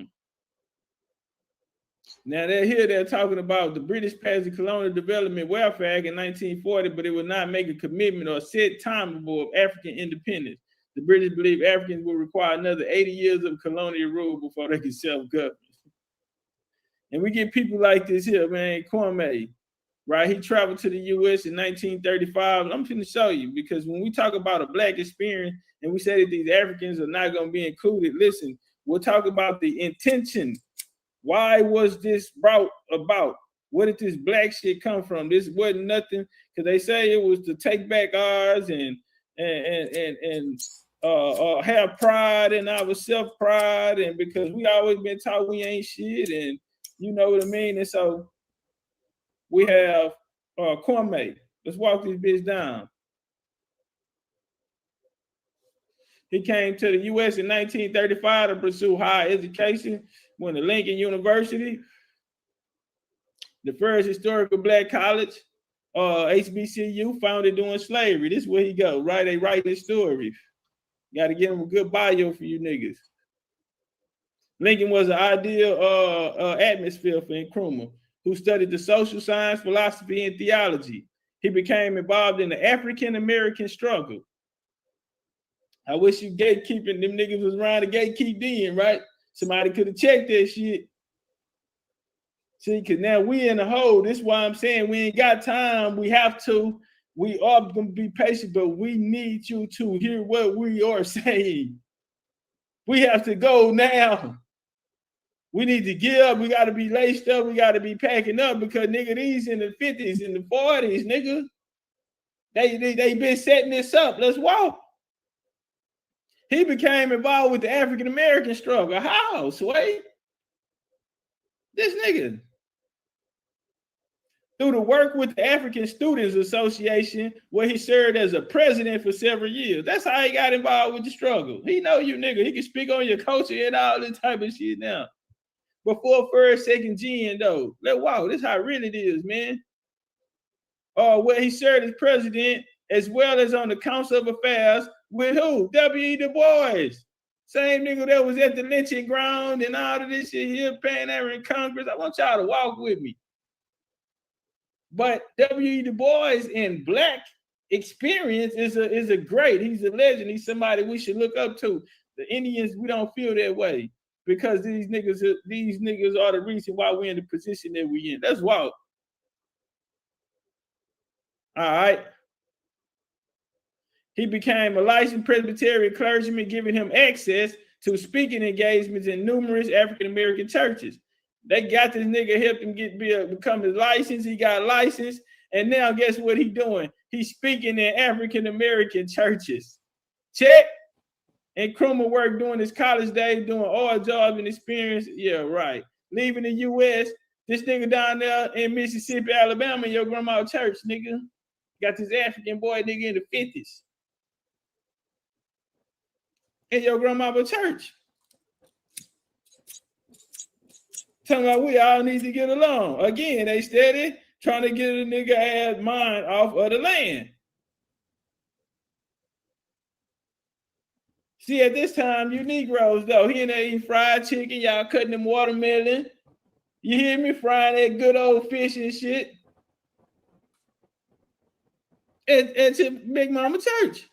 Now they're talking about the British passed the Colonial Development Welfare Act in 1940, but it would not make a commitment or set timetable of African independence. The British believe Africans will require another 80 years of colonial rule before they can self-govern. And we get people like this here, man, Kwame, right? He traveled to the U.S. in 1935. I'm going to show you, because when we talk about a Black experience and we say that these Africans are not going to be included, listen, we'll talk about the intention. Why was this brought about? Where did this Black shit come from? This wasn't nothing, because they say it was to take back ours and have pride in our self-pride, and because we always been taught we ain't shit, and you know what I mean? And so we have Kwame. Let's walk this bitch down. He came to the U.S. in 1935 to pursue higher education, went to Lincoln University, the first historical Black college, HBCU, founded during slavery. This is where he go, right? They write this story. Got to give him a good bio for you niggas. Lincoln was an ideal atmosphere for Nkrumah, who studied the social science, philosophy, and theology. He became involved in the African-American struggle. I wish you gatekeeping, them niggas was around the gatekeep then, right? Somebody could have checked that shit. See, because now we in the hole. This is why I'm saying we ain't got time. We have to. We are going to be patient, but we need you to hear what we are saying. We have to go now. We need to get up. We got to be laced up. We got to be packing up, because, nigga, these in the 50s, in the 40s, nigga, they been setting this up. Let's walk. He became involved with the African-American struggle. How, Sway? This nigga. Through the work with the African Students Association, where he served as a president for several years. That's how he got involved with the struggle. He know you, nigga. He can speak on your culture and all this type of shit now. Before first, second gen, though. Wow, this is how really it is, man. Where he served as president, as well as on the Council of Affairs with who? W.E. Du Bois. Same nigga that was at the lynching ground and all of this shit here, Pan-African Congress. I want y'all to walk with me. But W.E. Du Bois in Black experience is a great. He's a legend. He's somebody we should look up to. The Indians, we don't feel that way, because these niggas are the reason why we're in the position that we're in. Let's walk. All right. He became a licensed Presbyterian clergyman, giving him access to speaking engagements in numerous African-American churches. They got this nigga, helped him become his license. He got licensed. And now guess what he doing? He's speaking in African-American churches. Check. And Nkrumah worked during his college days, doing odd jobs and experience. Yeah, right. Leaving the U.S., this nigga down there in Mississippi, Alabama, in your grandma's church, nigga. Got this African boy nigga in the 50s. In your grandma's church. Talking about we all need to get along. Again, they steady trying to get a nigga ass mind off of the land. See, at this time, you Negroes, though, he in there eating fried chicken, y'all cutting them watermelon. You hear me? Frying that good old fish and shit. It's a Big Mama church.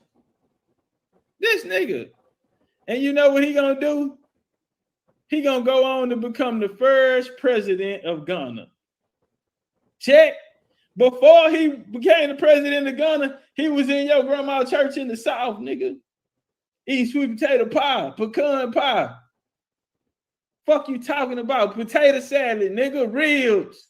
This nigga. And you know what he gonna do? He gonna go on to become the first president of Ghana. Check. Before he became the president of Ghana, he was in your grandma's church in the South, nigga. Eat sweet potato pie, pecan pie. Fuck you talking about? Potato salad, nigga, ribs.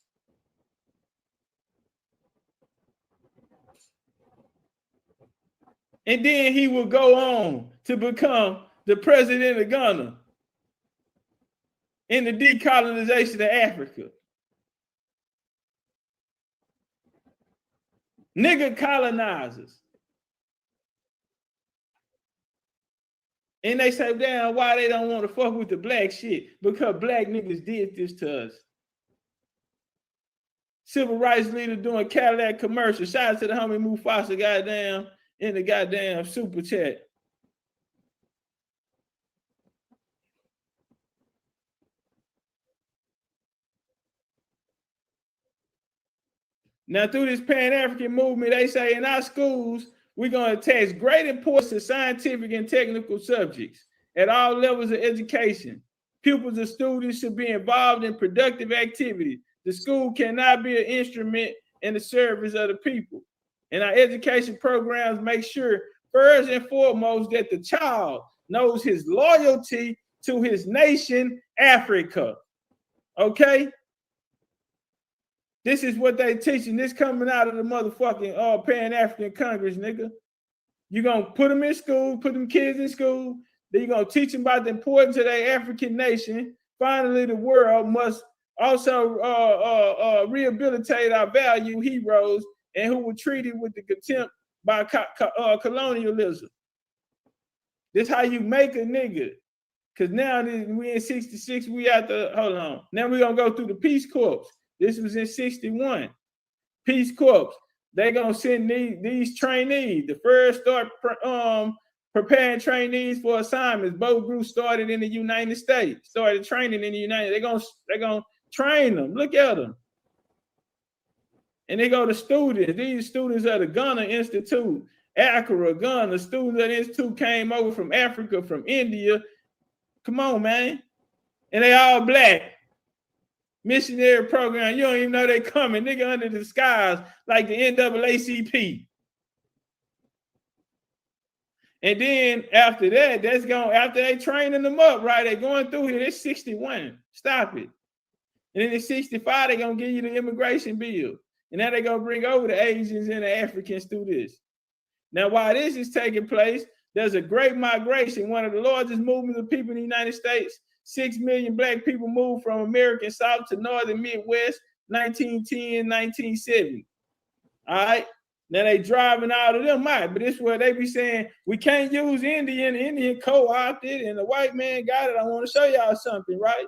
And then he will go on to become the president of Ghana in the decolonization of Africa. Nigga colonizers. And they say, damn, why they don't want to fuck with the black shit? Because black niggas did this to us. Civil rights leader doing Cadillac commercial. Shout out to the homie Mufasa, goddamn, in the goddamn super chat. Now, through this Pan-African movement, they say in our schools, we're going to attach great importance to scientific and technical subjects at all levels of education. Pupils and students should be involved in productive activities. The school cannot be an instrument in the service of the people. And our education programs make sure, first and foremost, that the child knows his loyalty to his nation, Africa. Okay? This is what they teaching. This coming out of the motherfucking Pan-African Congress, nigga. You're going to put them in school, put them kids in school. Then you're going to teach them about the importance of their African nation. Finally, the world must also rehabilitate our value heroes and who were treated with the contempt by colonialism. This how you make a nigga. Because now we in 66, we at the, hold on. Now we're going to go through the Peace Corps. This was in 61. Peace Corps. They're going to send these trainees. The first start preparing trainees for assignments. Both groups started in the United States. Started training in the United States. They're going to train them. Look at them. And they go to students. These students of the Ghana Institute, Accra, Ghana. Students of the Institute came over from Africa, from India. Come on, man. And they all black. Missionary program. You don't even know they coming. Nigga under the skies like the NAACP. And then after that, after they training them up, right? They're going through here. It's 61. Stop it. And then in 65, they're going to give you the immigration bill. And now they're going to bring over the Asians and the Africans through this. Now, while this is taking place, there's a great migration. One of the largest movements of people in the United States. 6 million black people moved from American South to Northern Midwest, 1910, 1970. All right. Now they driving out of them out, but this is where they be saying, we can't use Indian. Indian co-opted and the white man got it. I want to show y'all something, right?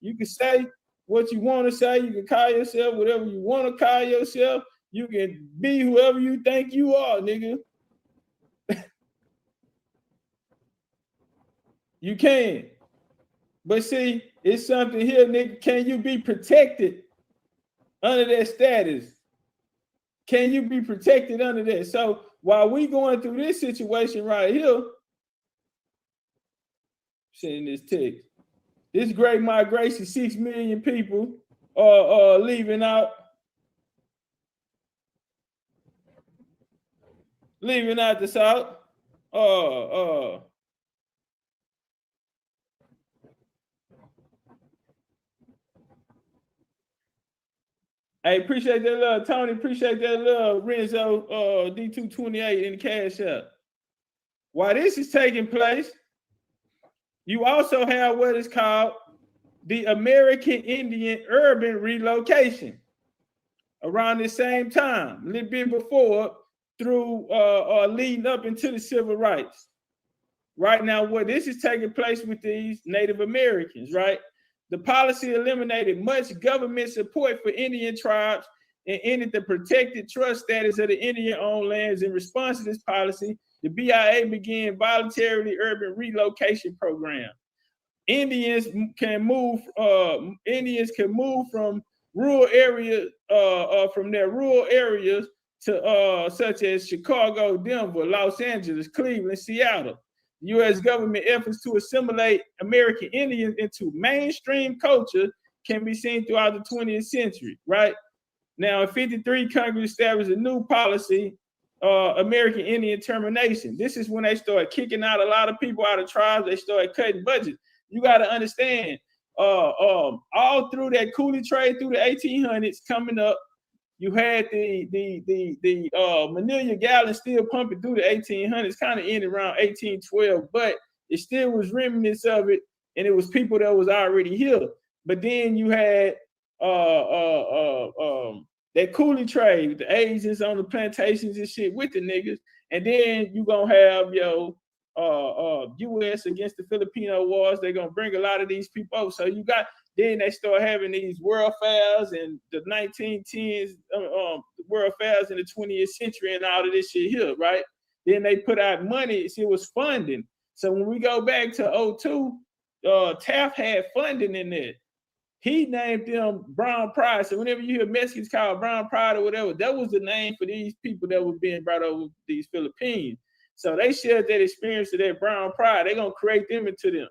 You can say what you want to say. You can call yourself whatever you want to call yourself. You can be whoever you think you are, nigga. You can. But see, it's something here, nigga. Can you be protected under that status? Can you be protected under that? So while we going through this situation right here, sending this text, this great migration, 6 million people are leaving out the South. Hey, appreciate that love, Tony. Appreciate that love, Renzo D228 in the cash app. While this is taking place, you also have what is called the American Indian urban relocation around the same time, a little bit before, through leading up into the civil rights. Right now, what this is taking place with these Native Americans, right? The policy eliminated much government support for Indian tribes and ended the protected trust status of the Indian-owned lands. In response to this policy, the BIA began voluntary urban relocation program. Indians can move from rural areas, from their rural areas to such as Chicago, Denver, Los Angeles, Cleveland, Seattle. U.S. government efforts to assimilate American Indians into mainstream culture can be seen throughout the 20th century, right? Now, in 53, Congress established a new policy, American Indian termination. This is when they started kicking out a lot of people out of tribes. They started cutting budgets. You got to understand, all through that coolie trade through the 1800s coming up, you had the Manila gallon still pumping through the 1800s, kind of ended around 1812, but it still was remnants of it, and it was people that was already here. But then you had that coolie trade with the Asians on the plantations and shit with the niggas, and then you gonna have U.S. against the Filipino wars. They're gonna bring a lot of these people over. So you got. Then they start having these world fairs and the 1910s, world fairs in the 20th century and all of this shit here, right? Then they put out money. See, it was funding. So when we go back to 02, Taft had funding in there. he named them brown pride. So whenever you hear Mexicans called brown pride or whatever, that was the name for these people that were being brought over these Philippines. So they shared that experience of that brown pride. They're gonna create them into them.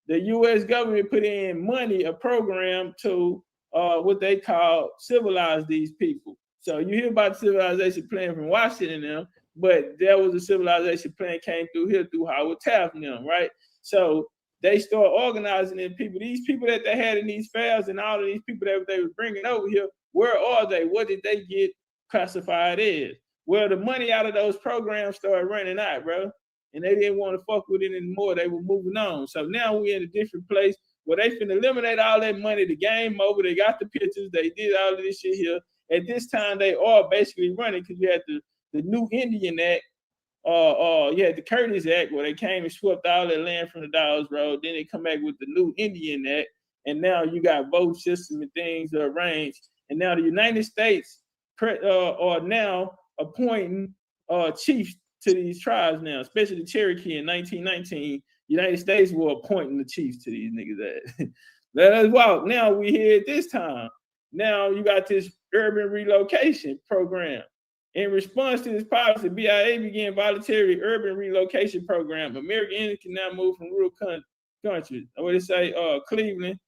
The U.S. government put in money, a program to what they call civilize these people. So you hear about the civilization plan from Washington and them, but there was a civilization plan came through here through Howard Taft and them, right? So they start organizing them people. These people that they had in these fairs and all of these people that they were bringing over here, where are they? What did they get classified as? Well, the money out of those programs started running out, bro. And they didn't want to fuck with it anymore. They were moving on. So now we're in a different place where they finna eliminate all that money, the game over. They got the pictures. They did all of this shit here. At this time, they are basically running because you had the new Indian Act. You had the Curtis Act where they came and swept all that land from the Dawes Road. Then they come back with the new Indian Act. And now you got vote system and things are arranged. And now the United States are now appointing chiefs to these tribes now, especially the Cherokee in 1919. United States were appointing the chiefs to these niggas. Let us walk. Now we here at this time. Now you got this urban relocation program. In response to this policy, BIA began voluntary urban relocation program. American Indians can now move from rural countries. What it say? Cleveland.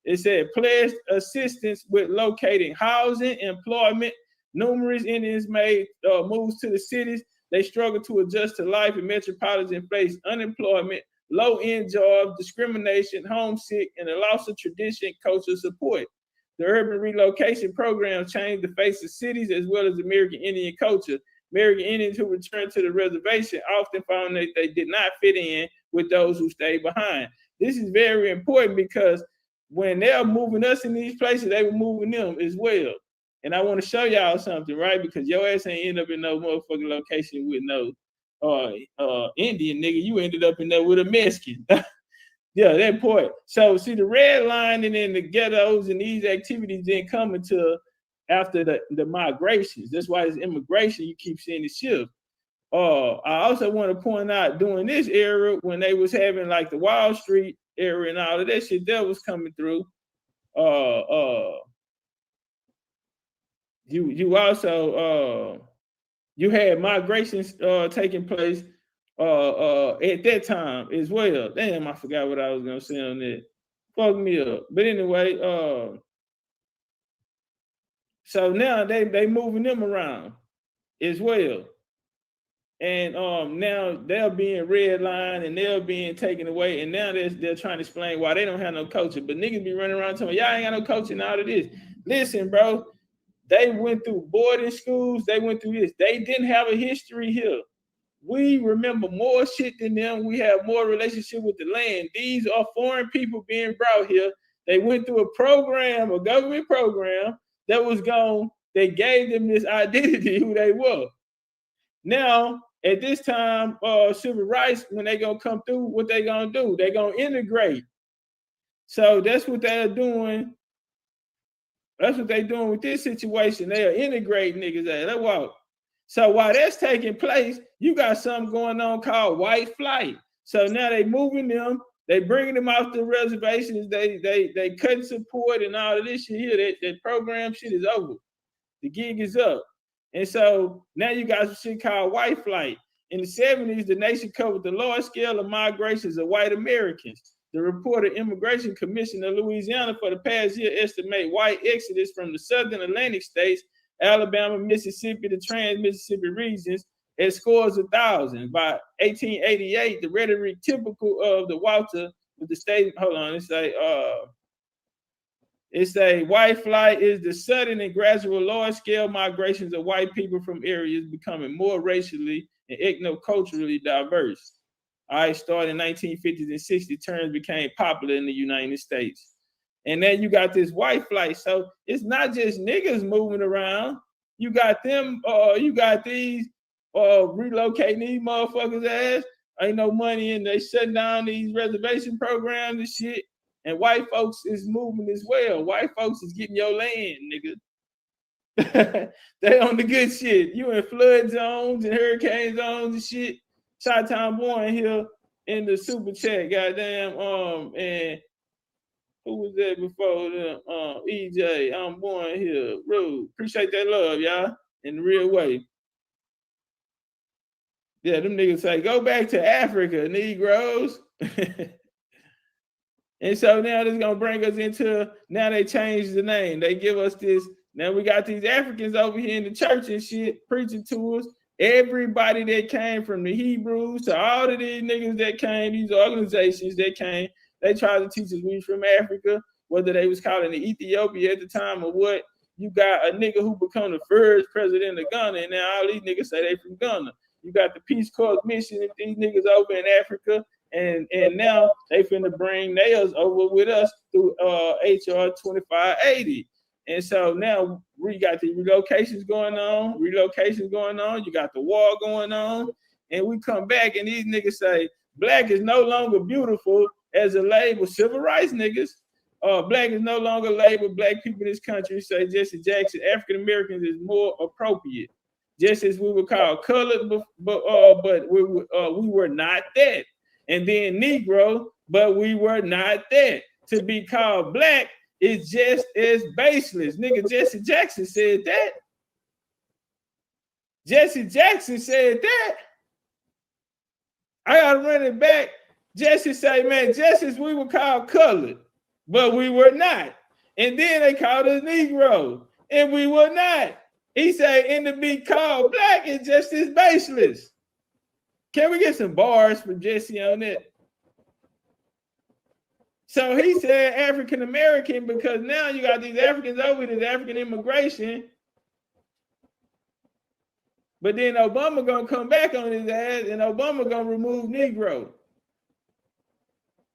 It said pledged assistance with locating housing, employment. Numerous Indians made moves to the cities. They struggle to adjust to life in metropolitan place, unemployment, low-end jobs, discrimination, homesick, and the loss of tradition, cultural support. The urban relocation program changed the face of cities as well as American Indian culture. American Indians who returned to the reservation often found that they did not fit in with those who stayed behind. This is very important because when they're moving us in these places, they were moving them as well. And I want to show y'all something, right? Because your ass ain't end up in no motherfucking location with no Indian nigga. You ended up in there with a Mexican. Yeah, that point. So see the red line and then the ghettos and these activities didn't come until after the migrations. That's why it's immigration. You keep seeing the shift. I also want to point out during this era when they was having like the Wall Street era and all of that shit that was coming through. You also you had migrations taking place at that time as well. Damn, I forgot what I was gonna say on that. Fuck me up. But anyway, so now they moving them around as well. And now they're being redlined and they're being taken away. And now they're trying to explain why they don't have no culture. But niggas be running around telling me, y'all ain't got no culture and all of this. Listen, bro, they went through boarding schools, they went through this. They didn't have a history here. We remember more shit than them. We have more relationship with the land. These are foreign people being brought here. They went through a program, a government program that was gone. They gave them this identity, who they were. Now, at this time, civil rights, when they gonna come through, what they gonna do? They gonna integrate. So that's what they're doing. That's what they're doing with this situation. They are integrating niggas. Let's walk. So while that's taking place, you got something going on called white flight. So now they moving them, they bringing them off the reservations, they cutting support and all of this shit here. That program shit is over. The gig is up. And so now you got some shit called white flight. In the 70s, the nation covered the large scale of migrations of white Americans. The reported Immigration Commission of Louisiana for the past year estimate white exodus from the southern Atlantic states, Alabama, Mississippi, the trans-Mississippi regions, at scores of thousands. By 1888, the rhetoric typical of the Walter with the state, hold on, it's a white flight is the sudden and gradual large-scale migrations of white people from areas becoming more racially and ethno-culturally diverse. Started in 1950s and 60s, terms became popular in the United States. And then you got this white flight. So it's not just niggas moving around. You got them, you got these relocating these motherfuckers' ass. Ain't no money and they shutting down these reservation programs and shit. And white folks is moving as well. White folks is getting your land, nigga. They on the good shit. You in flood zones and hurricane zones and shit. Chi-Town Boy here in the super chat, goddamn. And Who was there before them? EJ, I'm born here. Rude. Appreciate that love, y'all, in the real way. Yeah, them niggas say, go back to Africa, Negroes. And so now this is going to bring us into, now they changed the name. They give us this, now we got these Africans over here in the church and shit preaching to us. Everybody that came from the Hebrews to all of these niggas that came, these organizations that came, they tried to teach us we from Africa, whether they was calling it Ethiopia at the time or what. You got a nigga who become the first president of Ghana, and now all these niggas say they from Ghana. You got the Peace Corps mission of these niggas over in Africa, and now they finna bring theirs over with us through HR 2580. And so now we got the relocations going on, you got the war going on, and we come back and these niggas say black is no longer beautiful as a label. Civil rights niggas, black is no longer labeled. Black people in this country, say Jesse Jackson, African Americans is more appropriate. Just as we were called colored, but we were not that. And then Negro, but we were not that. To be called black is just as baseless. Nigga, Jesse Jackson said that. Jesse Jackson said that. I gotta run it back. Jesse say, man, just as we were called colored, but we were not. And then they called us Negro, and we were not. He said, and to be called black is just as baseless. Can we get some bars from Jesse on that? So he said African American because now you got these Africans over this African immigration. But then Obama gonna come back on his ass and Obama gonna remove Negro.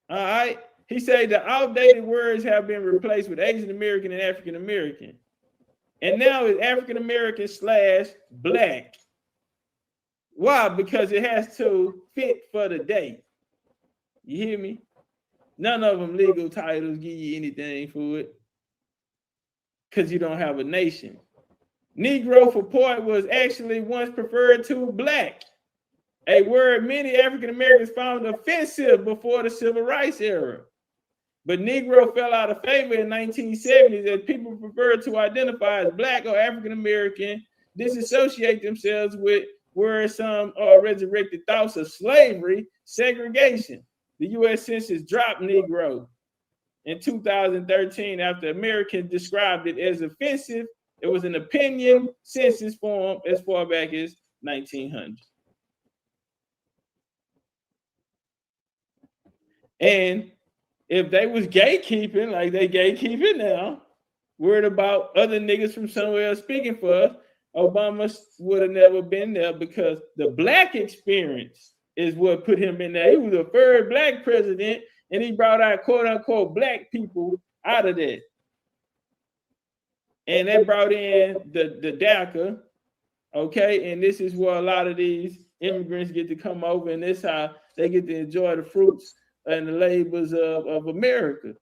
All right. He said the outdated words have been replaced with Asian American and African American. And now it's African American / black. Why? Because it has to fit for the day. You hear me? None of them legal titles give you anything for it because you don't have a nation. Negro for point was actually once preferred to black, a word many African Americans found offensive before the Civil Rights era. But Negro fell out of favor in 1970s as people preferred to identify as black or African American, disassociate themselves with where some resurrected thoughts of slavery, segregation. The U.S. Census dropped Negro in 2013 after Americans described it as offensive. It was an opinion census form as far back as 1900. And if they was gatekeeping, like they gatekeeping now, worried about other niggas from somewhere else speaking for us, Obama would have never been there because the black experience is what put him in there. He was the third black president, and he brought out quote unquote black people out of that. And that brought in the DACA, okay? And this is where a lot of these immigrants get to come over, and this is how they get to enjoy the fruits and the labors of America.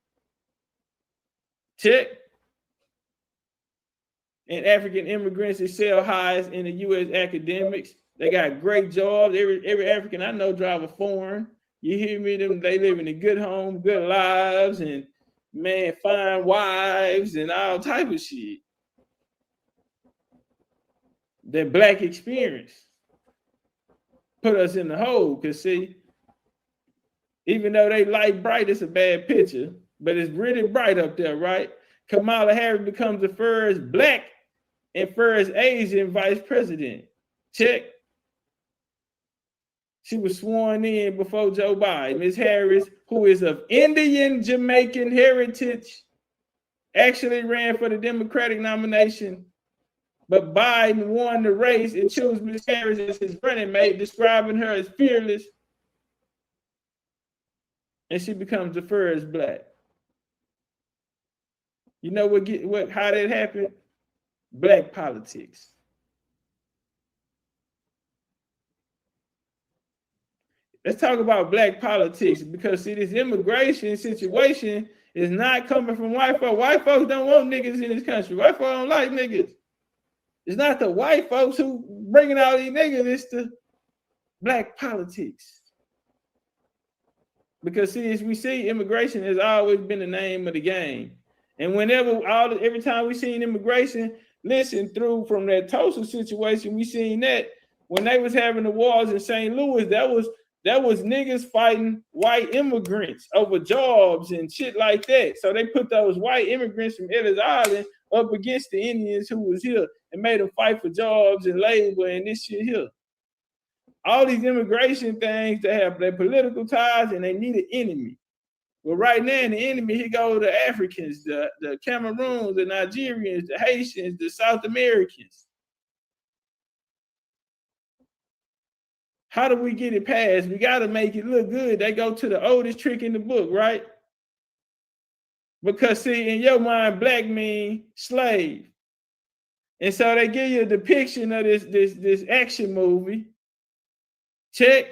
Check. And African immigrants excel highest in the U.S. academics. They got great jobs. Every African I know drive a foreign. You hear me? They live in a good home, good lives, and man, fine wives and all type of shit. That black experience put us in the hole. Cause see, even though they light bright, it's a bad picture, but it's really bright up there, right? Kamala Harris becomes the first black and first Asian vice president. Check. She was sworn in before Joe Biden. Ms. Harris, who is of Indian Jamaican heritage, actually ran for the Democratic nomination, but Biden won the race and chose Ms. Harris as his running mate, describing her as fearless. And she becomes the first black. You know how that happened? Black politics. Let's talk about black politics because see, this immigration situation is not coming from white folks. White folks don't want niggas in this country. White folks don't like niggas. It's not the white folks who bringing out these niggas. It's the black politics. Because see, as we see, immigration has always been the name of the game. And every time we seen immigration, listen, through from that Tulsa situation, we seen that when they was having the wars in St. Louis, that was niggas fighting white immigrants over jobs and shit like that. So they put those white immigrants from Ellis Island up against the Indians who was here and made them fight for jobs and labor and this shit here. All these immigration things, they have their political ties and they need an enemy. Well, right now, the enemy, he go the Africans, the Cameroons, the Nigerians, the Haitians, the South Americans. How do we get it passed? We got to make it look good. They go to the oldest trick in the book, right? Because see, in your mind, black mean slave. And so they give you a depiction of this action movie. Check.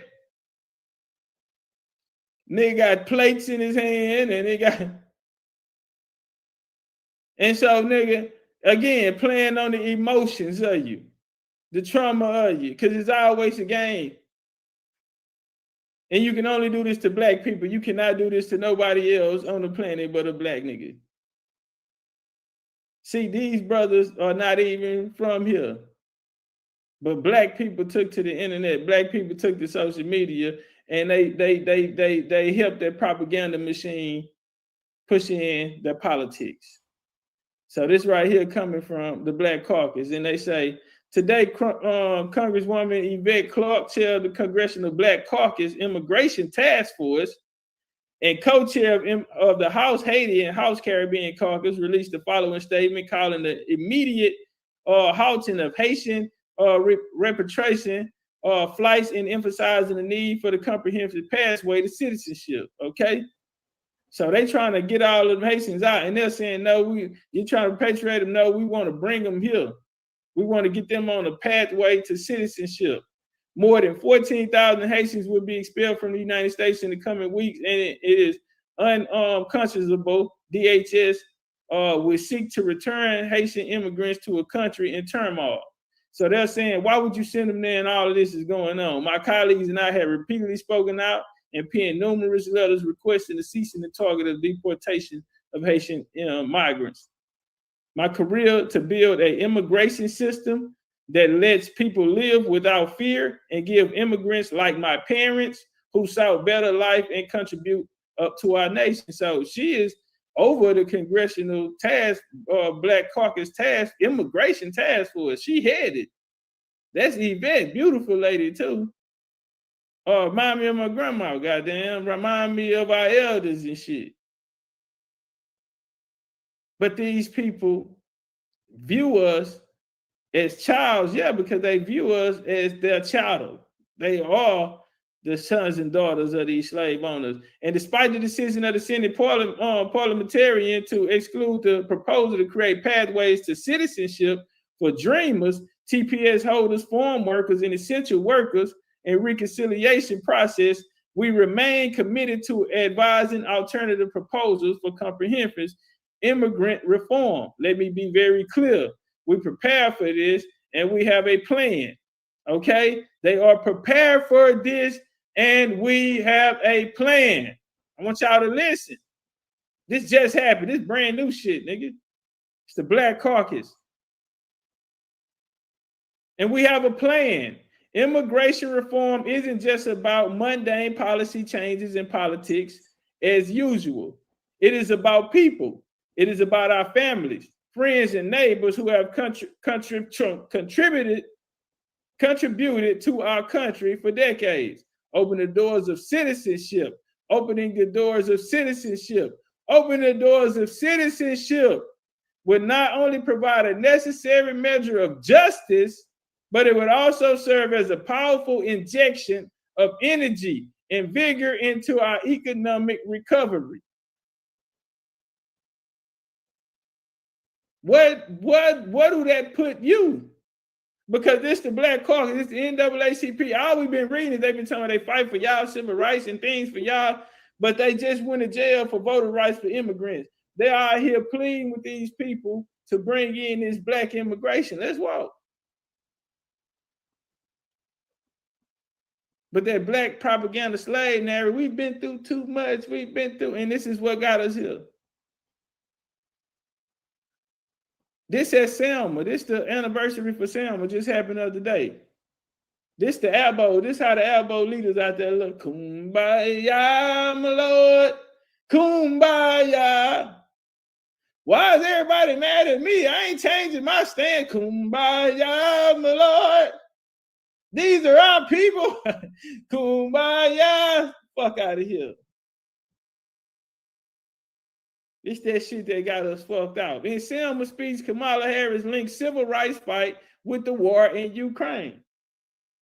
Nigga got plates in his hand and so nigga, again, playing on the emotions of you, the trauma of you, because it's always a game. And you can only do this to black people. You cannot do this to nobody else on the planet but a black nigga. See, these brothers are not even from here. But black people took to the internet, black people took to social media, and they helped that propaganda machine push in their politics. So this right here coming from the Black Caucus, and they say, today, Congresswoman Yvette Clarke, chair of the Congressional Black Caucus Immigration Task Force and co-chair of the House Haiti and House Caribbean Caucus, released the following statement calling the immediate halting of Haitian repatriation flights and emphasizing the need for the comprehensive pathway to citizenship. Okay, so they trying to get all of the Haitians out, and they're saying, no, you're trying to repatriate them. No, we want to bring them here. We want to get them on a pathway to citizenship. More than 14,000 Haitians will be expelled from the United States in the coming weeks, and it is unconscionable. DHS will seek to return Haitian immigrants to a country in turmoil. So they're saying, why would you send them there and all of this is going on? My colleagues and I have repeatedly spoken out and penned numerous letters requesting the ceasing and target of deportation of Haitian migrants. My career to build an immigration system that lets people live without fear and give immigrants like my parents who sought better life and contribute up to our nation. So she is over the Congressional Task, Black Caucus Task, Immigration Task Force. She headed. That's Yvette, beautiful lady too. Remind me of my grandma, goddamn. Remind me of our elders and shit. But these people view us as childs, yeah, because they view us as their chattel. They are the sons and daughters of these slave owners. And despite the decision of the Senate parliamentarian to exclude the proposal to create pathways to citizenship for dreamers, TPS holders, farm workers, and essential workers and reconciliation process, we remain committed to advising alternative proposals for comprehensive immigrant reform. Let me be very clear. We prepare for this and we have a plan. Okay? They are prepared for this and we have a plan. I want y'all to listen. This just happened. This brand new shit, nigga. It's the Black Caucus. And we have a plan. Immigration reform isn't just about mundane policy changes in politics as usual. It is about people. It is about our families, friends, and neighbors who have contributed to our country for decades. Open the doors of citizenship, opening the doors of citizenship, open the doors of citizenship would not only provide a necessary measure of justice, but it would also serve as a powerful injection of energy and vigor into our economic recovery. What do that put you? Because this the Black Caucus, this the NAACP. All we've been reading is they've been telling me they fight for y'all civil rights and things for y'all, but they just went to jail for voter rights for immigrants. They are here pleading with these people to bring in this black immigration. Let's walk. But that black propaganda slave narrative, we've been through too much. We've been through, and this is what got us here. This at Selma. This the anniversary for Selma. Just happened the other day. This the elbow. This how the elbow leaders out there look. Kumbaya, my Lord. Kumbaya. Why is everybody mad at me? I ain't changing my stand. Kumbaya, my Lord. These are our people. Kumbaya. Fuck out of here. It's that shit that got us fucked out. In Selma's speech, Kamala Harris linked civil rights fight with the war in Ukraine.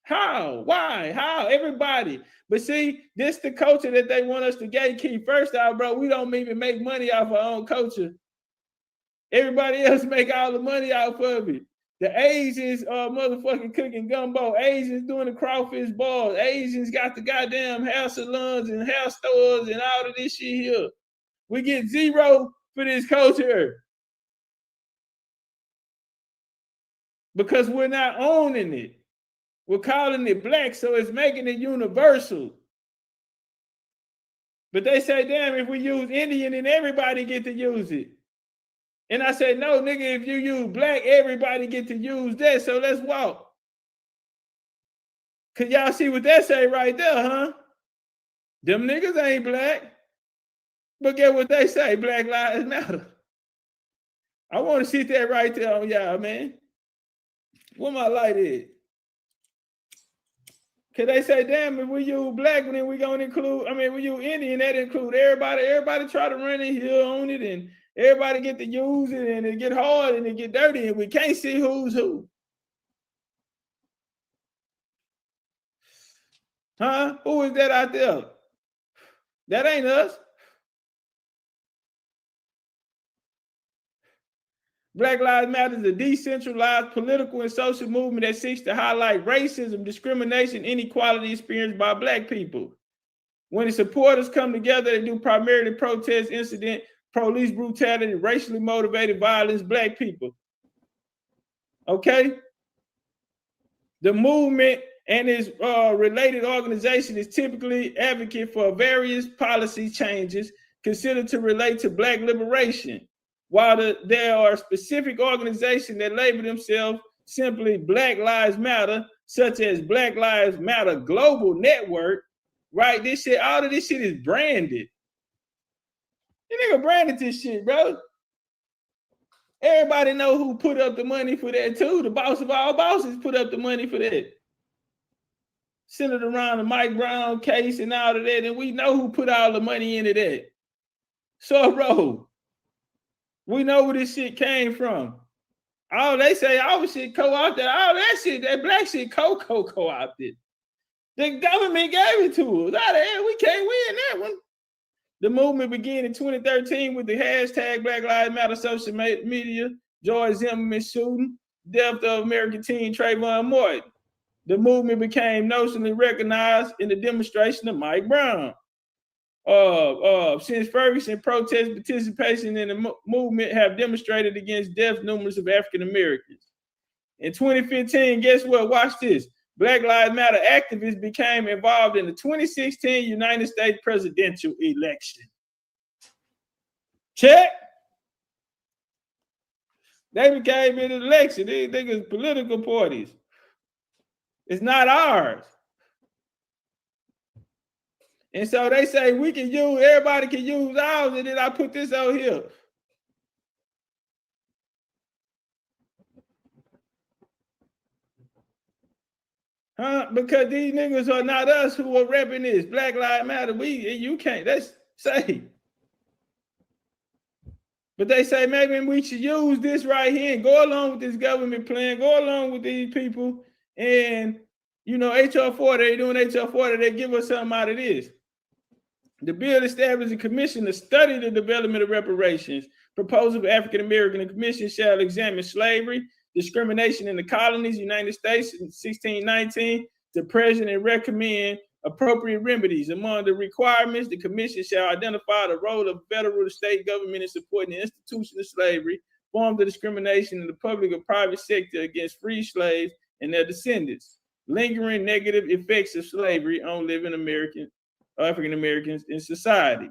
How? Why? How? Everybody. But see, this the culture that they want us to gatekeep. First off, bro, we don't even make money off our own culture. Everybody else make all the money off of it. The Asians are motherfucking cooking gumbo. Asians doing the crawfish balls. Asians got the goddamn hair salons and hair stores and all of this shit here. We get zero for this culture because we're not owning it. We're calling it black, so it's making it universal. But they say, damn, if we use Indian, then everybody get to use it. And I said, no, nigga, if you use black, everybody get to use that, so let's walk. Cause y'all see what that say right there, huh? Them niggas ain't black. But get what they say, Black Lives Matter. I want to sit that right there on y'all, man. Where my light is? Cause they say, damn, if we use black, then we gonna include, we use Indian, that include everybody. Everybody try to run it here on it, and everybody get to use it, and it get hard and it get dirty, and we can't see who's who. Huh? Who is that out there? That ain't us. Black Lives Matter is a decentralized political and social movement that seeks to highlight racism, discrimination, inequality experienced by black people. When the supporters come together, they do primarily protest incident, police brutality, racially motivated violence, black people. Okay? The movement and its related organization is typically advocate for various policy changes considered to relate to black liberation. While there are specific organizations that label themselves simply Black Lives Matter, such as Black Lives Matter Global Network, right? This shit, all of this shit is branded. You nigga branded this shit, bro. Everybody know who put up the money for that too. The boss of all bosses put up the money for that. Centered around the Mike Brown case and all of that, and we know who put all the money into that. So, bro, we know where this shit came from. Oh, they say our shit co-opted. All that shit, that black shit co-opted. The government gave it to us. Out of here, we can't win that one. The movement began in 2013 with the hashtag Black Lives Matter social media, George Zimmerman shooting, death of American teen Trayvon Martin. The movement became notionally recognized in the demonstration of Mike Brown. Since Ferguson, protest participation in the movement have demonstrated against death numbers of African Americans. In 2015, guess what? Watch this. Black Lives Matter activists became involved in the 2016 United States presidential election. Check. They became in an election. These niggas political parties. It's not ours. And so they say we can use, everybody can use ours, and then I put this out here. Huh? Because these niggas are not us who are repping this. Black Lives Matter. You can't, that's say. But they say maybe we should use this right here and go along with this government plan, go along with these people. And, you know, HR 40, they doing HR 40, they give us something out of this. The bill establishes a commission to study the development of reparations. Proposal for African American, the commission shall examine slavery, discrimination in the colonies, United States in 1619, to present and recommend appropriate remedies. Among the requirements, the commission shall identify the role of federal and state government in supporting the institution of slavery, forms of discrimination in the public or private sector against free slaves and their descendants. lingering negative effects of slavery on living African Americans in society.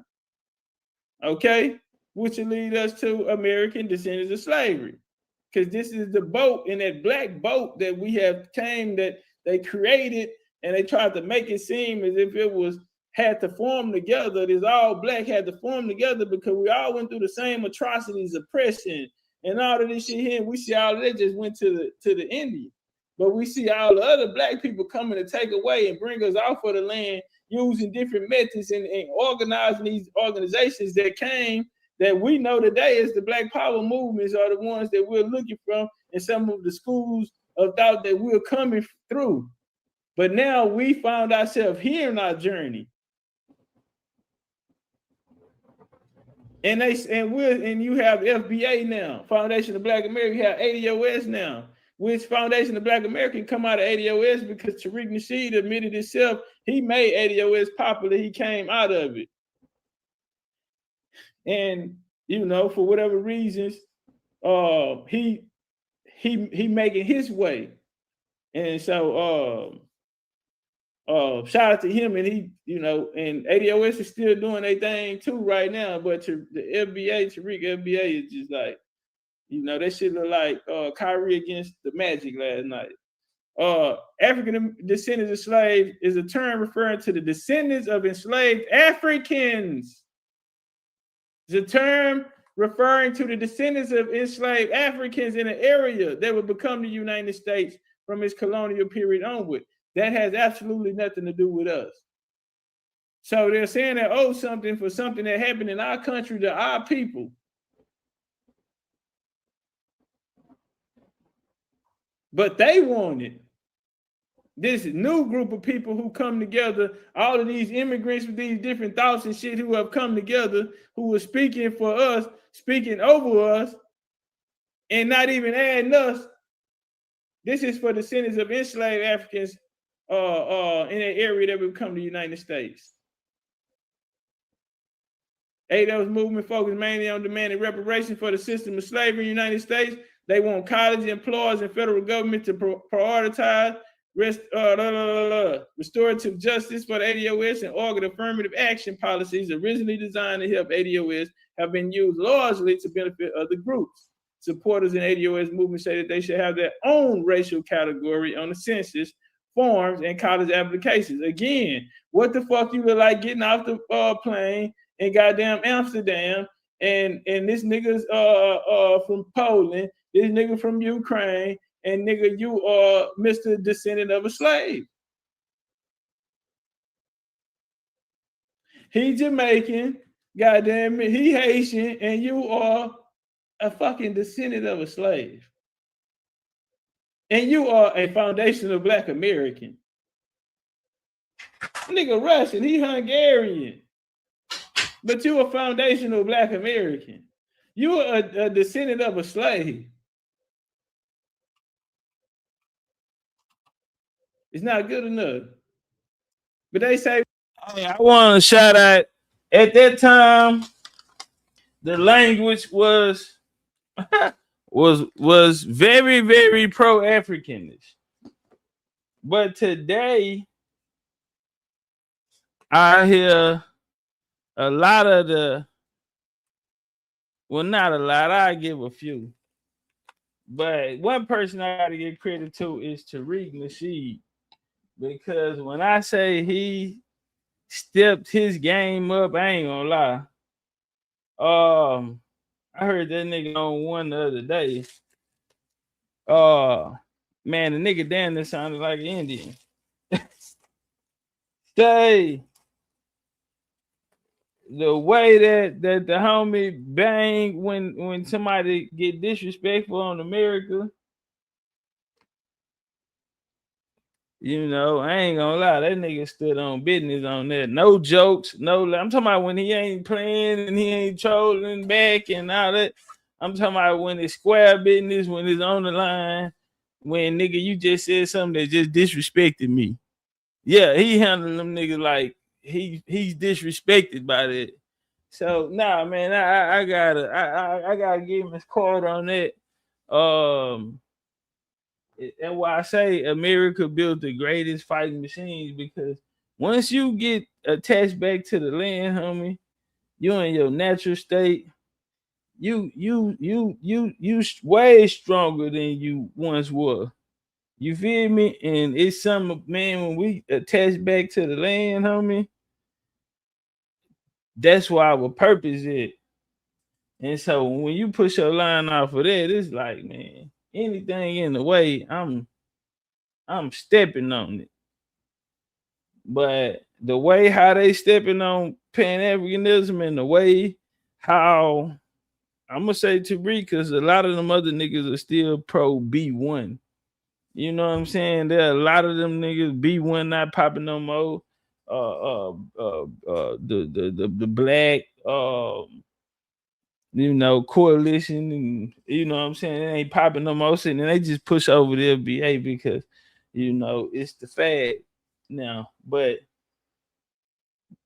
Okay, which will lead us to American descendants of slavery, because this is the boat, in that black boat that we have came, that they created, and they tried to make it seem as if it had to form together. This all black had to form together because we all went through the same atrocities, oppression, and all of this shit here. And we see all of that just went to the Indian, but we see all the other black people coming to take away and bring us off of the land, using different methods and organizing these organizations that came, that we know today as the Black Power movements, are the ones that we're looking from in some of the schools of thought that we're coming through. But now we found ourselves here in our journey. And you have FBA now, Foundation of Black America. You have ADOS now, which Foundation of Black America come out of ADOS because Tariq Nasheed admitted himself he made ADOS popular. He came out of it. And, you know, for whatever reasons, he making his way. And so shout out to him, and he, you know, and ADOS is still doing their thing too right now. But the FBA, Tariq FBA is just like, you know, that shit look like Kyrie against the Magic last night. African descendants of slaves is a term referring to the descendants of enslaved Africans. It's a term referring to the descendants of enslaved Africans in an area that would become the United States from its colonial period onward. That has absolutely nothing to do with us. So they're saying they owe something for something that happened in our country to our people. But they want it. This new group of people who come together, all of these immigrants with these different thoughts and shit who have come together, who are speaking for us, speaking over us, and not even adding us. This is for descendants of enslaved Africans in an area that will come to the United States. ADOS movement focused mainly on demanding reparations for the system of slavery in the United States. They want college employers and federal government to prioritize restorative justice for the ADOS and organ affirmative action policies originally designed to help ADOS have been used largely to benefit other groups. Supporters in ADOS movement say that they should have their own racial category on the census forms and college applications. Again, what the fuck you look like getting off the plane in goddamn Amsterdam, and this nigga's from Poland, this nigga from Ukraine, and nigga, you are Mr. Descendant of a slave. He Jamaican, goddamn it, he Haitian, and you are a fucking descendant of a slave. And you are a foundational Black American. Nigga Russian, he Hungarian. But you a foundational Black American. You are a descendant of a slave. It's not good enough. But they say, hey, I want to shout out, at that time, the language was very, very pro-Africanish. But today, I hear a lot of the, well, not a lot, I give a few. But one person I got to give credit to is Tariq Nasheed. Because when I say he stepped his game up, I ain't gonna lie. I heard that nigga on one the other day. Man, the nigga damn that sounded like an Indian. Say the way that the homie bang when somebody get disrespectful on America. You know, I ain't gonna lie, that nigga stood on business on that. No jokes, no. I'm talking about when he ain't playing and he ain't trolling back and all that. I'm talking about when it's square business, when it's on the line, when nigga you just said something that just disrespected me. Yeah, he handled them niggas like he's disrespected by that. So nah, man, I gotta give him his card on that. That's why I say America built the greatest fighting machines, because once you get attached back to the land, homie, you in your natural state. You way stronger than you once were. You feel me? And it's something, man, when we attach back to the land, homie, that's why our purpose is. And so when you push your line off of that, it's like, man, anything in the way, I'm stepping on it. But the way how they stepping on Pan-Africanism, and the way how I'm gonna say to Tariq, because a lot of them other niggas are still pro B1. You know what I'm saying? There are a lot of them niggas B1 not popping no more. The black coalition, and you know what I'm saying, it ain't popping no more, and they just push over the FBA because it's the fad now. But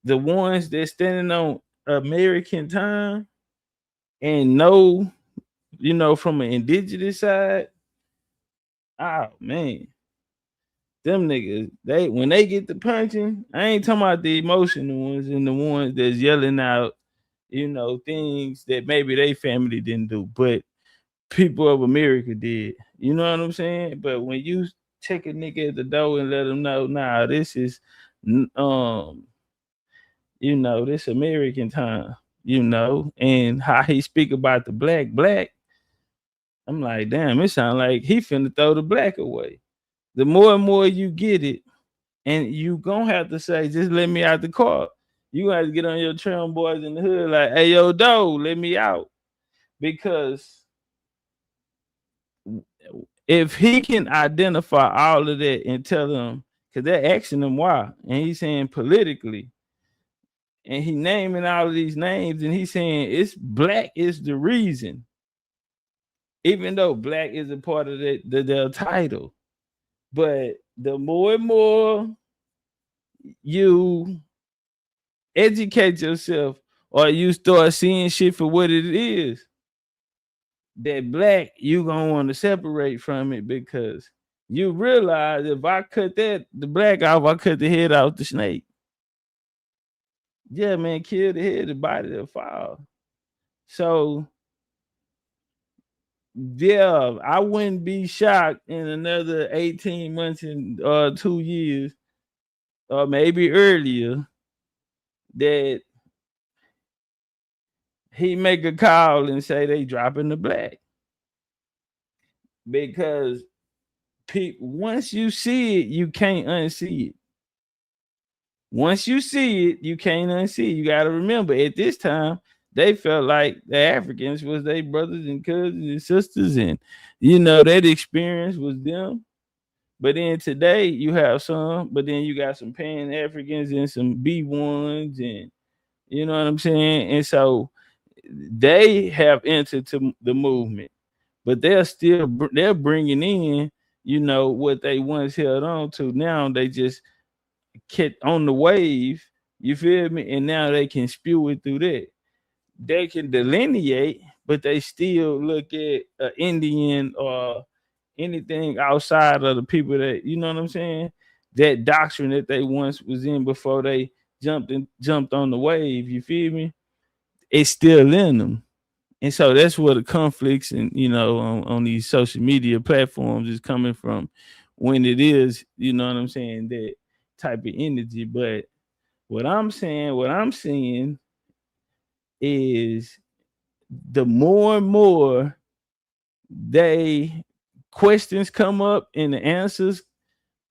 the ones that standing on American time and know, from an indigenous side, oh man, them niggas, when they get the punching, I ain't talking about the emotional ones and the ones that's yelling out, things that maybe they family didn't do, but people of America did. You know what I'm saying? But when you check a nigga at the door and let them know, nah, this is, this American time, and how he speak about the black, I'm like, damn, it sound like he finna throw the black away. The more and more you get it, and you gonna have to say, just let me out the car. You have to get on your trail boys in the hood like, hey, yo, dog, let me out. Because if he can identify all of that and tell them, because they're asking him why, and he's saying politically, and he naming all of these names, and he's saying it's black is the reason, even though black is a part of their title. But the more and more you educate yourself, or you start seeing shit for what it is, that black, you gonna want to separate from it, because you realize if I cut the black off, I cut the head off the snake. Yeah, man, kill the head, the body will fall. So yeah, I wouldn't be shocked in another 18 months and 2 years, or maybe earlier, that he make a call and say they dropping the black. Because once you see it, you can't unsee it. Once you see it, you can't unsee it. You got to remember, at this time, they felt like the Africans was their brothers and cousins and sisters, and that experience was them. But then today you have some, but then you got some Pan-Africans and some B1s, and you know what I'm saying? And so they have entered to the movement, but they're bringing in, what they once held on to. Now they just kept on the wave, you feel me? And now they can spew it through that. They can delineate, but they still look at an Indian or anything outside of the people that, you know what I'm saying, that doctrine that they once was in before they jumped on the wave, you feel me? It's still in them. And so that's where the conflicts and, on these social media platforms is coming from, when it is, you know what I'm saying, that type of energy. But what I'm seeing is the more and more questions come up, and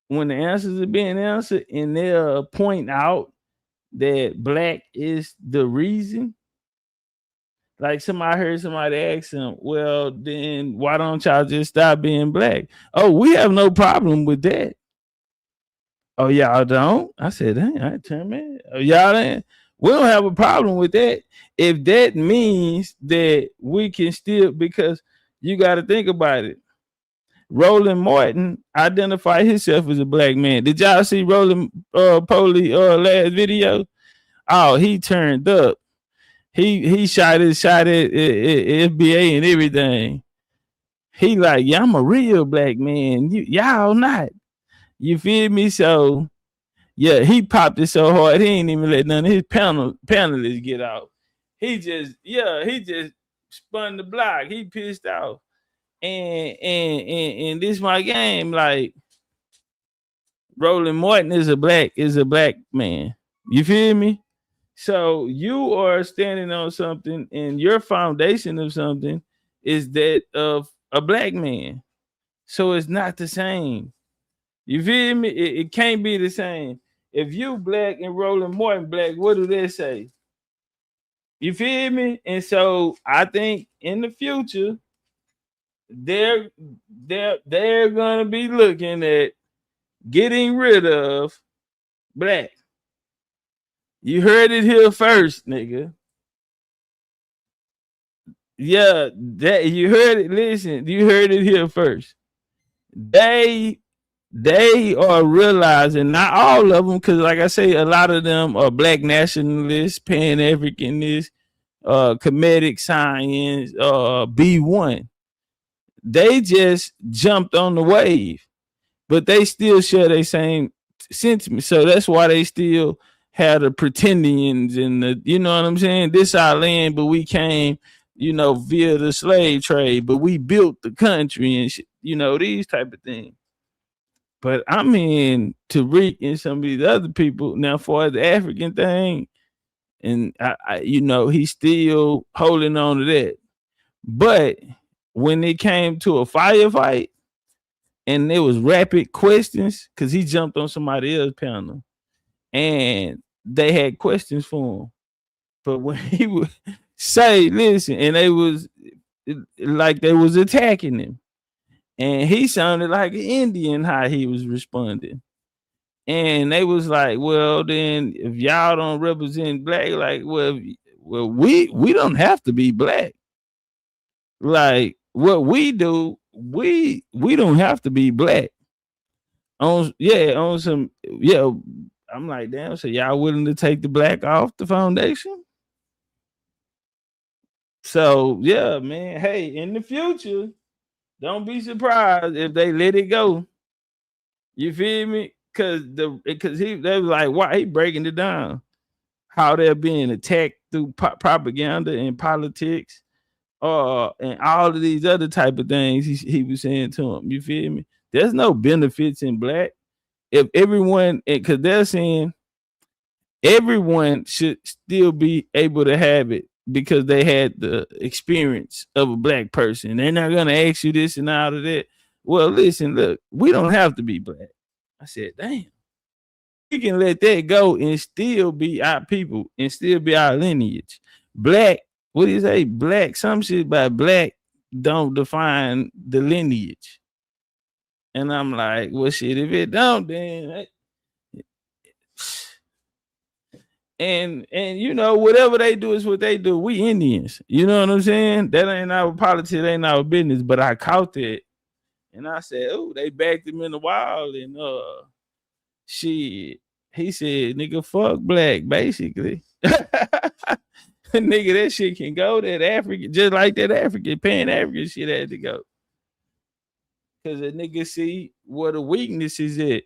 when the answers are being answered, and they'll point out that black is the reason. Like I heard somebody ask him, well, then why don't y'all just stop being black? Oh, we have no problem with that. Oh, y'all don't? I said, dang, I turn man. Oh, y'all ain't? We don't have a problem with that. If that means that we can still, because you got to think about it. Roland Martin identified himself as a black man. Did y'all see Roland Poley last video? Oh, he turned up. He shot at FBA and everything. He like, yeah, I'm a real black man. Y'all not. You feel me? So yeah, he popped it so hard he ain't even let none of his panelists get out. He just spun the block. He pissed off. And this my game. Like Roland Martin is a black man. You feel me? So you are standing on something, and your foundation of something is that of a black man. So it's not the same. You feel me? It can't be the same. If you black and Roland Martin black, what do they say? You feel me? And so I think in the future, they're gonna be looking at getting rid of black. You heard it here first, nigga. Yeah, that you heard it. Listen, you heard it here first. They are realizing, not all of them, because like I say, a lot of them are black nationalists, Pan-Africanists, comedic science, B1. They just jumped on the wave, but they still share the same sentiment. So that's why they still have the pretendians and the, you know what I'm saying? This our land, but we came, you know, via the slave trade, but we built the country and you know, these type of things. But I mean, Tariq and some of these other people, now for the African thing, and I you know, he's still holding on to that. But when it came to a firefight and there was rapid questions, because he jumped on somebody else's panel and they had questions for him. But when he would say, listen, and they was like they was attacking him. And he sounded like an Indian how he was responding. And they was like, well, then if y'all don't represent black, like, well, we don't have to be black. Like what we do, we don't have to be black. On some, I'm like, damn, so y'all willing to take the black off the foundation? So yeah, man. Hey, in the future, don't be surprised if they let it go. You feel me? Because they was like, why he breaking it down? How they're being attacked through propaganda and politics, and all of these other type of things he was saying to him. You feel me? There's no benefits in black. If everyone, because they're saying everyone should still be able to have it because they had the experience of a black person. They're not gonna ask you this and all of that. Well, listen, look, we don't have to be black. I said, damn, we can let that go and still be our people and still be our lineage. Black, what do you say? Black, some shit by black don't define the lineage. And I'm like, well, shit, if it don't, then and you know, whatever they do is what they do. We Indians, you know what I'm saying? That ain't our politics, ain't our business. But I caught that, and I said, oh, they backed him in the wild, and shit. He said, nigga, fuck black, basically. Nigga, that shit can go. That African, just like that African, Pan-African shit had to go. Cause a nigga see where the weakness is at.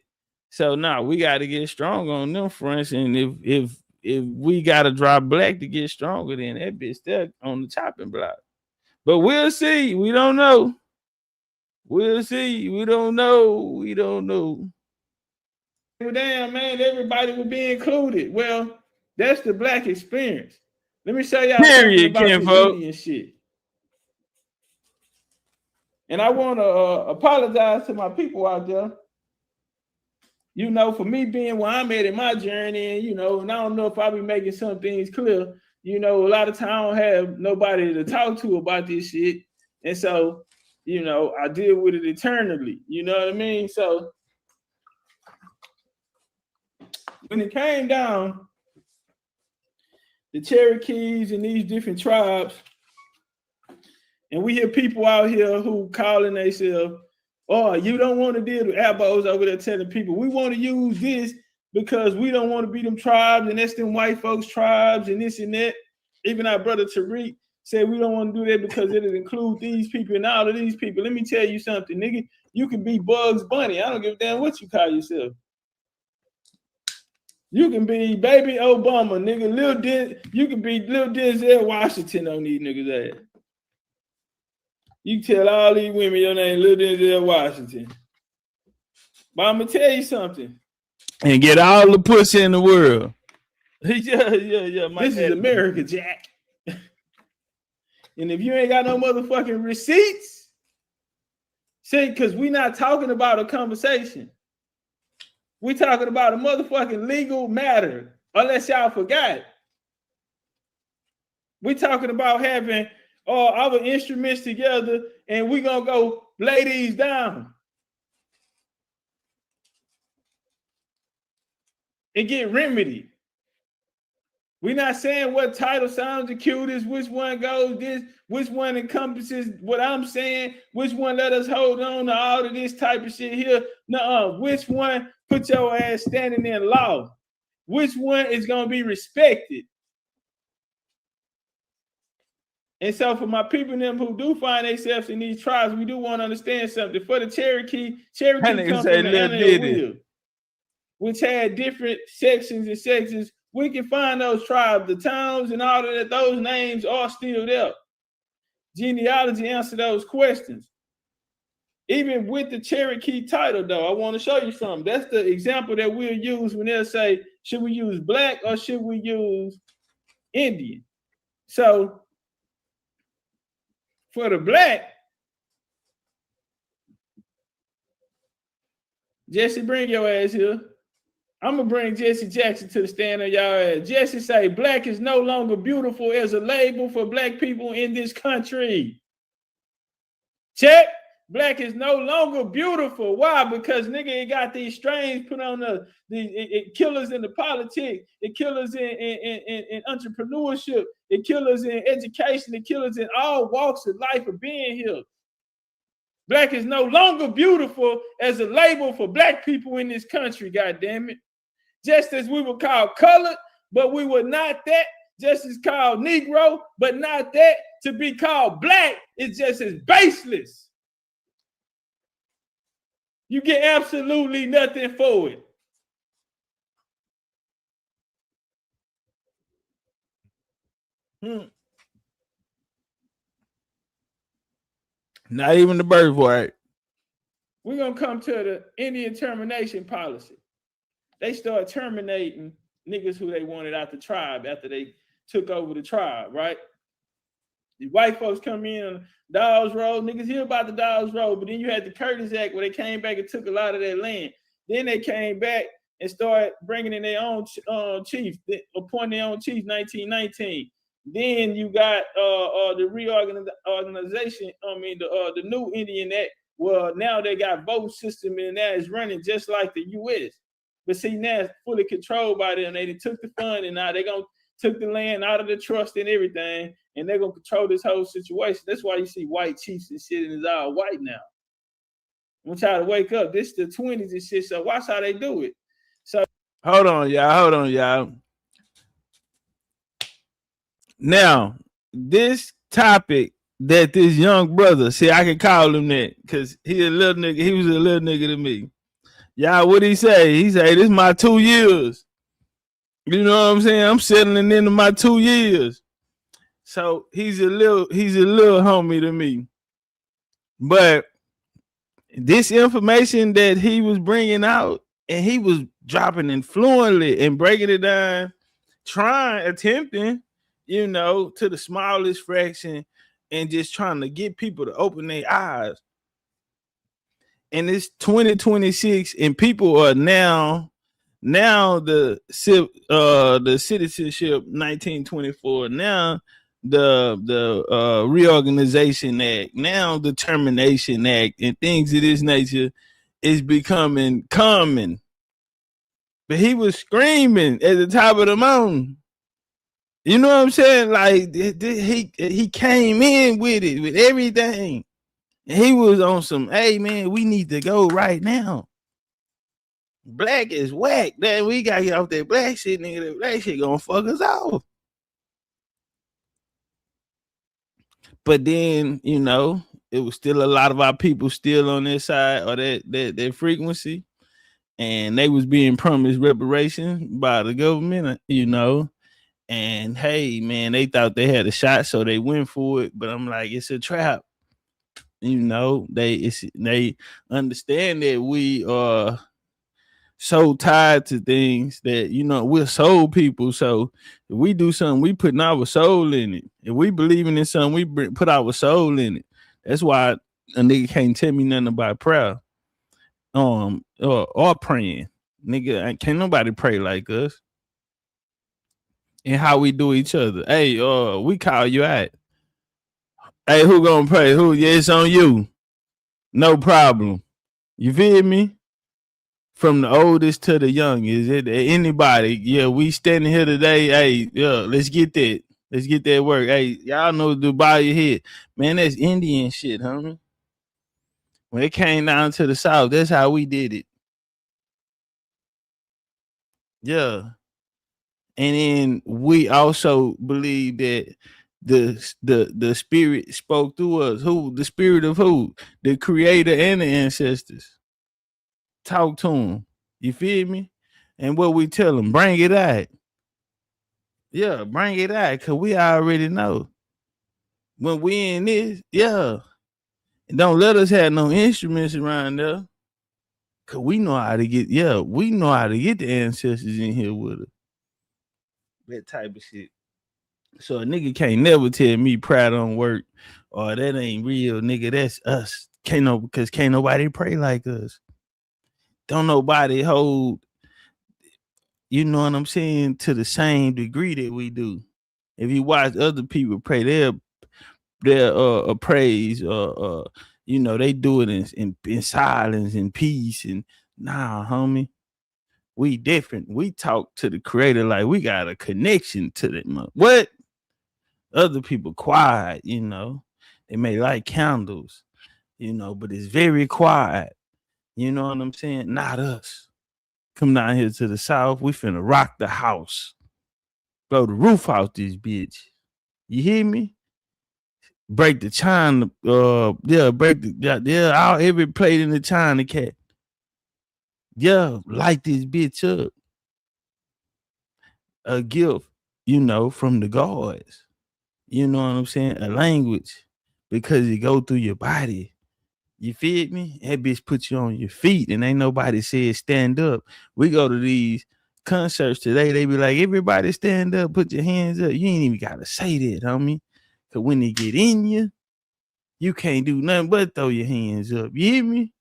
So now we got to get strong on them fronts, and if we gotta drop black to get stronger, then that bitch still on the chopping block. But we'll see. We don't know. We'll see. We don't know. Well, damn, man, everybody will be included. Well, that's the black experience. Let me show y'all something about this Indian shit. And I want to apologize to my people out there. You know, for me being where I'm at in my journey, you know, and I don't know if I'll be making some things clear. You know, a lot of times I don't have nobody to talk to about this shit. And so, you know, I deal with it eternally. You know what I mean? So when it came down, the Cherokees and these different tribes, and we hear people out here who calling themselves, oh, you don't want to deal with elbows over there telling people we want to use this because we don't want to be them tribes and that's them white folks tribes and this and that. Even our brother Tariq say we don't want to do that because it'll include these people and all of these people. Let me tell you something, nigga. You can be Bugs Bunny. I don't give a damn what you call yourself. You can be Baby Obama, nigga. You can be Lil Denzel Washington on these niggas' ass. You tell all these women your name, Lil Denzel Washington. But I'm gonna tell you something. And get all the pussy in the world. yeah. This is America, Jack. And if you ain't got no motherfucking receipts, see, because we not talking about a conversation. We talking about a motherfucking legal matter, unless y'all forgot. We talking about having our instruments together and we gonna go lay these down and get remedied. We're not saying what title sounds the cutest, which one goes this, which one encompasses what I'm saying, which one let us hold on to all of this type of shit here. Nuh-uh. Which one put your ass standing in law? Which one is going to be respected? And so for my people and them who do find themselves in these tribes, we do want to understand something. For the Cherokee come from the Anahuac, which had different sections and sections. We can find those tribes, the towns and all of that, those names are still there. Genealogy answer those questions. Even with the Cherokee title, though, I want to show you something. That's the example that we'll use when they'll say, should we use black or should we use Indian? So for the black, Jesse, bring your ass here. I'm going to bring Jesse Jackson to the stand on y'all ass. Jesse say, black is no longer beautiful as a label for black people in this country. Check. Black is no longer beautiful. Why? Because nigga, it got these strains put on it killers in the politics, it killers in entrepreneurship, it killers in education, it killers in all walks of life of being here. Black is no longer beautiful as a label for black people in this country, God damn it. Just as we were called colored, but we were not that. Just as called Negro, but not that. To be called black is just as baseless. You get absolutely nothing for it. Not even the birthright. We're going to come to the Indian termination policy. They started terminating niggas who they wanted out the tribe after they took over the tribe, right? The white folks come in on Dawes Road. Niggas hear about the Dawes Road, but then you had the Curtis Act where they came back and took a lot of that land. Then they came back and started bringing in their own chiefs, appointing their own chiefs, 1919. Then you got the reorganization, the new Indian Act. Well, now they got vote system and now it's running just like the U.S. But see, now it's fully controlled by them. They took the fund and now they're going to took the land out of the trust and everything, and they're going to control this whole situation. That's why you see white chiefs and shit, and it's all white now. I want y'all to wake up. This is the 20s and shit, so watch how they do it. So Hold on, y'all. Now, this topic that this young brother, see, I can call him that because he a little nigga. He was a little nigga to me. Y'all, what he say? He say, this is my 2 years. You know what I'm saying? I'm settling into my 2 years. So he's a little homie to me. But this information that he was bringing out, and he was dropping it fluently and breaking it down, attempting, to the smallest fraction, and just trying to get people to open their eyes. And it's 2026, and people are now the citizenship 1924. Now the Reorganization Act. Now the Termination Act and things of this nature is becoming common. But he was screaming at the top of the mountain. You know what I'm saying? Like he came in with it, with everything. And he was on some, hey man, we need to go right now. Black is whack. Then we gotta get off that black shit, nigga. That black shit gonna fuck us off. But then, you know, it was still a lot of our people still on their side or that frequency, and they was being promised reparations by the government, you know. And hey, man, they thought they had a shot, so they went for it. But I'm like, it's a trap. You know, they understand that we are so tied to things that, you know, we're soul people. So if we do something, we putting our soul in it. If we believing in something, we put our soul in it. That's why a nigga can't tell me nothing about prayer, or praying. Nigga, can't nobody pray like us. And how we do each other. Hey, we call you out. Hey, who gonna pray? Who? Yeah, it's on you. No problem. You feel me? From the oldest to the youngest, anybody. Yeah, we standing here today. Hey, yeah, let's get that. Let's get that work. Hey, y'all know to bow your head. Man, that's Indian shit, homie. When it came down to the South, that's how we did it. Yeah. And then we also believe that the spirit spoke through us. Who? The spirit of who? The creator and the ancestors. Talk to them. You feel me? And what we tell them, bring it out. Yeah, bring it out, because we already know. When we in this, yeah. And don't let us have no instruments around there. Because we know how to get, we know how to get the ancestors in here with us. That type of shit. So a nigga can't never tell me prayer don't work or that ain't real, nigga. That's us. Because can't nobody pray like us. Don't nobody hold, you know what I'm saying, to the same degree that we do. If you watch other people pray, they'll praise, you know, they do it in silence and peace. And nah, homie, we different. We talk to the creator like we got a connection to them. What? Other people quiet, you know. They may light candles, you know, but it's very quiet. You know what I'm saying? Not us. Come down here to the South, we finna rock the house. Blow the roof off this bitch. You hear me? Break the china, break the, every plate in the china cat. Yeah, light this bitch up. A gift, you know, from the gods. You know what I'm saying? A language, because it go through your body. You feel me? That bitch put you on your feet, and ain't nobody said stand up. We go to these concerts today, they be like, everybody stand up, put your hands up. You ain't even gotta say that, homie. Cause when they get in you can't do nothing but throw your hands up. You hear me?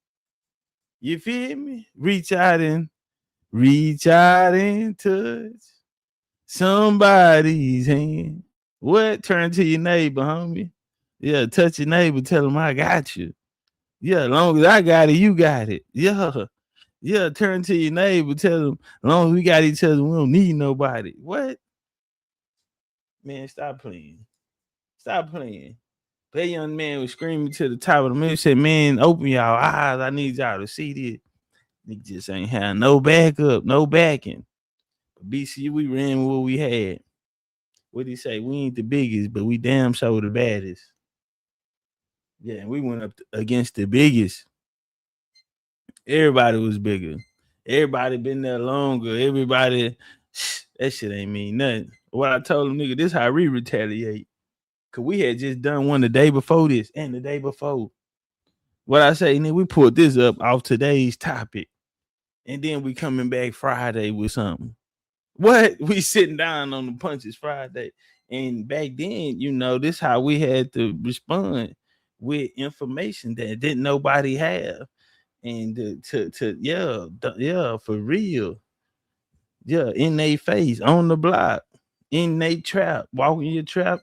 You feel me? Reach out and touch somebody's hand. What? Turn to your neighbor, homie. Yeah, touch your neighbor, tell him I got you. Yeah, as long as I got it, you got it. Yeah. Yeah, turn to your neighbor, tell them, as long as we got each other, we don't need nobody. What? Man, stop playing. Stop playing. That young man was screaming to the top of the moon, said, man, open y'all eyes. I need y'all to see this. Nigga just ain't had no backup, no backing. BC, we ran with what we had. What'd he say? We ain't the biggest, but we damn sure the baddest. Yeah, we went up against the biggest. Everybody was bigger. Everybody been there longer. Everybody, that shit ain't mean nothing. What I told him, nigga, this how we retaliate. Cause we had just done one the day before this and the day before. What I say, nigga, we pulled this up off today's topic. And then we coming back Friday with something. What? We sitting down on the punches Friday. And back then, you know, this how we had to respond with information that didn't nobody have. And for real. Yeah, in their face, on the block, in their trap, walk in your trap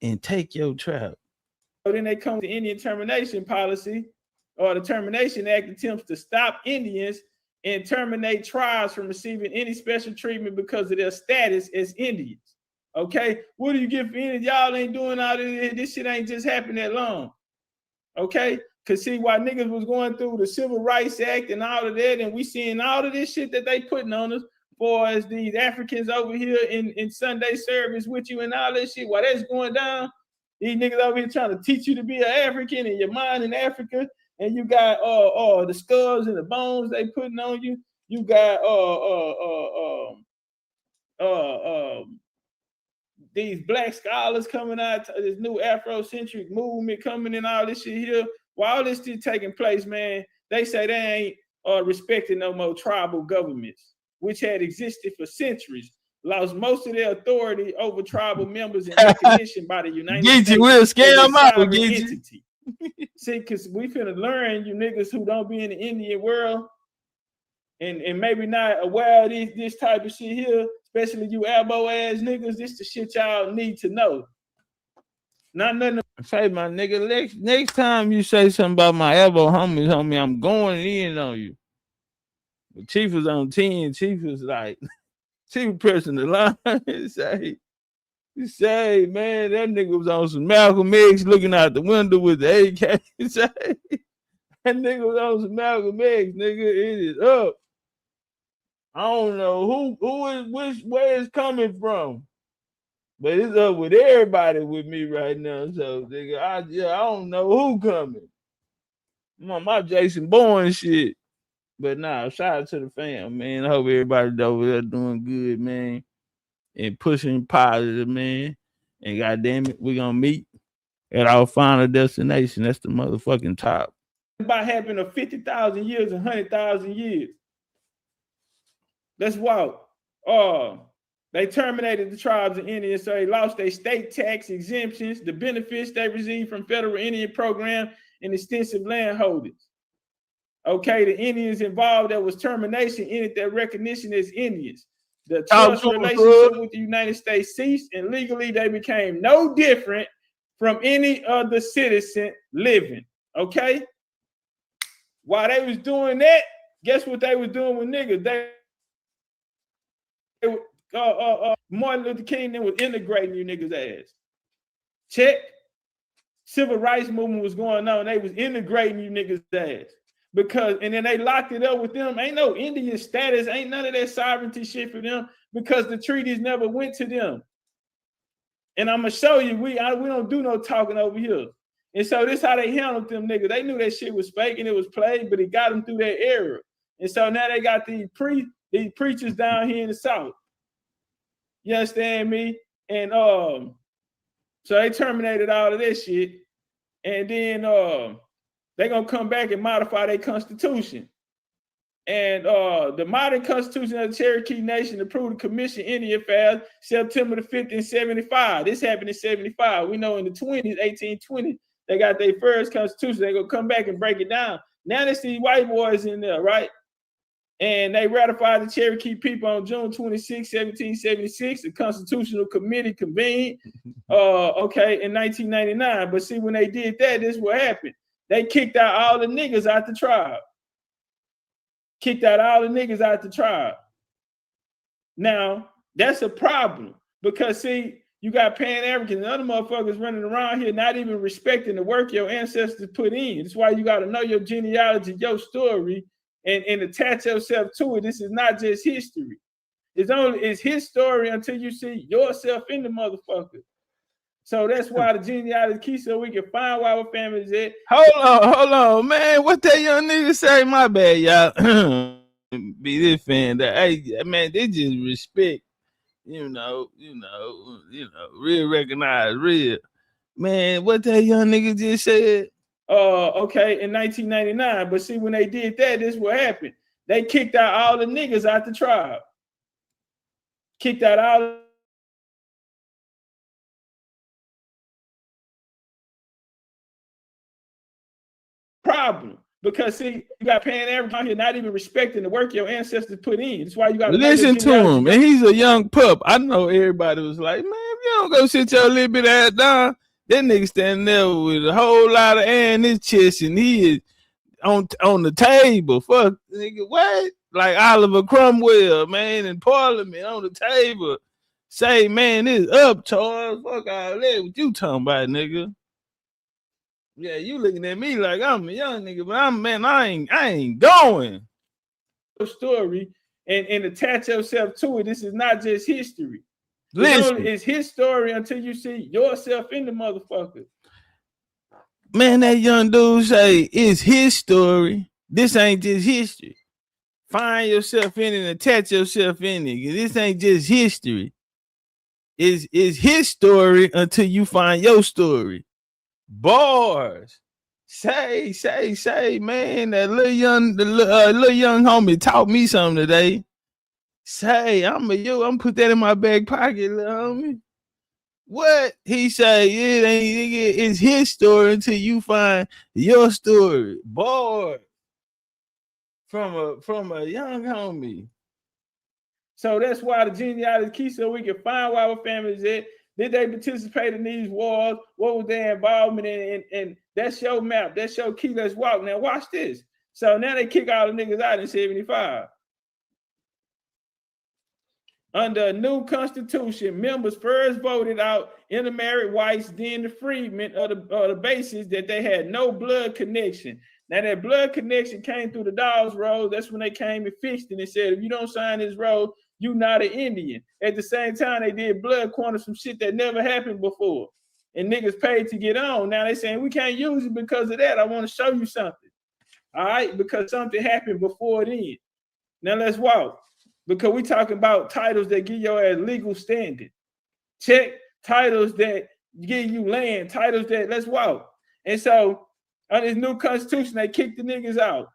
and take your trap. So then they come to Indian termination policy, or the Termination Act attempts to stop Indians and terminate tribes from receiving any special treatment because of their status as Indians. Okay, what do you get for Indians? Y'all ain't doing all this shit ain't just happened that long. Okay, because see, while niggas was going through the Civil Rights Act and all of that, and we seeing all of this shit that they putting on us, for as these Africans over here in Sunday service with you and all that shit, while that's going down, These niggas over here trying to teach you to be an African and your mind in Africa, and you got the skulls and the bones they putting on you. You got these black scholars coming out, this new Afrocentric movement coming in, all this shit here. While all this shit taking place, man, they say they ain't respecting no more tribal governments, which had existed for centuries, lost most of their authority over tribal members and recognition by the United States. We'll scam them out, entity. See, because we finna learn, you niggas who don't be in the Indian world and maybe not aware of this type of shit here, especially you elbow ass niggas, this the shit y'all need to know. Not nothing. Say, my nigga, next time you say something about my elbow homies, homie, I'm going in on you. The Chief was on 10. Chief was like, Chief pressing the line and say, man, that nigga was on some Malcolm X looking out the window with the AK. Say, that nigga was on some Malcolm X, nigga. It is up. I don't know where it's coming from, but it's up with everybody with me right now. So, nigga, I don't know who coming. I'm on my Jason Bourne shit. But nah, shout out to the fam, man. I hope everybody over there doing good, man, and pushing positive, man. And goddamn it, we're gonna meet at our final destination. That's the motherfucking top. About happened of 50,000 years, 100,000 years. That's wild. They terminated the tribes of Indians, so they lost their state tax exemptions, the benefits they received from federal Indian program, and extensive land holdings. Okay, the Indians involved that was termination ended their recognition as Indians. The trust relationship with the United States ceased, and legally they became no different from any other citizen living. Okay? While they was doing that, guess what they was doing with niggas? Martin Luther King then was integrating you niggas' ass. Check. Civil rights movement was going on. They was integrating you niggas' ass. And then they locked it up with them. Ain't no Indian status, ain't none of that sovereignty shit for them because the treaties never went to them. And I'm gonna show you, we don't do no talking over here. And so this how they handled them niggas. They knew that shit was fake and it was played, but it got them through that era. And so now they got these preachers down here in the South. You understand me? And so they terminated all of that shit. And then they're gonna come back and modify their constitution. And the modern constitution of the Cherokee Nation approved the Commission Indian Affairs September the 5th in 75. This happened in 75. We know in the 20s, 1820, they got their first constitution. They're gonna come back and break it down. Now they see white boys in there, right? And they ratified the Cherokee people on June 26, 1776. The Constitutional Committee convened, in 1999. But see, when they did that, this is what happened. They kicked out all the niggas out the tribe. Now, that's a problem because, see, you got Pan-Africans and other motherfuckers running around here not even respecting the work your ancestors put in. That's why you got to know your genealogy, your story, and attach yourself to it. This is not just history. It's his story until you see yourself in the motherfucker. So that's why the genealogy key, so we can find where our family's at. Hold on, man. What that young nigga say? My bad, y'all. Be this fan that, hey, man, they just respect, real recognize real. Man, what that young nigga just said? In 1999. But see, when they did that, this is what happened. They kicked out all the niggas out the tribe. Kicked out all problem. Because see, you got Pan-African here not even respecting the work your ancestors put in. That's why you got to listen to him. And he's a young pup. I know everybody was like, man, if you don't go sit your little bit ass down, that nigga standing there with a whole lot of air in his chest and he is on the table. Fuck, nigga, what? Like Oliver Cromwell, man, in Parliament on the table. Say, man, it's up, Charles. Fuck all that. What you talking about, nigga? Yeah, you looking at me like I'm a young nigga, but I ain't going. Story and attach yourself to it. This is not just history. It's his story until you see yourself in the motherfucker. Man, that young dude say it's his story. This ain't just history. Find yourself in it and attach yourself in it. This ain't just history. It's his story until you find your story. Bars. Say, man, that little young homie taught me something today. Say, I'm put that in my back pocket, little homie. What? He say, it's his story until you find your story. Boy, from a young homie. So that's why the genealogy key, so we can find where our families at. Did they participate in these wars? What was their involvement in? And that's your map. That's your key. Let's walk. Now watch this. So now they kick all the niggas out in 75. Under a new constitution, members first voted out intermarried whites, then the freedmen of the basis that they had no blood connection. Now that blood connection came through the Dawes Roll. That's when they came and fixed it and said, if you don't sign this roll, you not an Indian. At the same time, they did blood quantum, some shit that never happened before. And niggas paid to get on. Now they saying we can't use it because of that. I want to show you something. All right, because something happened before then. Now let's walk. Because we talking about titles that give your ass legal standing. Check titles that give you land, titles that, let's walk. And so under this new constitution, they kicked the niggas out.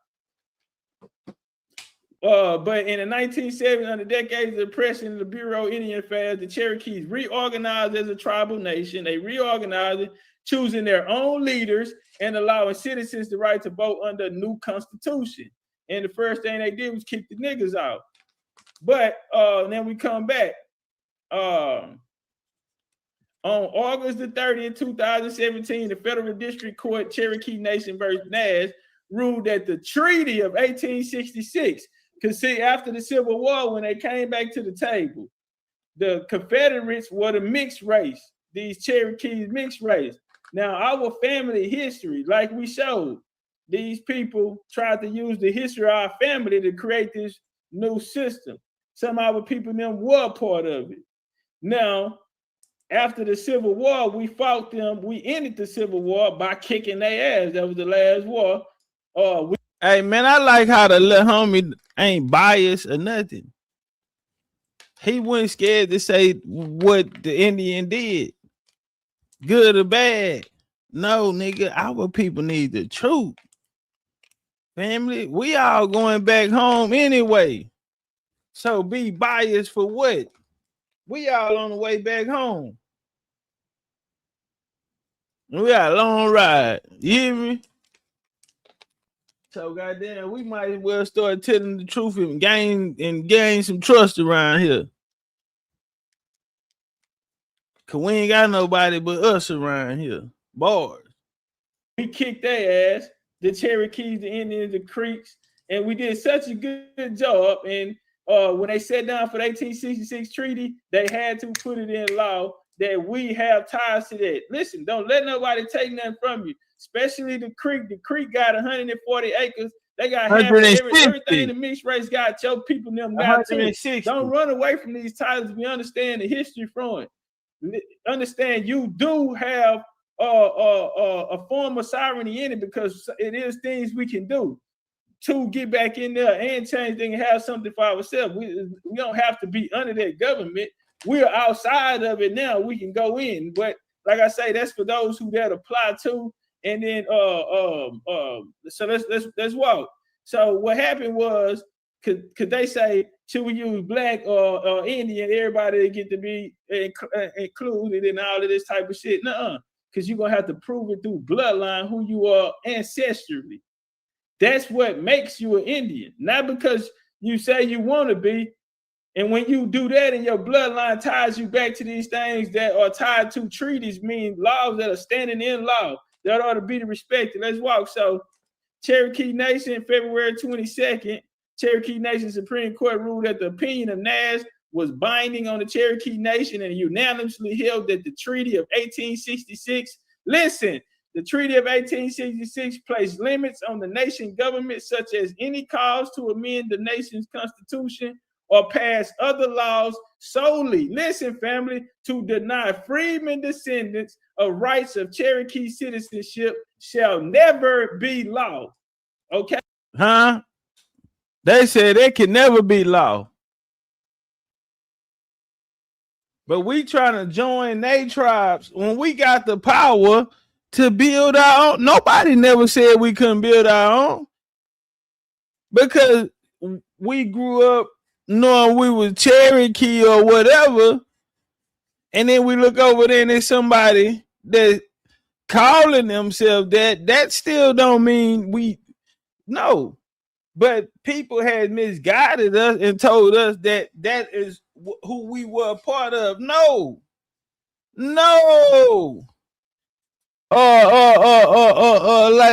But in the 1970s, under decades of oppression of the Bureau of Indian Affairs, the Cherokees reorganized as a tribal nation. They reorganized, choosing their own leaders and allowing citizens the right to vote under a new constitution. And the first thing they did was kick the niggas out. But then we come back. On August the 30th, 2017, the Federal District Court, Cherokee Nation versus Nash, ruled that the Treaty of 1866, because see, after the Civil War, when they came back to the table, the Confederates were the mixed race. These Cherokees mixed race. Now, our family history, like we showed, these people tried to use the history of our family to create this new system. Some of our people them were part of it. Now, after the Civil War, we fought them. We ended the Civil War by kicking their ass. That was the last war. Hey, man, I like how the little homie ain't biased or nothing. He wasn't scared to say what the Indian did, good or bad. No, nigga, our people need the truth. Family, we all going back home anyway. So be biased for what? We all on the way back home. We got a long ride. You hear me? So goddamn, we might as well start telling the truth and gain some trust around here. Cause we ain't got nobody but us around here. Bars. We kicked their ass, the Cherokees, the Indians, the Creeks, and we did such a good job. And when they sat down for the 1866 treaty, they had to put it in law that we have ties to that. Listen, don't let nobody take nothing from you, especially the Creek. The Creek got 140 acres. They got half of everything the mixed race got. Your people them got too. Don't run away from these titles. We understand the history from it. Understand you do have a form of sovereignty in it because it is things we can do to get back in there and change things and have something for ourselves. We don't have to be under that government. We're outside of it now. We can go in, but like I say, that's for those who that apply to. And then so let's walk. So what happened was, could they say, should we use black or Indian? Everybody get to be included in all of this type of shit? Nuh-uh, because you're gonna have to prove it through bloodline who you are ancestrally. That's what makes you an Indian, not because you say you want to be. And when you do that and your bloodline ties you back to these things that are tied to treaties, mean laws that are standing in law, that ought to be respected. Let's walk. So Cherokee Nation, February 22nd, Cherokee Nation Supreme Court ruled that the opinion of Nash was binding on the Cherokee Nation and unanimously held that the Treaty of 1866, listen, the Treaty of 1866 placed limits on the nation government, such as any cause to amend the nation's constitution or pass other laws solely, listen, family, to deny freedmen descendants of rights of Cherokee citizenship shall never be law. Okay? Huh? They said it can never be law. But we trying to join they tribes when we got the power to build our own. Nobody never said we couldn't build our own. Because we grew up knowing we was Cherokee or whatever, and then we look over there and there's somebody that calling themselves that still don't mean we no. But people had misguided us and told us that is who we were a part of. No.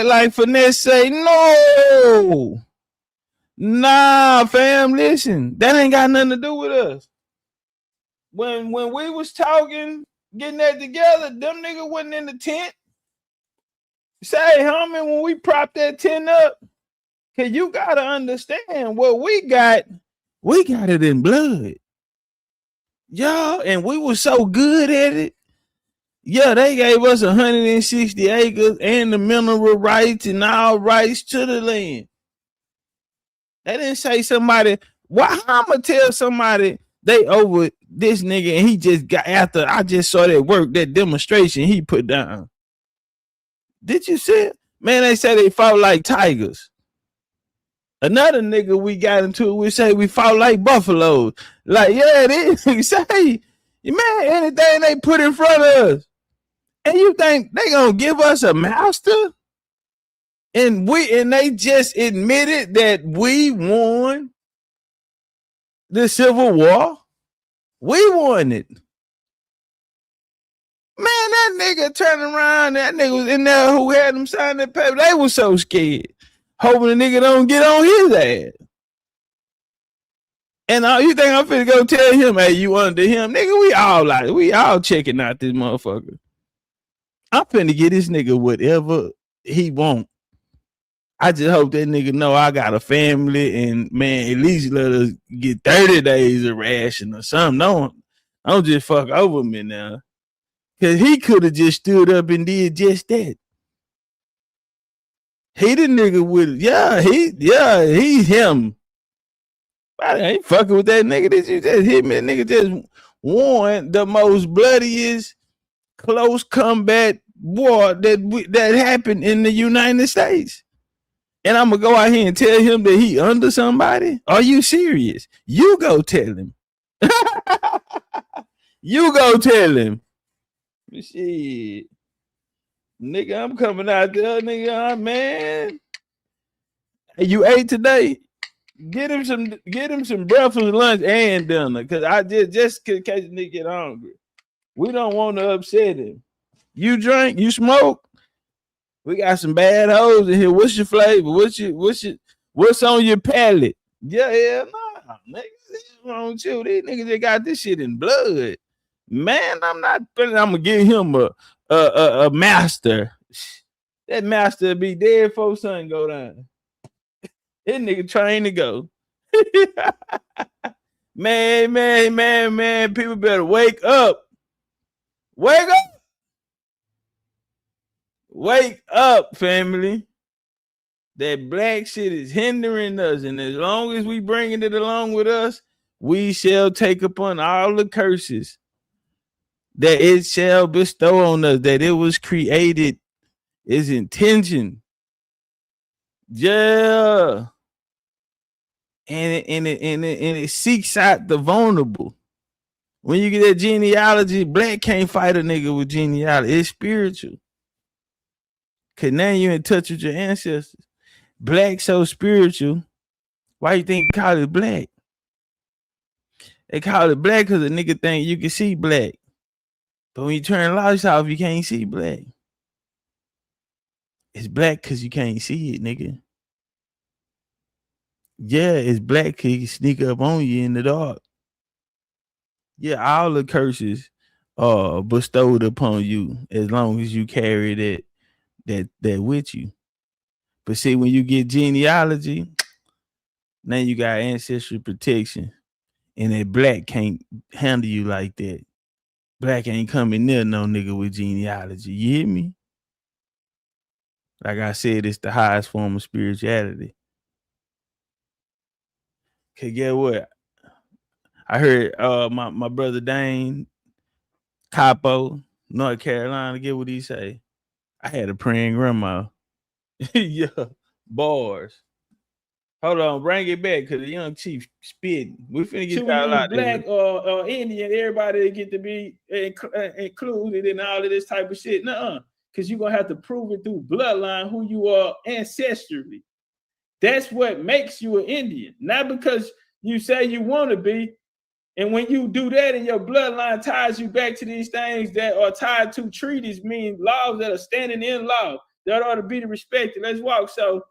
Like Finesse say, no. Nah, fam, listen. That ain't got nothing to do with us. When we was talking, getting that together, them niggas wasn't in the tent. Say, homie, when we propped that tent up, cause you gotta understand what we got it in blood. Y'all, and we were so good at it. Yeah, they gave us 160 acres and the mineral rights and all rights to the land. They didn't say somebody, why I'ma tell somebody they over this nigga and he just got after I just saw that work, that demonstration he put down. Did you see it? Man, they say they fought like tigers. Another nigga we got into it, we say we fought like buffaloes. Like, yeah, it is. Say, man, anything they put in front of us. And you think they gonna give us a master? And they just admitted that we won the Civil War. We won it. Man, that nigga turned around. That nigga was in there who had them sign that paper. They was so scared, hoping the nigga don't get on his ass. And you think I'm finna go tell him, hey, you under him? Nigga, we all checking out this motherfucker. I'm finna get this nigga whatever he want. I just hope that nigga know I got a family and, man, at least let us get 30 days of ration or something. Don't just fuck over me now. Because he could have just stood up and did just that. He the nigga with, he's him. I ain't fucking with that nigga. Did you just hit me? That nigga just won the most bloodiest close combat war that happened in the United States. And I'm going to go out here and tell him that he under somebody? Are you serious? You go tell him. You go tell him. Shit. Nigga, I'm coming out there, nigga, man. Hey, you ate today? Get him some breakfast, lunch, and dinner. Cause I just in case the nigga get hungry. We don't want to upset him. You drink, you smoke. We got some bad hoes in here. What's your flavor? What's on your palate? Yeah, nah, nigga. What's wrong with you? These niggas that got this shit in blood. Man, I'm gonna give him a master. That master be dead before sun go down. This nigga trained to go. Man, people better wake up. Wake up. Wake up, family. That black shit is hindering us. And as long as we bringing it along with us, we shall take upon all the curses that it shall bestow on us, that it was created, its intention. Yeah. And it seeks out the vulnerable. When you get that genealogy, black can't fight a nigga with genealogy. It's spiritual. Cause now you're in touch with your ancestors. Black so spiritual. Why you think they call it black? They call it black because a nigga think you can see black. But when you turn the lights off, you can't see black. It's black because you can't see it, nigga. Yeah, it's black because it can sneak up on you in the dark. Yeah, all the curses are bestowed upon you as long as you carry that with you. But see, when you get genealogy, now you got ancestral protection. and that black can't handle you like that. Black ain't coming near no nigga with genealogy. You hear me? Like I said, it's the highest form of spirituality. Okay, get what? I heard my brother Dane, Capo, North Carolina, get what he say. I had a praying grandma. Yeah, bars. Hold on, bring it back because the young chief spitting. We finna get y'all out black or Indian, everybody get to be included in all of this type of shit. Nuh-uh. Because you're gonna have to prove it through bloodline who you are ancestrally. That's what makes you an Indian, not because you say you want to be. And when you do that and your bloodline ties you back to these things that are tied to treaties, meaning laws that are standing in law, that ought to be respected. Let's walk. So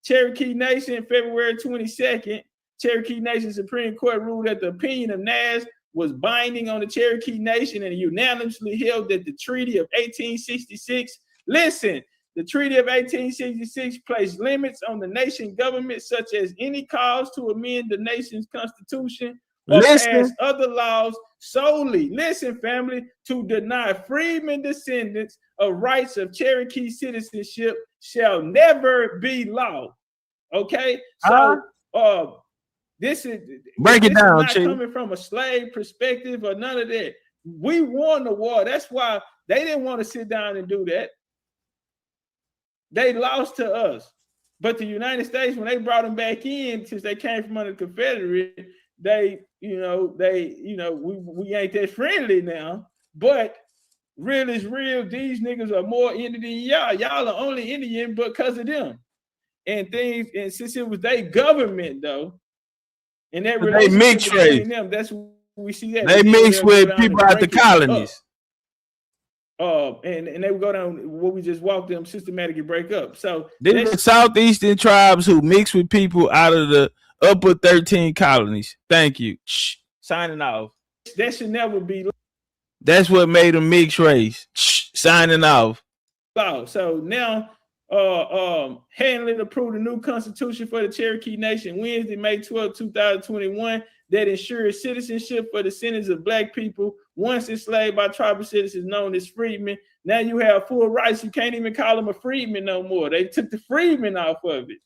Cherokee Nation, February 22nd, Cherokee Nation Supreme Court ruled that the opinion of NAS was binding on the Cherokee Nation and unanimously held that the Treaty of 1866, listen, the Treaty of 1866 placed limits on the nation government, such as any cause to amend the nation's constitution or pass other laws solely, listen, family, to deny freedmen descendants of rights of Cherokee citizenship shall never be law. Okay, so this is break it down, not coming from a slave perspective or none of that. We won the war. That's why they didn't want to sit down and do that. They lost to us. But the United States, when they brought them back in, since they came from under the Confederate, we ain't that friendly now. But real is real. These niggas are more Indian than y'all. Y'all are only Indian because of them. And things, and since it was their government though, and that relationship between them, that's what we see that they mix with people out the colonies. And they would go down what we just walked them systematically break up. So these are southeastern tribes who mix with people out of the upper 13 colonies. Thank you. Shh. Signing off. That should never be. That's what made them mixed race. Shh. Signing off. So now handling approved a new constitution for the Cherokee Nation Wednesday, May 12, 2021, that ensures citizenship for descendants of black people once enslaved by tribal citizens known as freedmen. Now you have full rights. You can't even call them a freedman no more. They took the freedman off of it.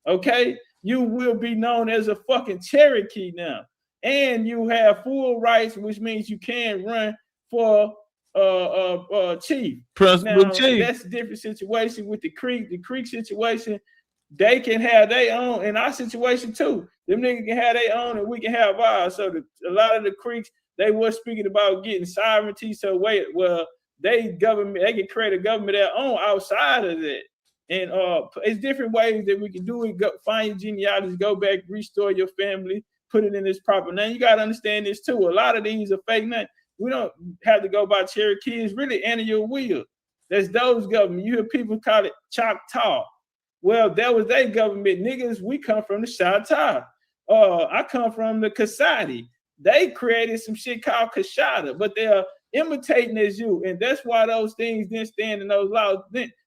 Okay? You will be known as a fucking Cherokee now. And you have full rights, which means you can run for chief. Principal chief. That's a different situation with the Creek. The Creek situation, they can have their own. In our situation too, them niggas can have their own and we can have ours. So a lot of the Creeks, they were speaking about getting sovereignty. So they can create a government of their own outside of that. And it's different ways that we can do it. Find your genealogy, go back, restore your family, put it in this proper name. You got to understand this too. A lot of these are fake names. We don't have to go by Cherokee. It's really Annual Will. That's those government. You hear people call it Choctaw. Well, that was their government. Niggas, we come from the Choctaw. I come from the Kasadi. They created some shit called Kashada, but they are imitating as you. And that's why those things didn't stand in those laws.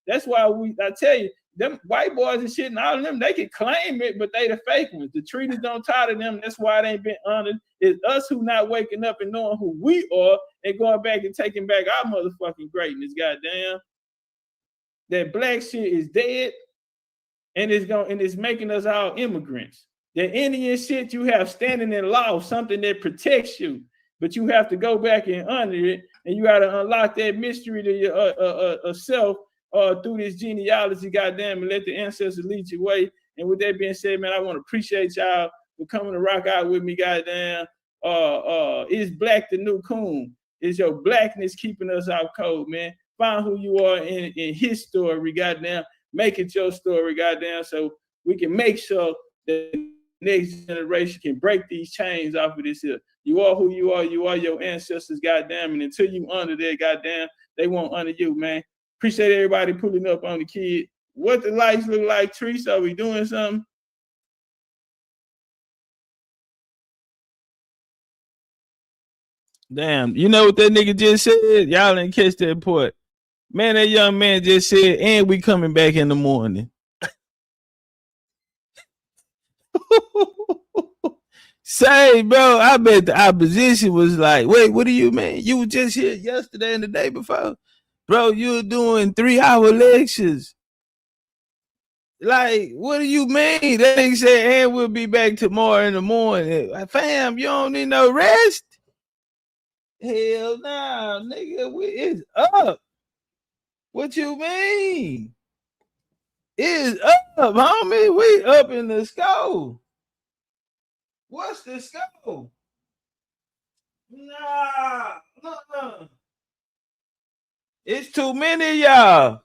That's why I tell you, them white boys and shit and all of them, they can claim it, but they the fake ones. The treaties don't tie to them. That's why it ain't been honored. It's us who not waking up and knowing who we are and going back and taking back our motherfucking greatness. Goddamn, that black shit is dead, and it's making us all immigrants. The Indian shit you have standing in law, something that protects you, but you have to go back and honor it, and you got to unlock that mystery to your self. Through this genealogy, goddamn, and let the ancestors lead your way. And with that being said, man, I want to appreciate y'all for coming to rock out with me, goddamn. Is black the new coon? Is your blackness keeping us out cold, man? Find who you are in his story, goddamn. Make it your story, goddamn, so we can make sure that the next generation can break these chains off of this here. You are who you are. You are your ancestors, goddamn. And until you honor that, goddamn, they won't honor you, man. Appreciate everybody pulling up on the kid. What the lights look like, Trees? Are we doing something? Damn, you know what that nigga just said? Y'all didn't catch that part. Man, that young man just said, and we coming back in the morning. Say, bro, I bet the opposition was like, wait, what do you mean? You were just here yesterday and the day before? Bro, you were doing 3-hour lectures. Like, what do you mean? That nigga said, and we'll be back tomorrow in the morning. Fam, you don't need no rest? Hell nah, nigga, it's up. What you mean? It's up, homie. We up in the scope. What's the scope? Nah. It's too many of y'all.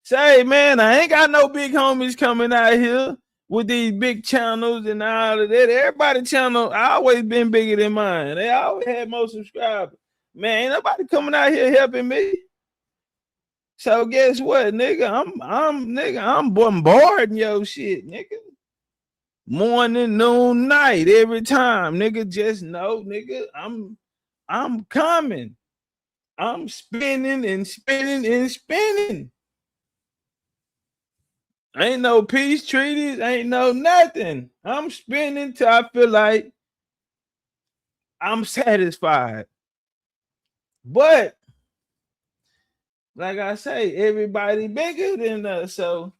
Say, man, I ain't got no big homies coming out here with these big channels and all of that. Everybody channel, I always been bigger than mine. They always had more subscribers. Man, ain't nobody coming out here helping me. So guess what, nigga? I'm bombarding your shit, nigga. Morning, noon, night, every time, nigga. Just know, nigga, I'm coming. I'm spinning and spinning and spinning. Ain't no peace treaties, ain't no nothing. I'm spinning till I feel like I'm satisfied. But like I say, everybody bigger than us. So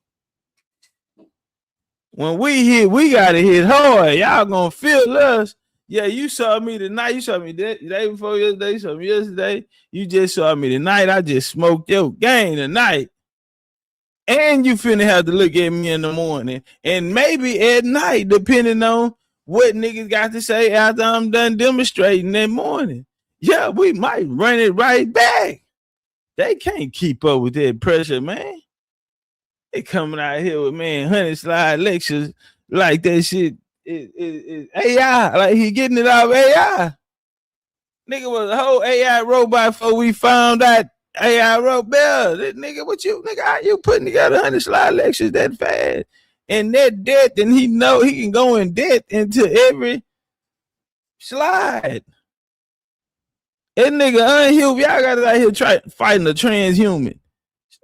when we hit, we gotta hit hard. Y'all gonna feel us. Yeah, you saw me tonight. You saw me the day before yesterday. You saw me yesterday. You just saw me tonight. I just smoked your game tonight. And you finna have to look at me in the morning and maybe at night, depending on what niggas got to say after I'm done demonstrating that morning. Yeah, we might run it right back. They can't keep up with that pressure, man. They coming out here with, man, 100 slide lectures like that shit is AI. Like he getting it off AI. Nigga was a whole AI robot before we found out AI wrote Bell. Nigga, what you, nigga, how you putting together 100 slide lectures that fast? And that debt, and he know he can go in debt into every slide. That nigga unhuman. Y'all got out here fighting a transhuman.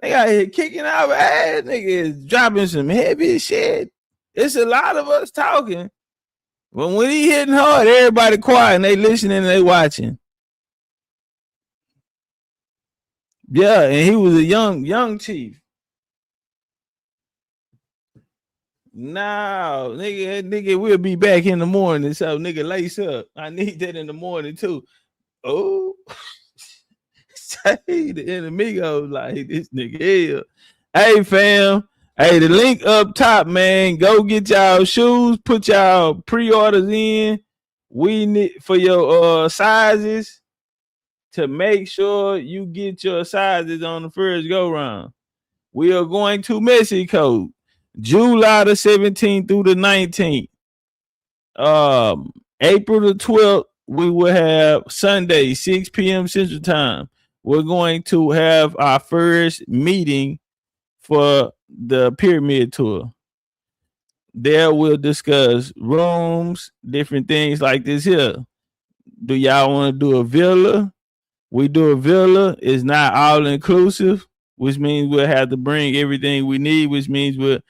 They out here kicking our ass. Nigga is dropping some heavy shit. It's a lot of us talking. But when he hitting hard, everybody quiet and they listening and they watching. Yeah, and he was a young chief. No, nigga, we'll be back in the morning. So nigga, lace up. I need that in the morning too. Oh, say the enemy goes like this nigga here. Hey fam, hey, the link up top, man. Go get y'all shoes, put y'all pre-orders in. We need for your sizes to make sure you get your sizes on the first go round. We are going to Mexico, July the 17th through the 19th. April the 12th, we will have Sunday, 6 p.m. Central Time. We're going to have our first meeting for the pyramid tour. There we'll discuss rooms, different things like this here. Do y'all want to do a villa? We do a villa. It's not all inclusive, which means we'll have to bring everything we need, which means we'll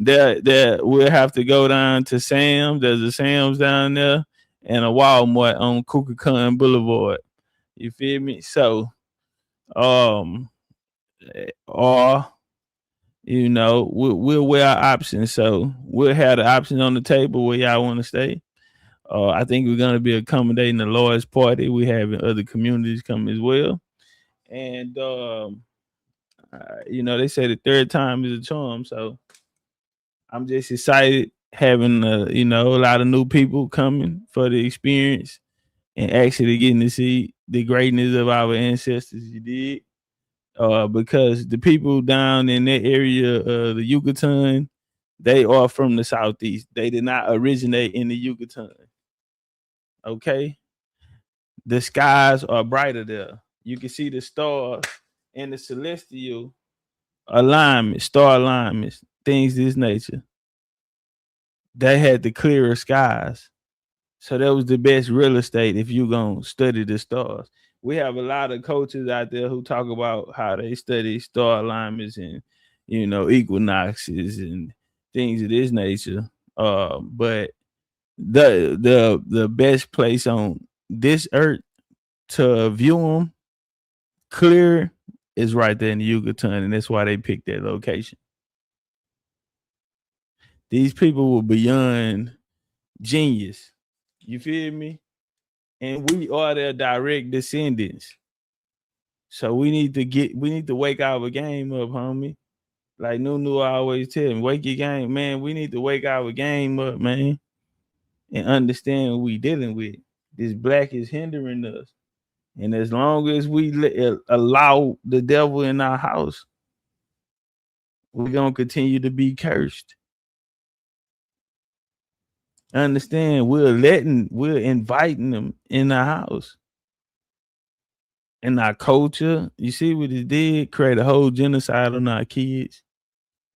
have to go down to Sam's. There's a Sam's down there and a Walmart on Kukakan Boulevard. You feel me? So, you know, we'll weigh our options. So we'll have the options on the table where y'all want to stay. I think we're going to be accommodating the Lord's party. We have other communities come as well. And, you know, they say the third time is a charm. So I'm just excited having, you know, a lot of new people coming for the experience and actually getting to see the greatness of our ancestors. You did. Because the people down in that area, the Yucatan, they are from the Southeast. They did not originate in the Yucatan. Okay, the skies are brighter there. You can see the stars and the celestial alignment, star alignments, things of this nature. They had the clearer skies. So that was the best real estate if you're going to study the stars. We have a lot of coaches out there who talk about how they study star alignments and, you know, equinoxes and things of this nature. But the best place on this earth to view them clear is right there in the Yucatan, and that's why they picked that location. These people were beyond genius. You feel me? And we are their direct descendants. So we need to wake our game up, homie. Like Nunu always tell me, wake your game, man. We need to wake our game up, man, and understand what we dealing with. This black is hindering us. And as long as we allow the devil in our house, we're going to continue to be cursed. Understand, we're inviting them in our house. In our culture, you see what it did? Create a whole genocide on our kids.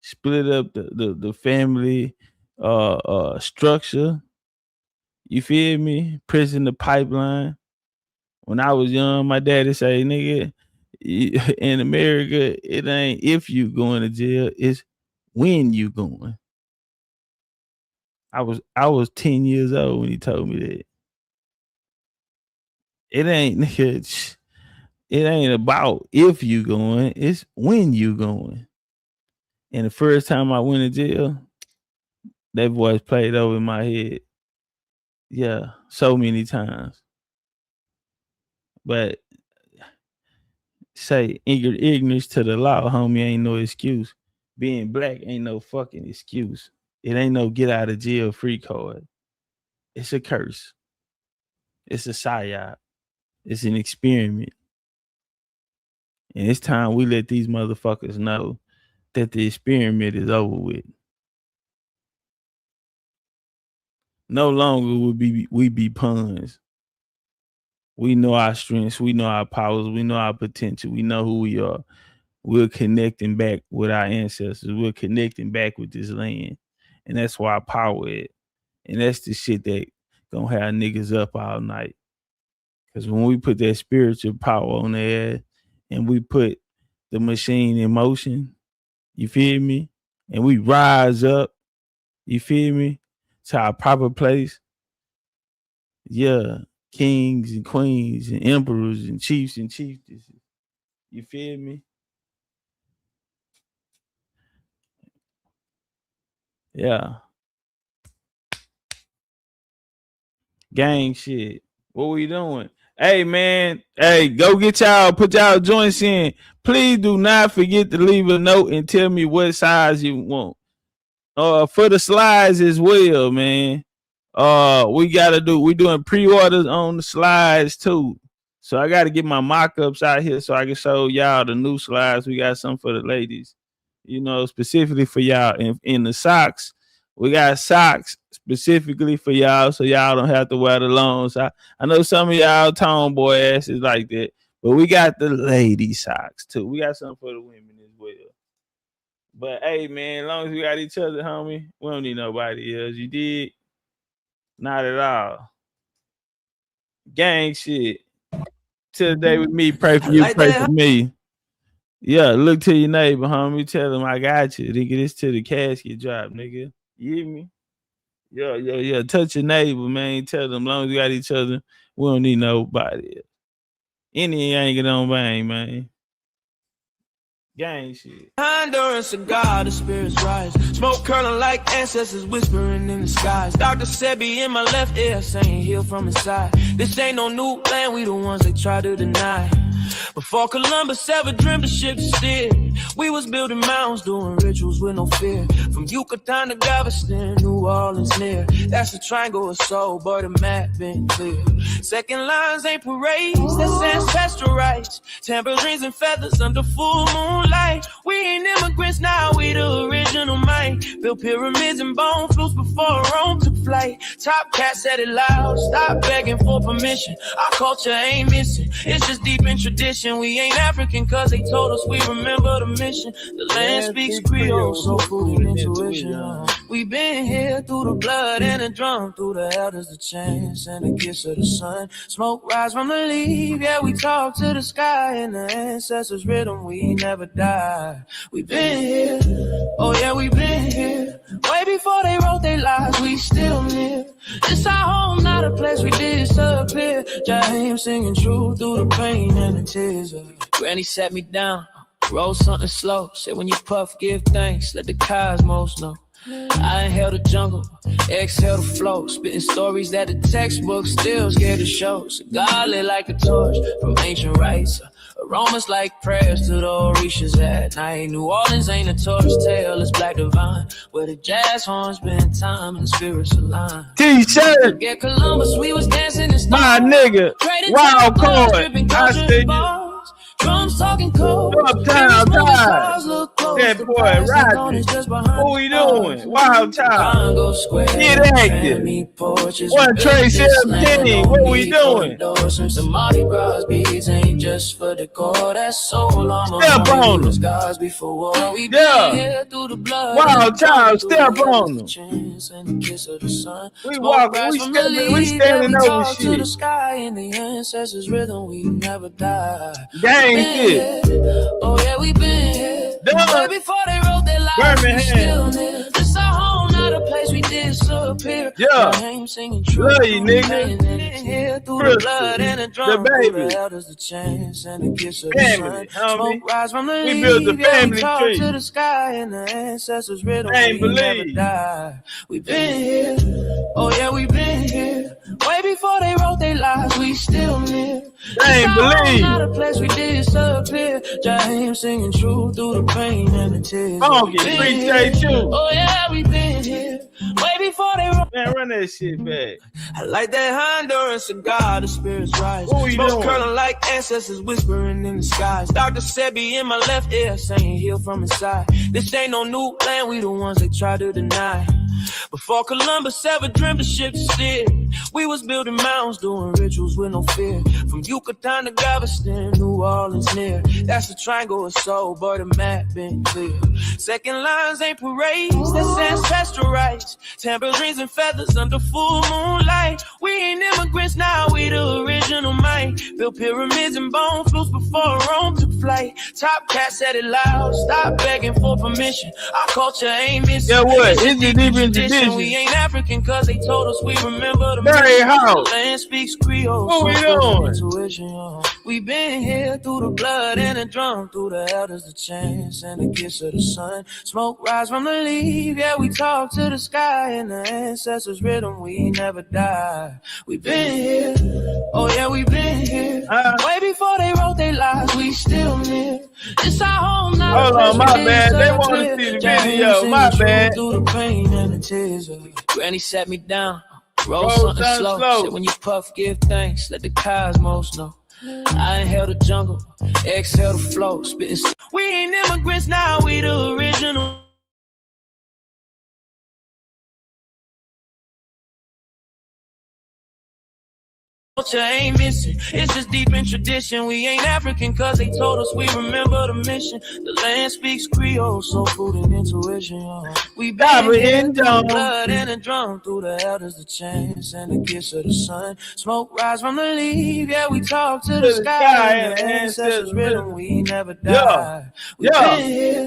Split up the family structure. You feel me? Prison the pipeline. When I was young, my daddy say, nigga, in America, it ain't if you going to jail, it's when you going. I was 10 years old when he told me that. It ain't, nigga, it ain't about if you going, it's when you going. And the first time I went to jail, that voice played over in my head. Yeah, so many times. But say ignorance to the law, homie, ain't no excuse. Being black ain't no fucking excuse. It ain't no get out of jail free card. It's a curse. It's a psyop. It's an experiment. And it's time we let these motherfuckers know that the experiment is over with. No longer will we be pawns. We know our strengths. We know our powers. We know our potential. We know who we are. We're connecting back with our ancestors. We're connecting back with this land. And that's where our power is. And that's the shit that gonna have niggas up all night. Because when we put that spiritual power on their ass and we put the machine in motion, you feel me? And we rise up, you feel me, to our proper place. Yeah, kings and queens and emperors and chiefs and chieftesses. You feel me? Yeah. Gang shit. What we doing? Hey, man. Hey, go get y'all, put y'all joints in. Please do not forget to leave a note and tell me what size you want. For the slides as well, man. We doing pre-orders on the slides too. So I got to get my mock-ups out here so I can show y'all the new slides. We got some for the ladies, you know, specifically for y'all. In the socks, we got socks specifically for y'all, so y'all don't have to wear the longs. I know some of y'all tomboy asses like that, but we got the lady socks too. We got something for the women as well. But hey, man, as long as we got each other, homie, we don't need nobody else. You did? Not at all. Gang shit. Till the day with me, pray for you, like pray that. For me. Yeah, look to your neighbor, homie. Tell him I got you. Nigga, this till the casket drop, nigga. You hear me? Yeah. Touch your neighbor, man. Tell them, as long as we got each other, we don't need nobody else. Any ain't get on bang, man. Gang shit. Under a cigar, the spirits rise. Smoke curling like ancestors whispering in the skies. Dr. Sebi in my left ear saying heal from inside. This ain't no new land, we the ones they try to deny. Before Columbus ever dreamed the ship steered, we was building mounds, doing rituals with no fear. From Yucatan to Galveston, New Orleans near. That's a triangle of soul, but the map been clear. Second lines ain't parades, that's ancestral rights. Tambourines and feathers under full moonlight. We ain't immigrants now, we the original mind. Built pyramids and bone flutes before Rome took flight. Top cat said it loud, stop begging for permission. Our culture ain't missing, it's just deep in tradition. We ain't African cause they told us we remember the mission. The land speaks Creole, so full of intuition. We been here through the blood and the drum, through the elders, the chants and the kiss of the sun. Smoke rise from the leaf, yeah, we talk to the sky. And the ancestors' rhythm, we never die. We been here, oh yeah, we been here. Way before they wrote their lives, we still live. This This our home, not a place we disappear. Jaheim singing true through the pain and the tears. Granny sat me down, roll something slow. Said when you puff, give thanks, let the cosmos know. I inhale the jungle, exhale the flow, spitting stories that the textbook still scared to show. Cigar lit like a torch from ancient rites, aromas like prayers to the Orishas at night. New Orleans ain't a tourist tale, it's black divine, where the jazz horns spend time and the spirits align. T-shirt, Get Columbus, we was dancing in my nigga, wild card. I see you. Drums talking cold. Uptown time. That boy Rodney. What we doing? Wild time. Get active. One Trey 17. What we doing? Some Mardi Gras beats ain't just for the core. That's soul on my step on them. Scars before war. We Yeah. through the blood. Wild time. Step on them. We walking. We stepping. We standing over shit. To the sky in the ancestors' rhythm. We never die. Gang shit. Oh yeah, we been here. Done. Before they wrote their lives, we still near. This our home, not a place we disappear. Yeah. I'm singing true. Love you, nigga. Here through the blood and the drum. The baby. The elders, the chance and the kiss of the Family, sun. Smoke rise from the we leaves. built the family we talk tree. to the sky and the ancestors' rhythm. Ain't We never believe. die. We been here. Oh yeah, we been here. Way before they wrote their lives, we still near. Ain't believe. Not a place we disappear. Jaheim singing true through the pain and the tears. Funky, appreciate you. Oh yeah, we been here. Way before they wrote. Man, run that shit back. I like that Honduran cigar, the spirits rise. What we Smoke doing? curling like ancestors whispering in the skies. Dr. Sebi in my left ear saying heal from inside. This ain't no new land, we the ones they try to deny. Before Columbus ever dreamed of ship to steer, we was building mountains, doing rituals with no fear. From Yucatan to Galveston, New Orleans near. That's the triangle of soul, but the map been clear. Second lines ain't parades, that's ancestral rights. Tambourines and feathers under full moonlight. We ain't immigrants now, we the original might. Built pyramids and bone flutes before Rome took flight. Top cat said it loud, stop begging for permission. Our culture ain't missing. Yeah, what? Is it even tradition? We ain't African cause they told us we remember the Very how? The land speaks Creole. What we doing? Intuition. We been here through the blood and the drum, through the elders, the chants and the kiss of the sun. Smoke rise from the leaf, yeah, we talk to the sky and the ancestors' rhythm, we never die. We been here, oh yeah, we been here. Way before they wrote their lives, we still near. It's our home, not hold a on, my bad. They want to see the video. My bad. Through the pain and the tears. Granny sat me down, roll something slow. Said when you puff, give thanks, let the cosmos know. I inhale the jungle, exhale the flow, spitting. We ain't immigrants now, we the original. Culture ain't missing, it's just deep in tradition. We ain't African cause they told us we remember the mission. The land speaks Creole, soul food and intuition. We been here through the blood and the drum, through the elders, the chants and the kiss of the sun. Smoke rise from the leaf, yeah, we talk to the sky and the ancestors' rhythm, we never die. We been here,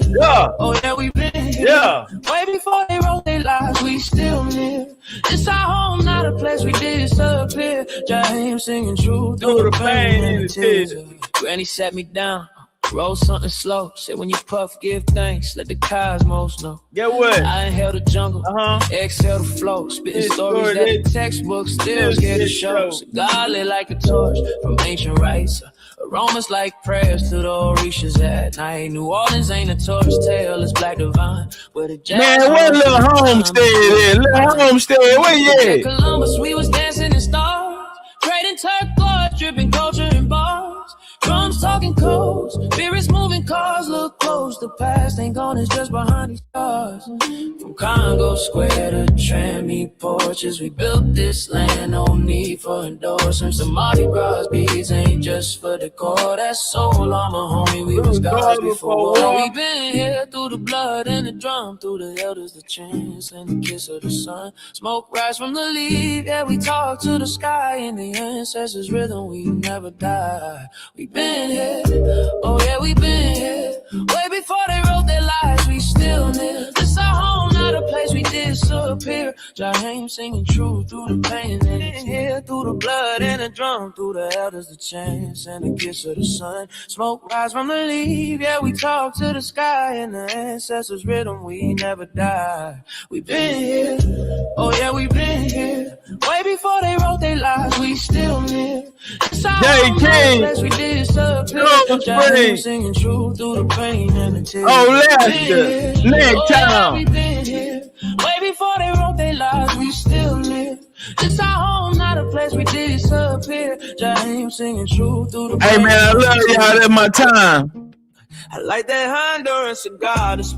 oh yeah, we been here. Way before they wrote their lives, we still near. It's our home, not a place we disappear. Jaheim singing true through the pain and the tears. Granny sat me down, roll something slow. Said when you puff, give thanks, let the cosmos know. Get what? I inhale the jungle, exhale the flow. Spitting stories that the textbook still scared to show. Cigar lit like a torch from ancient rites. Aromas like prayers to the Orishas at night. New Orleans ain't a tourist tale, it's black divine. Where the jazz man, what little homestead is? Little homestead, where you at? Columbus, we was dancing in stars, trading turquoise, dripping culture in bars. Drums talking codes, spirits moving cars, look close. The past ain't gone, it's just behind these stars. From Congo Square to Trammy porches, we built this land, no need for endorsements. The Mardi Gras beads ain't just for decor, that's soul armor, homie, we was gods before war. We been here through the blood and the drum, through the elders, the chants and the kiss of the sun. Smoke rise from the leaf, yeah, we talk to the sky and the ancestors' rhythm, we never die. We been here, oh yeah, we been here. Way before they wrote their lives, we still near. This our home, not a place we disappear. disappear. Jaheim singing truth through the pain and the tear, through the blood and the drum, through the elders, the chants and the kiss of the sun. Smoke rise from the leaf, yeah, we talk to the sky, and the ancestors' rhythm, we never die. We been here, oh yeah, we been here. Way before they wrote their lives, we still live. It's our home, place we disappear. Jaheim singing truth through the pain and the tears. Oh, Lester, next time. We been here. Way before they wrote their lives, we still live. It's our home, not a place we disappear. Jaheim singing truth through the pain. Hey man, I love y'all. That's my time. I like that Honduran cigar.